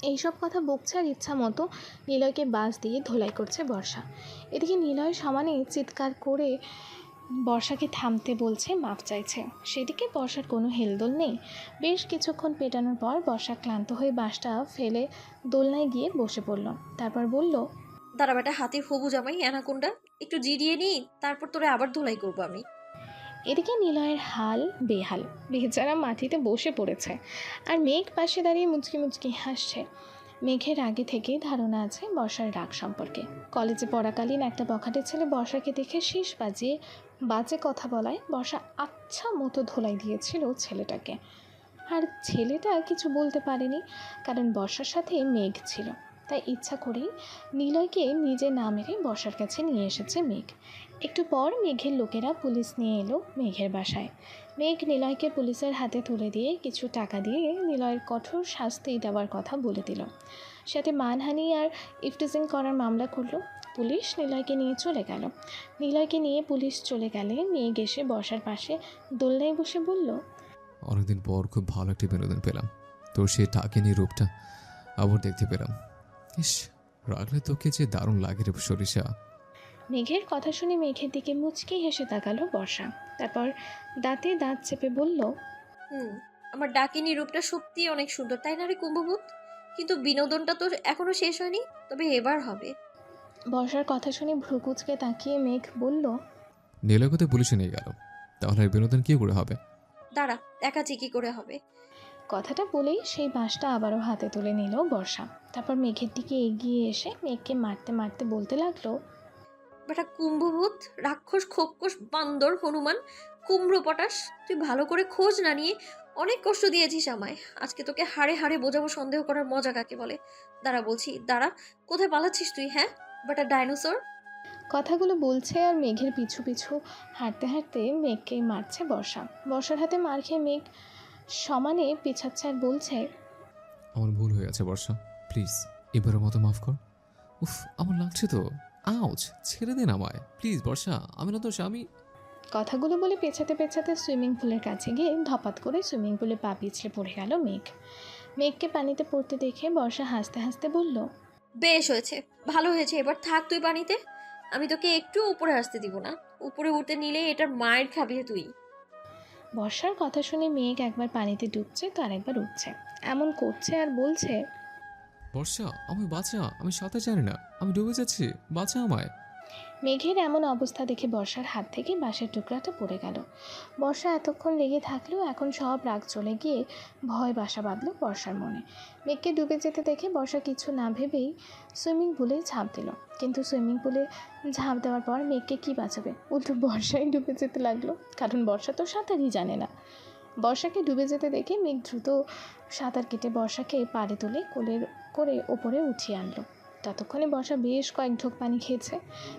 Speaker 1: এইসব কথা বকছে আর ইচ্ছা মতো নিলয়কে বাঁশ দিয়ে ধোলাই করছে বর্ষা। এদিকে নিলয় সমানে চিৎকার করে বর্ষাকে থামতে বলছে, মাপ চাইছে। সেদিকে বর্ষার কোনো হেলদোল নেই। বেশ কিছুক্ষণ পেটানোর পর বর্ষা ক্লান্ত হয়ে বাঁশটা ফেলে দোলনায় গিয়ে বসে পড়ল। তারপর বলল,
Speaker 2: দাঁড়া বেটা, হাতির হবু জামাই অ্যানাকোন্ডা, একটু জিরিয়ে নিই, তারপর তোরে আবার ধুলাই করবো আমি।
Speaker 1: এদিকে নিলয়ের হাল বেহাল, বেচারা মাটিতে বসে পড়েছে, আর মেঘ পাশে দাঁড়িয়ে মুচকি মুচকি হাসছে। মেঘের আগে থেকেই ধারণা আছে বর্ষার রাগ সম্পর্কে। কলেজে পড়াকালীন একটা বখাটে ছেলে বর্ষাকে দেখে শীষ বাজিয়ে বাজে কথা বলায় বর্ষা আচ্ছা মতো ধোলাই দিয়েছিল ছেলেটাকে। আর ছেলেটা কিছু বলতে পারেনি, কারণ বর্ষার সাথে মেঘ ছিল। তাই ইচ্ছা করেই নিলয়কে নিজে না মেরে বর্ষার কাছে নিয়ে এসেছে মেঘ। একটু পর মেঘের লোকেরা পুলিশ নিয়ে এলো মেঘের বাসায়। মেঘ নিলয়কে পুলিশের হাতে তুলে দিয়ে কিছু টাকা দিয়ে নিলয়ের কঠোর শাস্তি দেওয়ার কথা বলে দিল। সাথে মানহানি আর ইফটিজিং করার মামলা করলো। পুলিশ নিলয়কে নিয়ে চলে গেল। নিলয়কে নিয়ে পুলিশ চলে গেলে মেঘ এসে বর্ষার পাশে দোলনায় বসে বলল,
Speaker 4: অনেকদিন পর খুব ভালো একটা বিনোদন পেলাম। তোর সেই টাকিনি রূপটা আবার দেখতে পেলাম। ইস, রাগলে তোকে যে দারুণ লাগে রে সরিষা।
Speaker 1: মেঘের কথা শুনে মেঘের দিকে মুচকি হেসে তাকালো বর্ষা। তারপর দাঁতে দাঁত চেপে বলল,
Speaker 2: আমার ডাকিনী রূপটা সত্যিই অনেক সুন্দর, তাই না রে কুম্ভভূত? কিন্তু বিনোদনটা তো এখনো শেষ হয়নি, তবে এবার হবে।
Speaker 1: বর্ষার কথা শুনে ভ্রুকুচকে তাকিয়ে মেঘ বলল,
Speaker 4: নীলয়কে পুলিশে নিয়ে গেল, তাহলে আর বিনোদন কি করে হবে?
Speaker 2: দাঁড়া, দেখাচ্ছি কি করে হবে।
Speaker 1: কথাটা বলেই সেই বাঁশটা আবারও হাতে তুলে নিল বর্ষা। তারপর মেঘের দিকে এগিয়ে এসে মেঘকে মারতে মারতে বলতে লাগলো,
Speaker 2: বেটা কুম্ভভূত, রাক্ষস, খোপকোষ, বান্দর, হনুমান, কুমড়ো পটাশ, তুই ভালো করে খোঁজ না নিয়ে অনেক কষ্ট দিয়েছিস আমায়। আজকে তোকে হাড়ে হাড়ে বোঝাবো সন্দেহ করার মজা কাকে বলে। দাঁড়া বলছি, দাঁড়া। কোথায় পালাচ্ছিস তুই, হ্যাঁ বেটা ডাইনোসর?
Speaker 1: কথাগুলো বলছে আর মেঘের পিছু পিছু হাঁটতে হাঁটতে মেঘকেই মারছে বর্ষা। বর্ষার হাতে মার খেয়ে মেঘ সমানে পিছাচ্ছে আর বলছে,
Speaker 4: আমার ভুল হয়ে গেছে বর্ষা, প্লিজ এবারের মতো মাফ কর। উফ, আমার লাগছে তো। আউচ, ছেড়ে দিন আমায় প্লিজ বর্ষা, আমি না তোর স্বামী।
Speaker 1: কথাগুলো বলে পেছাতে পেছাতে সুইমিং পুলের কাছে গিয়ে ধপাত করে সুইমিং পুলে পা পিছলে পড়ে গেল মেঘ। মেঘকে পানিতে পড়তে দেখে বর্ষা হাসতে হাসতে বলল,
Speaker 2: বেশ হয়েছে, ভালো হয়েছে, এবার থাক তুই পানিতে। আমি তোকে একটু উপরে আসতে দিব না। উপরে উঠতে নিলে এটার মায়ের খাবি তুই।
Speaker 1: বর্ষার কথা শুনে মেঘ একবার পানিতে ডুবছে তো আরেকবার উঠছে, এমন করছে আর বলছে,
Speaker 4: বর্ষা আমি বাঁচা, আমি সাঁতার জানি না, আমি ডুবে যাচ্ছি, বাঁচা আমায়।
Speaker 1: মেঘের এমন অবস্থা দেখে বর্ষার হাত থেকে বাঁশের টুকরাটা পড়ে গেল। বর্ষা এতক্ষণ লেগে থাকলেও এখন সব রাগ চলে গিয়ে ভয় বাসা বাঁধল বর্ষার মনে। মেঘকে ডুবে যেতে দেখে বর্ষা কিছু না ভেবেই সুইমিং পুলে ঝাঁপ দিল। কিন্তু সুইমিং পুলে ঝাঁপ দেওয়ার পর মেঘকে কী বাঁচাবে, উল্টো বর্ষাই ডুবে যেতে লাগলো, কারণ বর্ষা তো সাঁতারই জানে না। বর্ষাকে ডুবে যেতে দেখে মেঘ দ্রুত সাঁতার কেটে বর্ষাকে পাড়ে তুলে কোলের করে ওপরে উঠিয়ে আনলো। ততক্ষণে বর্ষা বেশ কয়েক ঢোক পানি খেয়েছে,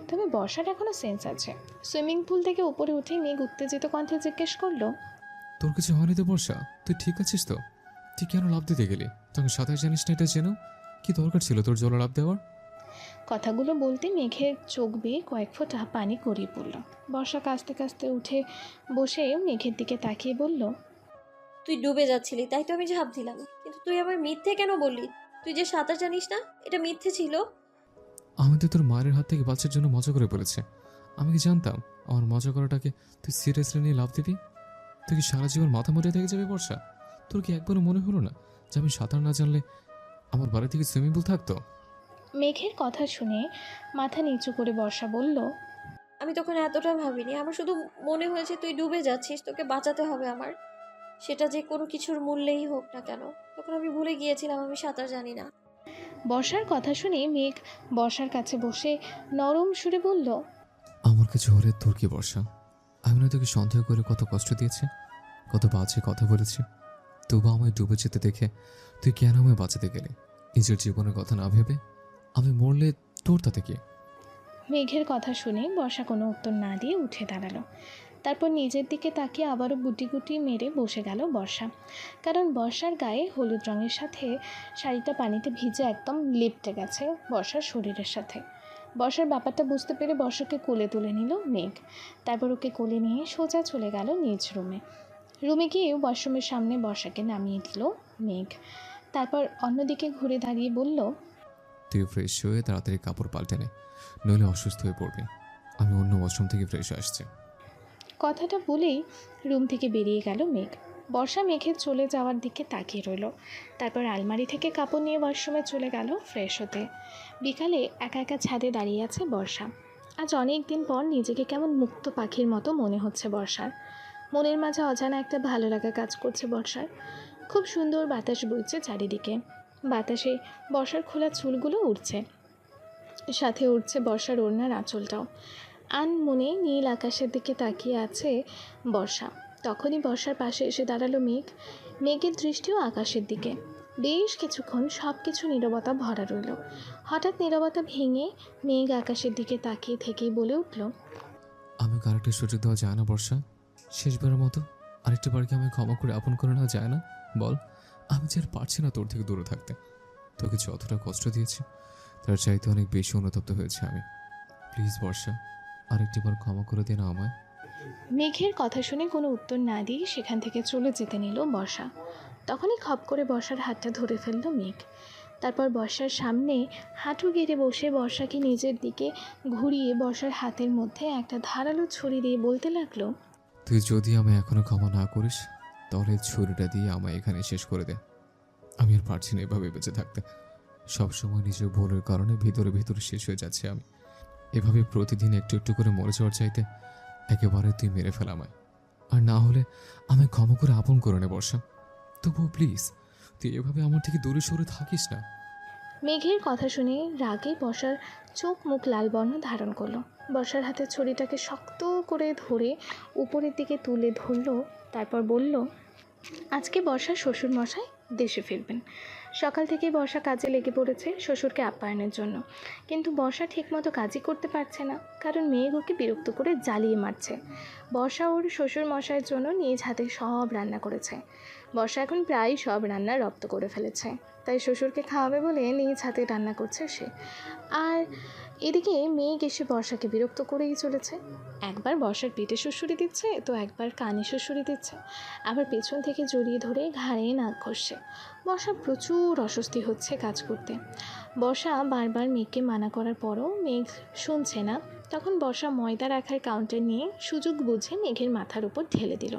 Speaker 1: তবে বর্ষার এখনও সেন্স আছে। সুইমিং পুল থেকে উপরে উঠে মেঘ উত্তেজিত কণ্ঠে জিজ্ঞেস করলো,
Speaker 4: তোর কিছু হয়নি তো বর্ষা? তুই ঠিক আছিস তো? তুই কেন লাভ দিতে গেলি? তখন সাঁতার জানিস না এটা জেনেও? কি দরকার ছিল তোর জলে লাভ দেওয়ার?
Speaker 1: কথাগুলো বলতে মেঘের চোখ বেয়ে কয়েক ফোঁটা পানি গড়িয়ে পড়ল। বর্ষা কাঁচতে কাঁচতে উঠে বসে মেঘের দিকে তাকিয়ে বলল,
Speaker 2: তুই ডুবে যাচ্ছিলি তাই তো আমি ঝাঁপ দিলাম, কিন্তু তুই আমার মিথ্যে কেন বললি? তুই যে সাঁতার জানিস না, এটা মিথ্যে ছিল।
Speaker 4: আমি তো তোর মায়ের হাত থেকে বাঁচার জন্য মজা করে বলেছে। আমি কি জানতাম আমার মজা করাটাকে তুই সিরিয়াসলি নিয়ে লাভ দিবি? তুই কি সারা জীবন মাথা মরে থেকে যাবে বর্ষা? তোর কি একবারও মনে হলো না যে আমি সাঁতার না জানলে আমার বাড়ি থেকে সুইমিং পুল থাকতো?
Speaker 1: মেঘের কথা শুনে মাথা নিচু করে বর্ষা বলল,
Speaker 2: আমি তখন এতটা ভাবিনি, আমার শুধু মনে হয়েছে তুই ডুবে যাচ্ছিস, তোকে বাঁচাতে হবে আমার, সেটা যে কোনো কিছুর মূল্যেই হোক না কেন। তখন আমি ভুলে গিয়েছিলাম আমি সাঁতার জানি না।
Speaker 1: বর্ষার কথা শুনে মেঘ বর্ষার কাছে বসে নরম সুরে বলল,
Speaker 4: আমার কিছু হলে তোর কি বর্ষা? আমি না তোকে সন্দেহ করে কত কষ্ট দিয়েছি, কত বাজে কথা বলেছি, তবু আমায় ডুবে যেতে দেখে তুই কেন আমায় বাঁচাতে গেলি? নিজের জীবনের কথা না ভেবে? আমি মরলে তোর তাতে কি?
Speaker 1: মেঘের কথা শুনে বর্ষা কোনো উত্তর না দিয়ে উঠে দাঁড়ালো। তারপর নিজের দিকে তাকিয়ে আবারও গুটি গুটি মেরে বসে গেল বর্ষা, কারণ বর্ষার গায়ে হলুদ রঙের সাথে শাড়িটা পানিতে ভিজে একদম লেপ্টে গেছে বর্ষার শরীরের সাথে। বর্ষার ব্যাপারটা বুঝতে পেরে বর্ষাকে কোলে তুলে নিল মেঘ। তারপর ওকে কোলে নিয়ে সোজা চলে গেল নিজ রুমে। রুমে গিয়ে ওয়াশরুমের সামনে বর্ষাকে নামিয়ে দিল মেঘ। তারপর অন্যদিকে ঘুরে দাঁড়িয়ে বলল,
Speaker 4: তুই ফ্রেশ হয়ে তাড়াতাড়ি কাপড় পাল্টে নে, নইলে অসুস্থ হয়ে পড়বি। আমি অন্য ওয়াশরুম থেকে ফ্রেশ আসছি।
Speaker 1: কথাটা বলেই রুম থেকে বেরিয়ে গেল মেঘ। বর্ষা মেঘের চলে যাওয়ার দিকে তাকিয়ে রইল। তারপর আলমারি থেকে কাপড় নিয়ে ওয়াশরুমে চলে গেল ফ্রেশ হতে। বিকালে একা একা ছাদে দাঁড়িয়ে আছে বর্ষা। আজ অনেক দিন পর নিজেকে কেমন মুক্ত পাখির মতো মনে হচ্ছে বর্ষার। মনের মাঝে অজানা একটা ভালো লাগা কাজ করছে বর্ষার। খুব সুন্দর বাতাস বইছে চারিদিকে। বাতাসে বর্ষার খোলা চুলগুলো উড়ছে, সাথে উড়ছে বর্ষার ওড়নার আঁচলটাও। মনে নীল আকাশের দিকে তাকিয়ে আছে বর্ষা। তখনই বর্ষার পাশে এসে দাঁড়ালো মেঘ। মেঘের দৃষ্টিও আকাশের দিকে। বেশ কিছুক্ষণ সব কিছু নীরবতা ভরা রইল। হঠাৎ নীরবতা ভেঙে মেঘ আকাশের দিকে তাকিয়ে থেকেই বলে উঠল,
Speaker 4: আমি কারেক্টে সুযোগ দেওয়া যায় না বর্ষা? শেষবারের মতো আরেকটা বার কি আমায় ক্ষমা করে আপন করে নেওয়া যায় না? বল, আমি যে আর পারছি না তোর থেকে দূরে থাকতে। তোকে যতটা কষ্ট দিয়েছি তার চাইতে অনেক বেশি অনুতপ্ত হয়েছে আমি। প্লিজ বর্ষা, আরেকটি বার ক্ষমা করে দে না আমায়।
Speaker 1: মেঘের কথা শুনে কোনো উত্তর না দিয়ে সেখান থেকে চলে যেতে নিল বর্ষা। তখনই খপ করে বর্ষার হাতটা ধরে ফেলল মেঘ। তারপর বর্ষার সামনে হাঁটু গেড়ে বসে বর্ষাকে নিজের দিকে ঘুরিয়ে বর্ষার হাতের মধ্যে একটা ধারালো ছুরি দিয়ে বলতে লাগলো,
Speaker 4: তুই যদি আমায় এখনো ক্ষমা না করিস তাহলে ছুরিটা দিয়ে আমায় এখানে শেষ করে দে। আমি আর পারছি না এভাবে বেঁচে থাকতে। সবসময় নিজের ভুলের কারণে ভিতরে ভিতরে শেষ হয়ে যাচ্ছে আমি। এভাবে প্রতিদিন একটু একটু করে মরে যাওয়ার চাইতে একেবারে তুই মেরে ফেল আমায়। আর না হলে আমায় ক্ষমা করে আপন করে নে বর্ষা। তবুও প্লিজ তুই এভাবে আমার থেকে দূরে সরে থাকিস না।
Speaker 1: মেঘের কথা শুনে রাগে বর্ষার চোখ মুখ লাল বর্ণ ধারণ করলো। বর্ষার হাতে ছুরিটাকে শক্ত করে ধরে উপরের দিকে তুলে ধরল। তারপর বলল, আজকে বর্ষার শ্বশুরমশাই দেশে ফিরবেন। সকাল থেকেই বর্ষা কাজে লেগে পড়েছে শ্বশুরকে আপ্যায়নের জন্য। কিন্তু বর্ষা ঠিকমতো কাজই করতে পারছে না, কারণ মেঘ ওকে বিরক্ত করে জ্বালিয়ে মারছে। বর্ষা ওর শ্বশুরমশাইয়ের জন্য নিজ হাতে সব রান্না করেছে। বর্ষা এখন প্রায় সব রান্না রপ্ত করে ফেলেছে, তাই শ্বশুরকে খাওয়াবে বলে নিজ হাতে রান্না করছে সে। আর এদিকে মেঘ এসে বর্ষাকে বিরক্ত করেই চলেছে। একবার বর্ষার পিঠে শ্বশুরি দিচ্ছে, তো একবার কানে শ্বশুরি দিচ্ছে, আবার পেছন থেকে জড়িয়ে ধরে ঘাড়ে নাক ঘষছে। বর্ষা প্রচুর অস্বস্তি হচ্ছে কাজ করতে। বর্ষা বারবার মেঘকে মানা করার পরও মেঘ শুনছে না। তখন বর্ষা ময়দা রাখার কাউন্টার নিয়ে সুযোগ বুঝে মেঘের মাথার উপর ঢেলে দিল।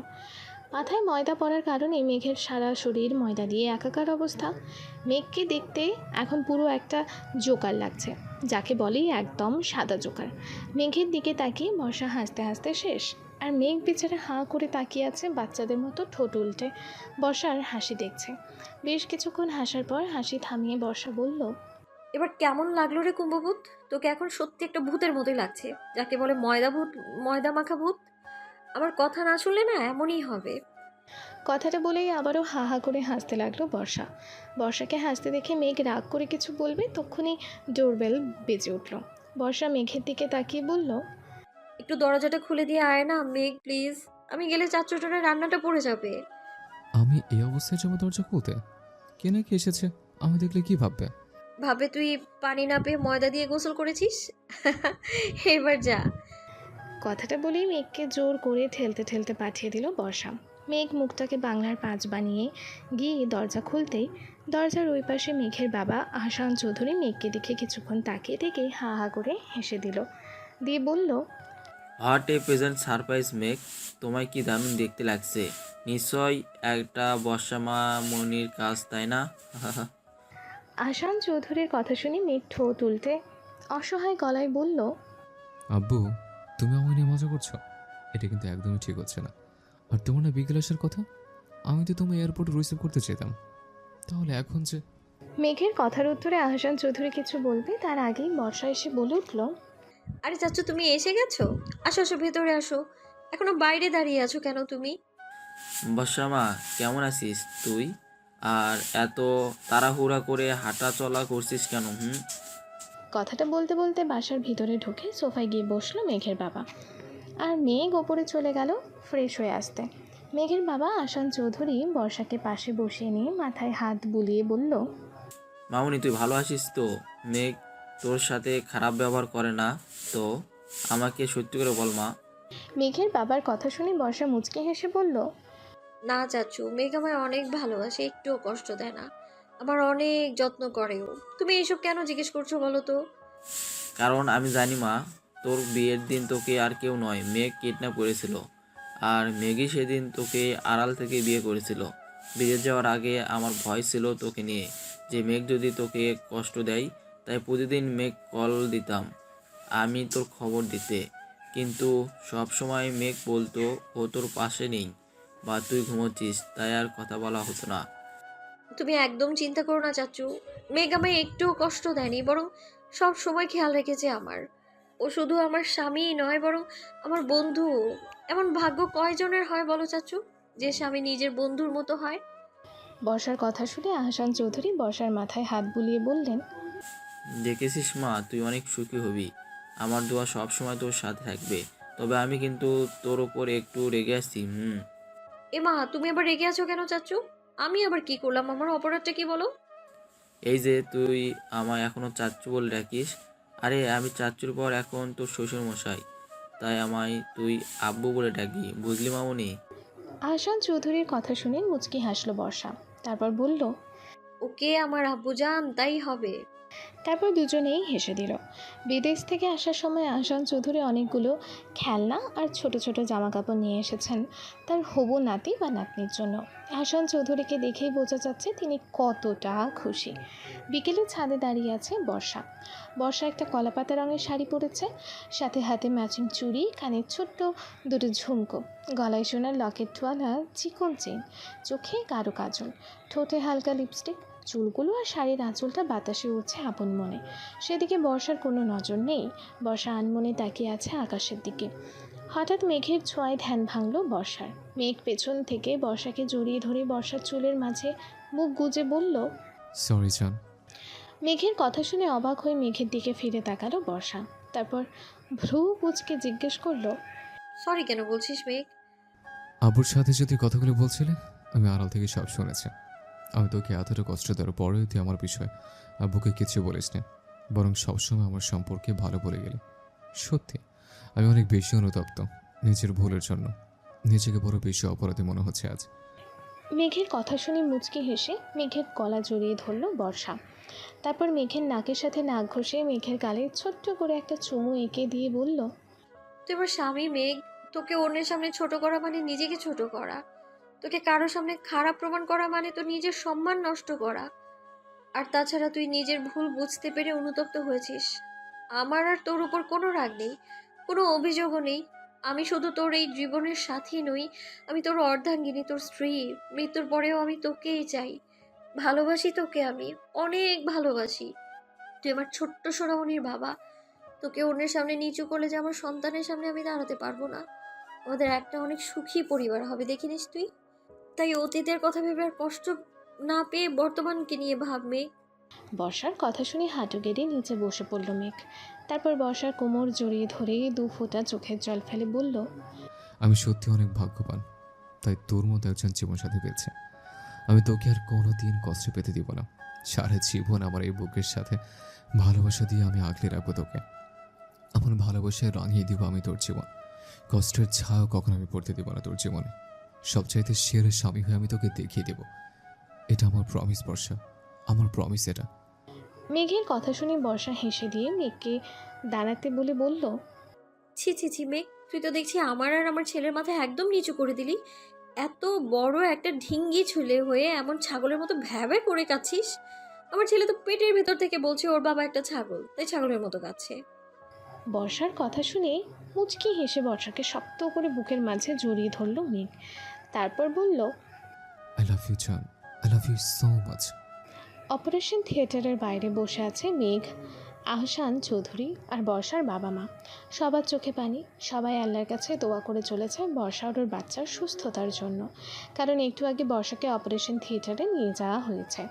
Speaker 1: মাথায় ময়দা পড়ার কারণে মেঘের সারা শরীর ময়দা দিয়ে একাকার অবস্থা। মেঘকে দেখতে এখন পুরো একটা জোকার লাগছে, যাকে বলে একদম সাদা জোকার। মেঘের দিকে তাকিয়ে বর্ষা হাসতে হাসতে শেষ। আর মেঘ বেচারা হাঁ করে তাকিয়ে আছে বাচ্চাদের মতো ঠোঁট উল্টে বর্ষার হাসি দেখছে। বেশ কিছুক্ষণ হাসার পর হাসি থামিয়ে বর্ষা বলল,
Speaker 2: এবার কেমন লাগলো রে কুম্ভভূত? তোকে এখন সত্যি একটা ভূতের মতোই লাগছে, যাকে বলে ময়দা ভূত, ময়দা মাখা ভূত। আমার কথা না শুনলে না এমনই হবে।
Speaker 1: কথাটা বলেই আবারও হা হা করে হাসতে লাগলো বর্ষা। বর্ষাকে হাসতে দেখে মেঘ রাগ করে কিছু বলবে, তক্ষুনি ডোরবেল বেজে উঠল। বর্ষা মেঘের দিকে তাকিয়ে বলল,
Speaker 2: একটু দরজাটা খুলে দিয়ে আয় না মেঘ প্লিজ, আমি গেলে চাচুটারে রান্নাটা পড়ে যাবে।
Speaker 4: আমি এই অবস্থায় যাবো দরজা খুলতে? কে নাকি এসেছে, আমি দেখলে কি ভাববে?
Speaker 2: ভাবে তুই পানি না পেয়ে ময়দা দিয়ে গোসল করেছিস। এবার যা।
Speaker 1: কথাটা বলেই মেঘকে জোর করে ঠেলতে ঠেলতে পাঠিয়ে দিল বর্ষা। মেঘ মুখটাকে বাংলার 5 বানিয়ে গিয়ে দরজা খুলতেই দরজার ওই পাশে মেঘের বাবা আহসান চৌধুরী মেঘকে দেখে কিছুক্ষণ তাকিয়ে থেকেই হা হা করে হেসে দিল, দিয়ে বলল,
Speaker 11: হোয়াট এ প্রেজেন্ট সারপ্রাইজ মেঘ, তোমায় কি দারুণ দেখতে লাগছে। নিশ্চয় একটা বর্ষামা মনির কাজ, তাই না?
Speaker 1: আহসান চৌধুরীর কথা শুনে মেঘ ঠোঁট উল্টে অসহায় গলায় বলল,
Speaker 4: আব্বু, তুমি আমায় নিয়ে মজা করছো? এটা কিন্তু একদমই ঠিক হচ্ছে না। আর তোমার না বিকেল আসার কথা? আমি তো তোমায় এয়ারপোর্টে রিসিভ করতে চেতাম, তাহলে এখন যে।
Speaker 1: মেঘের কথার উত্তরে আহসান চৌধুরী কিছু বলবে তার আগেই বর্ষা এসে বলে উঠল,
Speaker 2: আরে চাচু তুমি এসে গেছো? আসো আসো ভেতরে আসো। এখনো বাইরে দাঁড়িয়ে আছো কেন তুমি?
Speaker 11: বর্ষামা কেমন আছিস তুই? আর এত তাড়াহুড়া করে হাঁটা চলা করছিস কেন?
Speaker 1: কথাটা বলতে বলতে বাসার ভিতরে ঢুকে সোফায় গিয়ে বসলো মেঘের বাবা। আর মেঘ ওপরে চলে গেল ফ্রেশ হয়ে আসতে। মেঘের বাবা আহসান চৌধুরী বর্ষাকে পাশে বসিয়ে নিয়ে মাথায় হাত বুলিয়ে বলল,
Speaker 11: মামুনি তুই ভালো আছিস তো? মেঘ তোর সাথে খারাপ ব্যবহার করে না তো? আমাকে সত্যি করে বল মা।
Speaker 1: মেঘের বাবার কথা শুনে বর্ষা মুচকি হেসে বলল,
Speaker 2: না চাচু, মেঘ আমায় অনেক ভালোবাসে, একটুও কষ্ট দেয় না, আমার অনেক যত্ন করেও। তুমি এইসব কেন জিজ্ঞেস করছো বলো তো?
Speaker 11: কারণ আমি জানি মা, তোর বিয়ের দিন তোকে আর কেউ নয় মেঘ কিডন্যাপ করেছিল। আর মেঘি সেদিন তোকে আড়াল থেকে বিয়ে করেছিল। বিয়ে যাওয়ার আগে আমার ভয় ছিল তোকে নিয়ে, যে মেঘ যদি তোকে কষ্ট দেয়। তাই প্রতিদিন মেঘ কল দিতাম আমি তোর খবর দিতে, কিন্তু সব সময় মেঘ বলতো ও তোর পাশে নেই বা তুই ঘুমোচ্ছিস, তাই আর কথা বলা হতো না।
Speaker 2: তুমি একদম চিন্তা করো না চাচু, মেঘ আমায় একটুও কষ্ট দেয়নি, বরং সব সময় খেয়াল রেখেছে আমার। ও শুধু আমার স্বামীই নয়, বরং আমার বন্ধু। এমন ভাগ্য কয়জনের হয় বলো চাচু, যে স্বামী নিজের বন্ধুর মতো হয়?
Speaker 1: বর্ষার কথা শুনে আহসান চৌধুরী বর্ষার মাথায় হাত বুলিয়ে বললেন,
Speaker 11: দেখেছিস মা, তুই অনেক সুখী হবি। আমার দোয়া সব সময় তোর সাথে থাকবে। তবে আমি কিন্তু তোর ওপর একটু রেগে আছি।
Speaker 2: মা, তুমি আবার রেগে আছো কেন চাচু? আমি আবার কি করলাম? আমার অপরাধটা কি বলো?
Speaker 11: এই যে তুই আমায় এখনো চাচ্চু বলে ডাকিস। আরে আমি চাচ্চুর পর এখন তোর শ্বশুর মশাই, তাই আমায় তুই আব্বু বলে ডাকি, বুঝলি মামুনি?
Speaker 1: আহসান চৌধুরীর কথা শুনে মুচকি হাসল বর্ষা। তারপর বলল,
Speaker 2: ওকে আমার আব্বু জান, তাই হবে।
Speaker 1: তারপর দুজনেই হেসে দিল। বিদেশ থেকে আসার সময় আহসান চৌধুরী অনেকগুলো খেলনা আর ছোট ছোট জামা কাপড় নিয়ে এসেছেন তার হবু নাতি বা নাতনির জন্য। আহসান চৌধুরীকে দেখেই বোঝা যাচ্ছে তিনি কতটা খুশি। বিকেলে ছাদে দাঁড়িয়ে আছে বর্ষা। বর্ষা একটা কলাপাতা রঙের শাড়ি পরেছে, সাথে হাতে ম্যাচিং চুড়ি, কানে ছোট্ট দুটো ঝুমকো, গলায় সোনার লকেটওয়ালা চিকন চেন, চোখে গাঢ় কাজল, ঠোঁটে হালকা লিপস্টিক। চুলগুলো আর শাড়ির আঁচলটা বাতাসে উঠছে আপন মনে। সেদিকে বর্ষার কোনো নজর নেই। বর্ষা আনমনে তাকিয়ে আছে আকাশের দিকে। হঠাৎ মেঘের ছোঁয়ায় ধ্যান ভাঙল বর্ষার। মেঘ পেছন থেকে বর্ষাকে জড়িয়ে ধরে বর্ষার চুলের মাঝে মুখ গুজে বলল,
Speaker 4: সরি জান।
Speaker 1: মেঘের কথা শুনে অবাক হয়ে মেঘের দিকে ফিরে তাকালো বর্ষা। তারপর ভ্রু কুঁচকে জিজ্ঞেস করলো,
Speaker 2: সরি কেন বলছিস মেঘ?
Speaker 4: আব্বুর সাথে যদি কথাগুলো বলছিলে, আমি আড়াল থেকে সব শুনেছি। আমি তোকে এতটা কষ্ট দেওয়ার পরেও তুই আমার বিষয় আব্বুকে কিছু বলিস না, বরং সবসময় আমার সম্পর্কে ভালো বলে গেলি। সত্যি আমি অনেক বেশি অনুতপ্ত নিজের ভুলের জন্য। নিজেকে বড় বেশি অপরাধী মনে হচ্ছে আজ।
Speaker 1: মেঘের কথা শুনে মুচকি হেসে মেঘের গলা জড়িয়ে ধরল বর্ষা। তারপর মেঘের নাকের সাথে নাক ঘষে মেঘের গালে ছোট্ট করে একটা চুমু এঁকে দিয়ে বলল,
Speaker 2: তুই আমার স্বামী মেঘ। তোকে অন্যের সামনে ছোট করা মানে নিজেকে ছোট করা। তোকে কারোর সামনে খারাপ প্রমাণ করা মানে তো নিজের সম্মান নষ্ট করা। আর তাছাড়া তুই নিজের ভুল বুঝতে পেরে অনুতপ্ত হয়েছিস। আমার আর তোর উপর কোনো রাগ নেই, কোনো অভিযোগও নেই। আমি শুধু তোর এই জীবনের সাথী নই, আমি তোর অর্ধাঙ্গিনী, তোর স্ত্রী। মৃত্যুর পরেও আমি তোকেই চাই। ভালোবাসি তোকে, আমি অনেক ভালোবাসি। তুই আমার ছোট্ট সোনামণির বাবা। তোকে অন্যের সামনে নিচু করলে যে আমার সন্তানের সামনে আমি দাঁড়াতে পারবো না। আমাদের একটা অনেক সুখী পরিবার হবে, দেখিনিস তুই? তাই অতীতের কথা ভেবে আর কষ্ট না পেয়ে বর্তমানকে নিয়ে ভাব মেঘ।
Speaker 1: বর্ষার কথা শুনে হাঁটু গেড়ে নিচে বসে পড়ল মেঘ। তারপর বর্ষার কোমর জড়িয়ে ধরে 2 ফোঁটা চোখের জল ফেলে বলল,
Speaker 4: আমি সত্যি অনেক ভাগ্যবান, তাই তোর মতো একজন জীবনসাথী পেয়েছে। আমি তোকে আর কোনো দিন কষ্ট পেতে দিব না। সারা জীবন আমার এই বুকের সাথে ভালোবাসা দিয়ে আমি আগলে রাখবো তোকে। আমার ভালোবাসায় রাঙিয়ে দিব আমি তোর জীবন। কষ্টের ছায়াও কখনো আমি পড়তে দিব না তোর জীবনে। সবচাইতে সেরা স্বামী হয়ে আমি তোকে দেখিয়ে দেব। এটা আমার প্রমিস বর্ষা, আমার প্রমিস এটা।
Speaker 1: মেঘের কথা শুনে বর্ষা হেসে দিয়ে মেঘকে দাঁড়াতে বলে বলল,
Speaker 2: ছি ছি ছি মেঘ, তুই তো দেখছি আমার আর আমার ছেলের মাথায় একদম নিচু করে দিলি। এত বড় একটা ঢিঙ্গি ছেলে হয়ে এমন ছাগলের মতো ভ্যাবে করে কাচ্ছিস। আমার ছেলে তো পেটের ভেতর থেকে বলছে ওর বাবা একটা ছাগল, তাই ছাগলের মতো কাচ্ছে।
Speaker 1: বর্ষার কথা শুনে মুচকি হেসে বর্ষাকে শক্ত করে বুকের মাঝে জড়িয়ে ধরল মেঘ। তারপর বলল,
Speaker 4: আই লাভ ইউ জান, I love you so much.
Speaker 1: Operation থিয়েটারের বাইরে বসে আছে মেঘ, আহসান চৌধুরী আর বর্ষার বাবা মা। সবার চোখে পানি। সবাই আল্লাহর কাছে দোয়া করে চলেছে বর্ষা আর ওর বাচ্চার সুস্থতার জন্য, কারণ একটু আগে বর্ষাকে অপারেশন থিয়েটারে নিয়ে যাওয়া হয়েছে।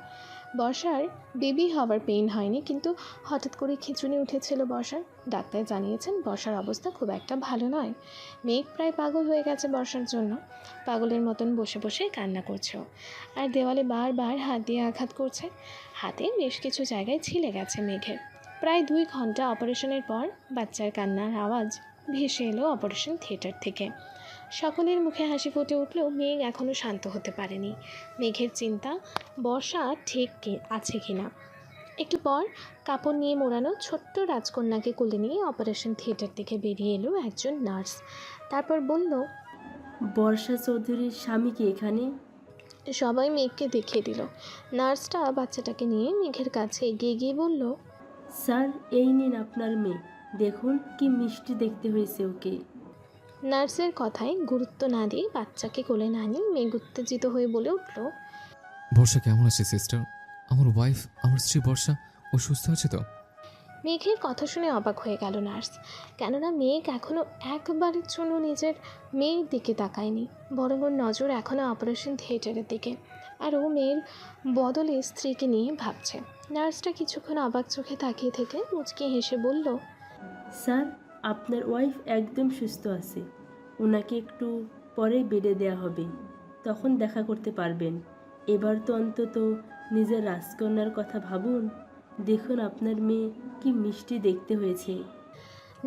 Speaker 1: বর্ষার বেবি হওয়ার পেইন হয়নি, কিন্তু হঠাৎ করে খিঁচুনি উঠেছিল বর্ষার। ডাক্তার জানিয়েছেন বর্ষার অবস্থা খুব একটা ভালো নয়। মেঘ প্রায় পাগল হয়ে গেছে বর্ষার জন্য। পাগলের মতন বসে বসে কান্না করছে ও, আর দেওয়ালে বারবার হাত দিয়ে আঘাত করছে। হাতে বেশ কিছু জায়গায় ছিলে গেছে মেঘের। প্রায় 2 ঘন্টা অপারেশনের পর বাচ্চার কান্নার আওয়াজ ভেসে এলো অপারেশন থিয়েটার থেকে। সকলের মুখে হাসি ফুটে উঠলেও মেঘ এখনও শান্ত হতে পারেনি। মেঘের চিন্তা বর্ষা ঠিক আছে কিনা। একটু পর কাপড় নিয়ে মোড়ানো ছোট্ট রাজকন্যাকে কোলে নিয়ে অপারেশন থিয়েটার থেকে বেরিয়ে এলো একজন নার্স। তারপর বলল,
Speaker 8: বর্ষা চৌধুরীর স্বামী কি এখানে?
Speaker 1: সবাই মেঘকে দেখিয়ে দিল। নার্সটা বাচ্চাটাকে নিয়ে মেঘের কাছে এগিয়ে গিয়ে বলল,
Speaker 8: স্যার, এই নিন আপনার মেয়ে, দেখুন কি মিষ্টি দেখতে হয়েছে ওকে।
Speaker 1: নার্সের কথায় গুরুত্ব না দিয়ে বাচ্চাকে কোলে না নিয়ে মেঘ উত্তেজিত হয়ে বলে উঠল,
Speaker 4: বর্ষা কেমন আছে সিস্টার? আমার ওয়াইফ, আমার স্ত্রী বর্ষা, ও সুস্থ আছে তো?
Speaker 1: মেঘের কথা শুনে অবাক হয়ে গেল নার্স। কেননা মেঘ এখনও একবারের জন্য নিজের মেয়ের দিকে তাকায়নি, বরং ওর নজর এখনও অপারেশন থিয়েটারের দিকে, আর ও মেয়ের বদলে স্ত্রীকে নিয়ে ভাবছে। নার্সটা কিছুক্ষণ অবাক চোখে তাকিয়ে থেকে মুচকি হেসে বলল,
Speaker 8: স্যার, আপনার ওয়াইফ একদম সুস্থ আছে। ওনাকে একটু পরে বেডে দেয়া হবে, তখন দেখা করতে পারবেন। এবার তো অন্তত নিজের রাজকন্যার কথা ভাবুন। দেখুন আপনার মেয়ে কি মিষ্টি দেখতে হয়েছে।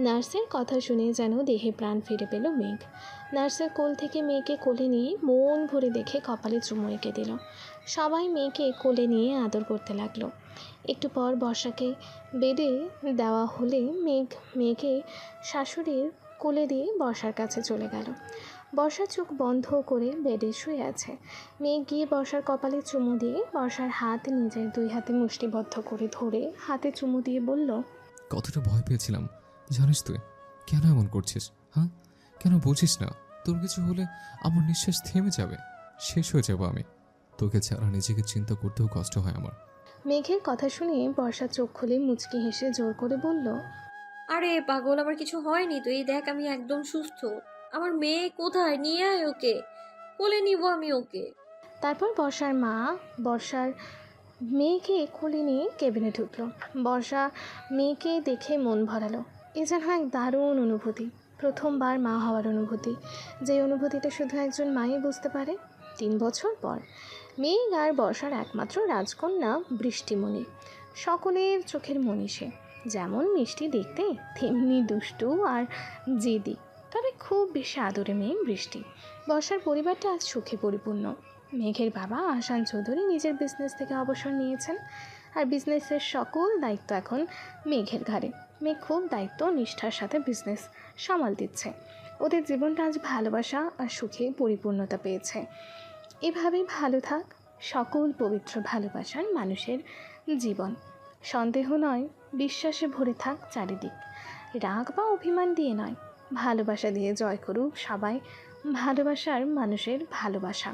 Speaker 1: নার্সের কথা শুনে যেন দেহে প্রাণ ফিরে পেল মেঘ। নার্সের কোল থেকে মেয়েকে কোলে নিয়ে মন ভরে দেখে কপালে চুমু এঁকে দিল। সবাই মেয়েকে কোলে নিয়ে আদর করতে লাগলো। একটু পর বর্ষাকে বেডে দেওয়া হলে মেয়েকে শাশুড়ির কোলে দিয়ে বর্ষার কাছে চলে গেল। বর্ষা চোখ বন্ধ করে বেডে শুয়ে আছে। মেঘ গিয়ে বর্ষার কপালে চুমু দিয়ে বর্ষার হাত নিজের 2 হাতে মুষ্টিবদ্ধ করে ধরে হাতে চুমু দিয়ে বলল,
Speaker 4: কতটা ভয় পেয়েছিলাম জানিস তুই? কেন এমন করছিস? হ্যাঁ, কেন বুঝিস না? তোর কিছু হলে আমার নিঃশ্বাস থেমে যাবে, শেষ হয়ে যাবো আমি। তোকে ছাড়া নিজেকে চিন্তা করতেও কষ্ট হয় আমার।
Speaker 1: মেঘের কথা শুনে বর্ষা চোখ খুলে মুচকি হেসে জোর করে বলল,
Speaker 2: আরে পাগল, আমার কিছু হয়নি, তুই দেখ আমি একদম সুস্থ। আমার মেয়ে কোথায়? নিয়ে আয় ওকে, কোলে নিব আমি ওকে।
Speaker 1: তারপর বর্ষার মা বর্ষার মেয়েকে কোলে নিয়ে কেবিনে ঢুকলো। বর্ষা মেয়েকে দেখে মন ভরালো। এ যেন এক দারুণ অনুভূতি, প্রথমবার মা হওয়ার অনুভূতি, যে অনুভূতিটা শুধু একজন মাই বুঝতে পারে। 3 বছর পর মেঘ আর বর্ষার একমাত্র রাজকন্যা বৃষ্টিমণি, সকলের চোখের মণি সে। যেমন মিষ্টি দেখতে, তেমনি দুষ্টু আর জেদি, তবে খুব বেশি আদরে মেয়ে বৃষ্টি। বর্ষার পরিবারটা আজ সুখে পরিপূর্ণ। মেঘের বাবা আসান চৌধুরী নিজের বিজনেস থেকে অবসর নিয়েছেন, আর বিজনেসের সকল দায়িত্ব এখন মেঘের ঘাড়ে। মেঘ খুব দায়িত্ব নিষ্ঠার সাথে বিজনেস সামাল দিচ্ছে। ওদের জীবনটা আজ ভালোবাসা আর সুখে পরিপূর্ণতা পেয়েছে। এভাবেই ভালো থাক সকল পবিত্র ভালোবাসার মানুষের জীবন। সন্দেহ নয়, বিশ্বাসে ভরে থাক চারিদিক। রাগ বা অভিমান দিয়ে নয়, ভালোবাসা দিয়ে জয় করুক সবাই ভালোবাসার মানুষের ভালোবাসা।